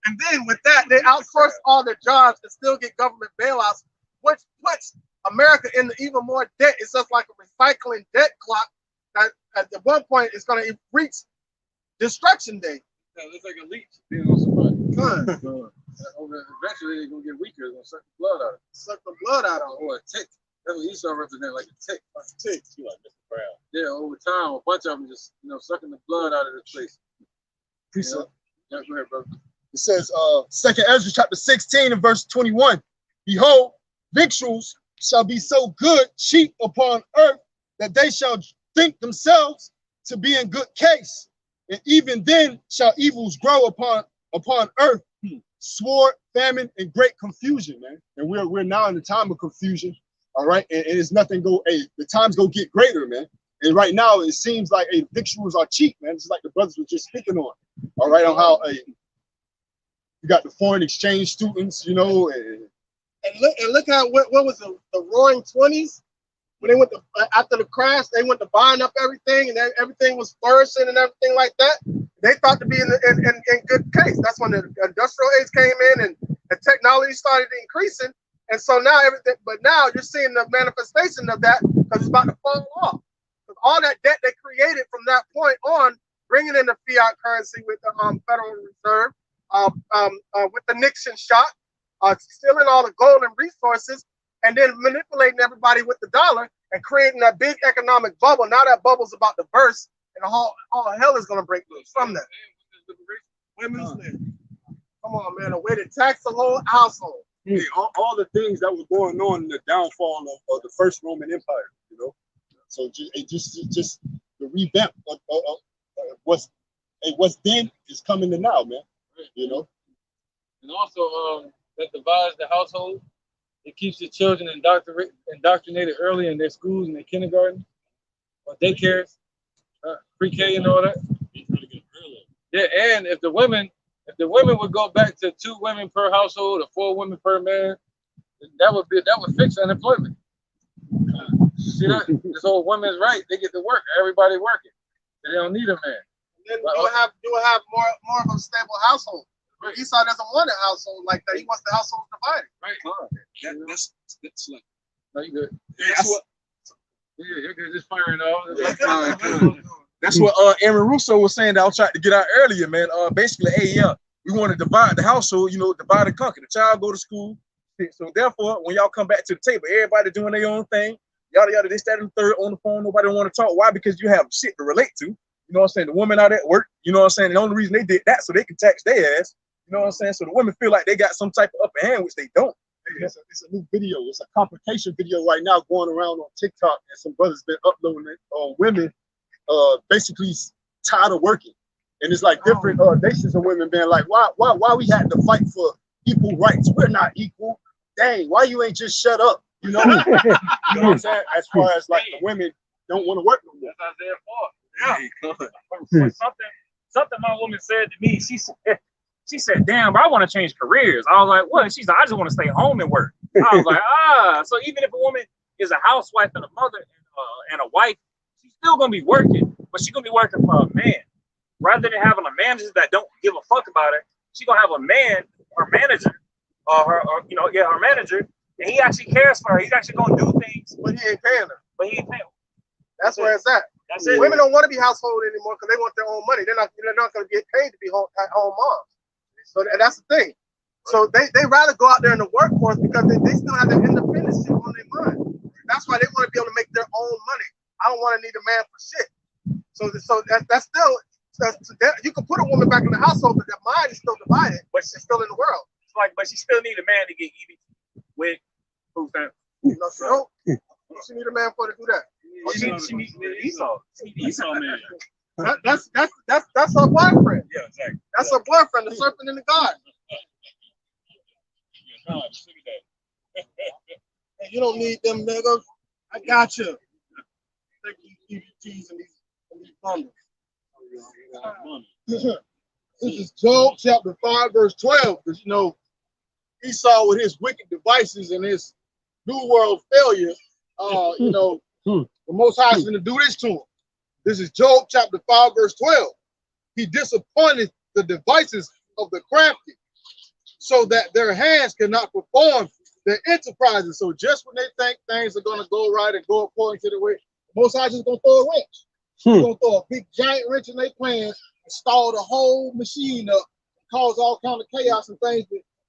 And then with that, they outsource all their jobs and still get government bailouts, which puts America into even more debt. It's just like a recycling debt clock that at one point is going to reach destruction day. Yeah, it's like a leech being on somebody. Eventually, they're going to get weaker. They're going to suck the blood out of it. Suck the blood out of it. Or a tick. That's what Esau represents, like a tick. Like a tick. You like Mr. Brown. Yeah, over time, a bunch of them just, sucking the blood out of this place. Peace up. Yeah, go ahead, brother. It says, 2nd Ezra chapter 16 and verse 21. Behold, victuals shall be so good, cheap upon earth, that they shall think themselves to be in good case. And even then shall evils grow upon earth, sword, famine, and great confusion, man. And we're now in the time of confusion. All right, and it's nothing the times go get greater, man. And right now it seems like victuals are cheap, man. It's like the brothers were just speaking on. All right, on how you got the foreign exchange students, and look how what was the Roaring 20s? when they went to after the crash, they went to buying up everything, and everything was flourishing and everything like that. They thought to be in good case. That's when the industrial age came in and the technology started increasing, and so now everything. But now you're seeing the manifestation of that because it's about to fall off. All that debt they created from that point on, bringing in the fiat currency with the Federal Reserve, with the Nixon shot, stealing all the gold and resources, and then manipulating everybody with the dollar and creating that big economic bubble. Now that bubble's about to burst, and all hell is going to break loose from that. Women's lib. Come on, man, a way to tax the whole household. Hey, all the things that were going on in the downfall of the first Roman Empire, you know. So just the revamp of what's then is coming to now, man. You know. And also, that divides the household. It keeps the children indoctrinated early in their schools and their kindergarten or daycares, pre-K and all that. Yeah, and if the women would go back to 2 women per household or 4 women per man, that would fix unemployment. See that? This whole women's right, they get to work. Everybody working. They don't need a man. And then you will have more of a stable household. Right. Esau doesn't want a household like that. He wants the household divided. Right. That's like, no, you good. That's what. Yeah, you're good. Just firing off. That's what Aaron Russo was saying that I was trying to get out earlier, man. Basically, hey, we want to divide the household, you know, divide and conquer. The child go to school. So therefore, when y'all come back to the table, everybody doing their own thing, yada yada, this, that, and the third on the phone. Nobody want to talk. Why? Because you have shit to relate to. You know what I'm saying? The woman out at work, you know what I'm saying? The only reason they did that so they can tax their ass. You know what I'm saying? So the women feel like they got some type of upper hand, which they don't. Hey, it's a new video. It's a complication video right now going around on TikTok, and some brothers been uploading it on women basically tired of working. And it's like different nations of women being like, why we had to fight for equal rights? We're not equal. Dang, why you ain't just shut up? You know, you know what I'm saying? As far as like the women don't want to work no more. That's Isaiah 4. Something my woman said to me. She said, damn, I want to change careers. I was like, what? She's like, I just want to stay home and work. I was like, so even if a woman is a housewife and a mother and a wife, she's still gonna be working, but she's gonna be working for a man. Rather than having a manager that don't give a fuck about her, she's gonna have a man, her manager, her manager, and he actually cares for her. He's actually gonna do things, but he ain't paying her. That's where it's at. That's it. Women don't want to be household anymore because they want their own money. They're not going to get paid to be home moms. So that's the thing. So they rather go out there in the workforce because they still have that independence shit on their mind. That's why they want to be able to make their own money. I don't want to need a man for shit. So that's still you can put a woman back in the household, but their mind is still divided, but she's still in the world. It's like, but she still need a man to get EBT with food stamps. No, she don't. She need a man for to do that. She need Esau. Esau man. That's her boyfriend. Yeah, exactly. That's her boyfriend, the serpent in the garden. Hey, you don't need them niggas. I got you. Take these EBTs and these bundles. This is Job chapter 5, verse 12. Because you know, Esau with his wicked devices and his new world failure, the Most High is going to do this to him. This is Job chapter 5, verse 12. He disappointed the devices of the crafty so that their hands cannot perform their enterprises. So just when they think things are going to go right and go according to the way, the Most High just going to throw a wrench. He's going to throw a big giant wrench in their plans, stall the whole machine up, cause all kind of chaos and things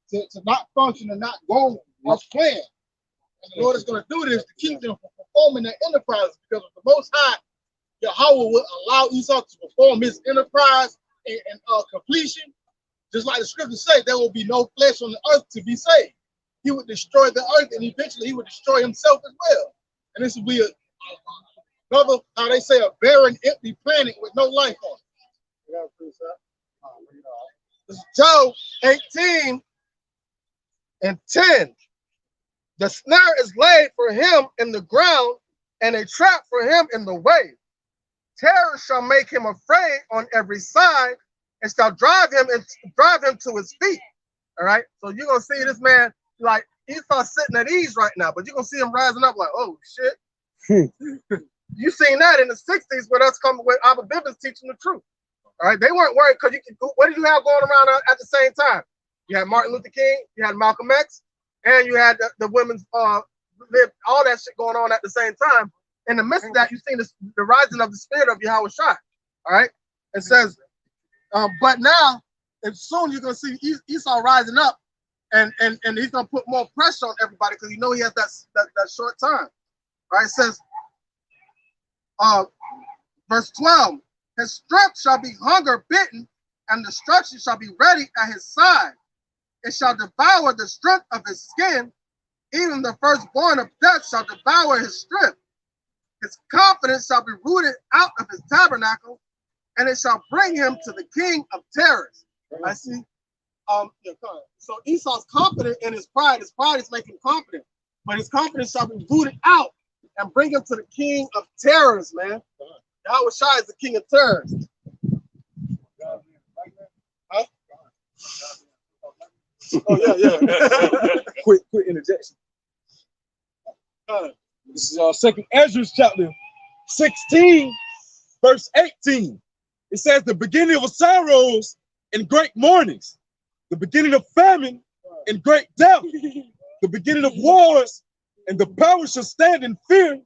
to not function and not go as planned. And the Lord is going to do this to keep them from performing their enterprises, because if the Most High, Yahweh, will allow Esau to perform his enterprise and completion, just like the scriptures say, there will be no flesh on the earth to be saved. He would destroy the earth, and eventually he would destroy himself as well. And this will be another, how they say, a barren, empty planet with no life on it. This is Job 18 and 10. The snare is laid for him in the ground, and a trap for him in the way. Terror shall make him afraid on every side, and shall drive him to his feet. All right. So you're gonna see this man, like Esau sitting at ease right now, but you're gonna see him rising up like, oh shit, You seen that in the 60s with us coming with Abba Bivens teaching the truth. All right, they weren't worried because what did you have going around at the same time? You had Martin Luther King, you had Malcolm X, and you had the women's all that shit going on at the same time. In the midst of that, you seen the rising of the spirit of Yahweh Shai. All right, it says, but now, and soon you're gonna see Esau rising up, and he's gonna put more pressure on everybody because he has that short time. All right, it says, verse 12. His strength shall be hunger bitten, and destruction shall be ready at his side. It shall devour the strength of his skin. Even the firstborn of death shall devour his strength. His confidence shall be rooted out of his tabernacle, and it shall bring him to the king of terrors. I see. So Esau's confident in his pride. His pride is making him confident, but his confidence shall be rooted out and bring him to the king of terrors, man. Yahweh Shai is the king of terrors. Huh? Oh, yeah. quick interjection. This is Second Ezra chapter 16, verse 18. It says, the beginning of sorrows and great mournings, the beginning of famine and great death, the beginning of wars, and the power shall stand in fear,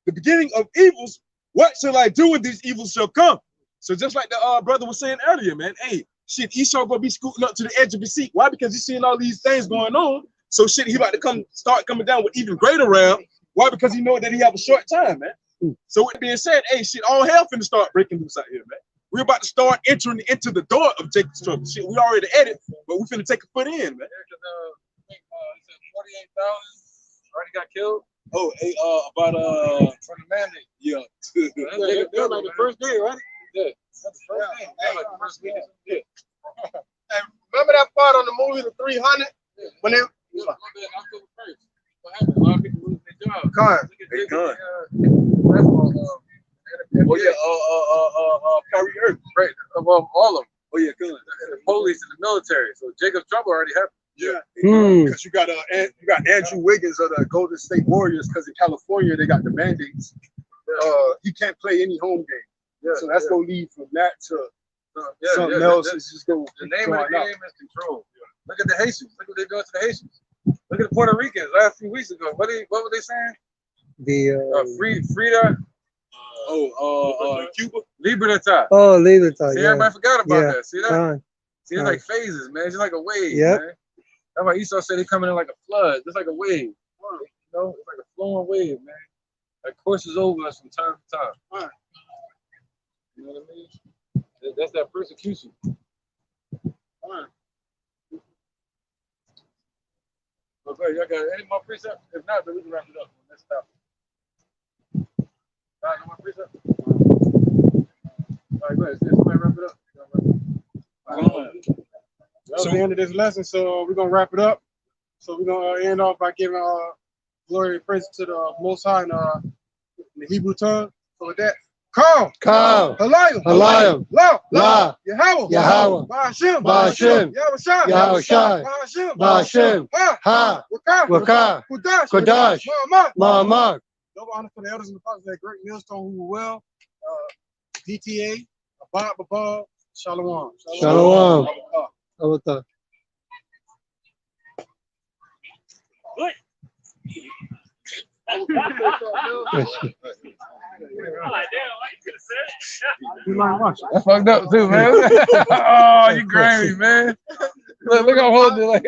the beginning of evils. What shall I do when these evils shall come? So just like the brother was saying earlier, man, hey, shit, Esau gonna be scooting up to the edge of his seat. Why? Because he's seeing all these things going on. So shit, he about to start coming down with even greater wrath. Why? Because he know that he have a short time, man. So with that being said, hey, shit, all hell finna start breaking loose out here, man. We're about to start entering into the door of Jacob's trouble. Shit, we already at it, but we finna take a foot in, man. He said 48,000 already got killed. Oh, hey, about For the mandate. yeah. They're like the first day, right? Yeah. That's the first day. They're like the first day. Yeah. And remember that part on the movie, The 300? When they October 1st. What happened? A lot of people losing their jobs. Con. They gone. Oh yeah, Kyrie Irving. Right. Well, all of them. Oh yeah, good. The police and the military. So Jacob's trouble already happened. Yeah, because you got Andrew Wiggins of the Golden State Warriors, because in California they got the mandates. He can't play any home game. Yeah, so that's gonna lead from that to something else. It's just gonna the name of the game is control. Look at the Haitians. Look what they're doing to the Haitians. Look at the Puerto Ricans last few weeks ago. What were they saying? Frida. Cuba. Libertad. Oh, Libertad. See, Yeah. everybody forgot about that. See that? Con. See, it's like phases, man. It's just like a wave, Yep. man. That's why Esau said they coming in like a flood. Just like a wave. You know, it's like a flowing wave, man. That courses over us from time to time. Right. You know what I mean? That's that persecution. Right. Okay, y'all got any more precepts? If not, then we can wrap it up. Let's stop. All right, no more precepts? All right, go ahead. Somebody wrap it up. That was the end of this lesson, so we're gonna wrap it up. So we're gonna end off by giving glory and praise to the Most High in the Hebrew tongue. So with that, Kal, Halayim, La, Yahweh, Ba'ashem, Yahushai, Ba'ashem, Ha, Wakah, Kodash, Ma'amad. Double honor for the elders and the fathers of that great millstone who were well. DTA, Abad, Shalom. Shalom. What? That's fucked up too, man. Oh, you grimy, man. Look, I'm holding it like.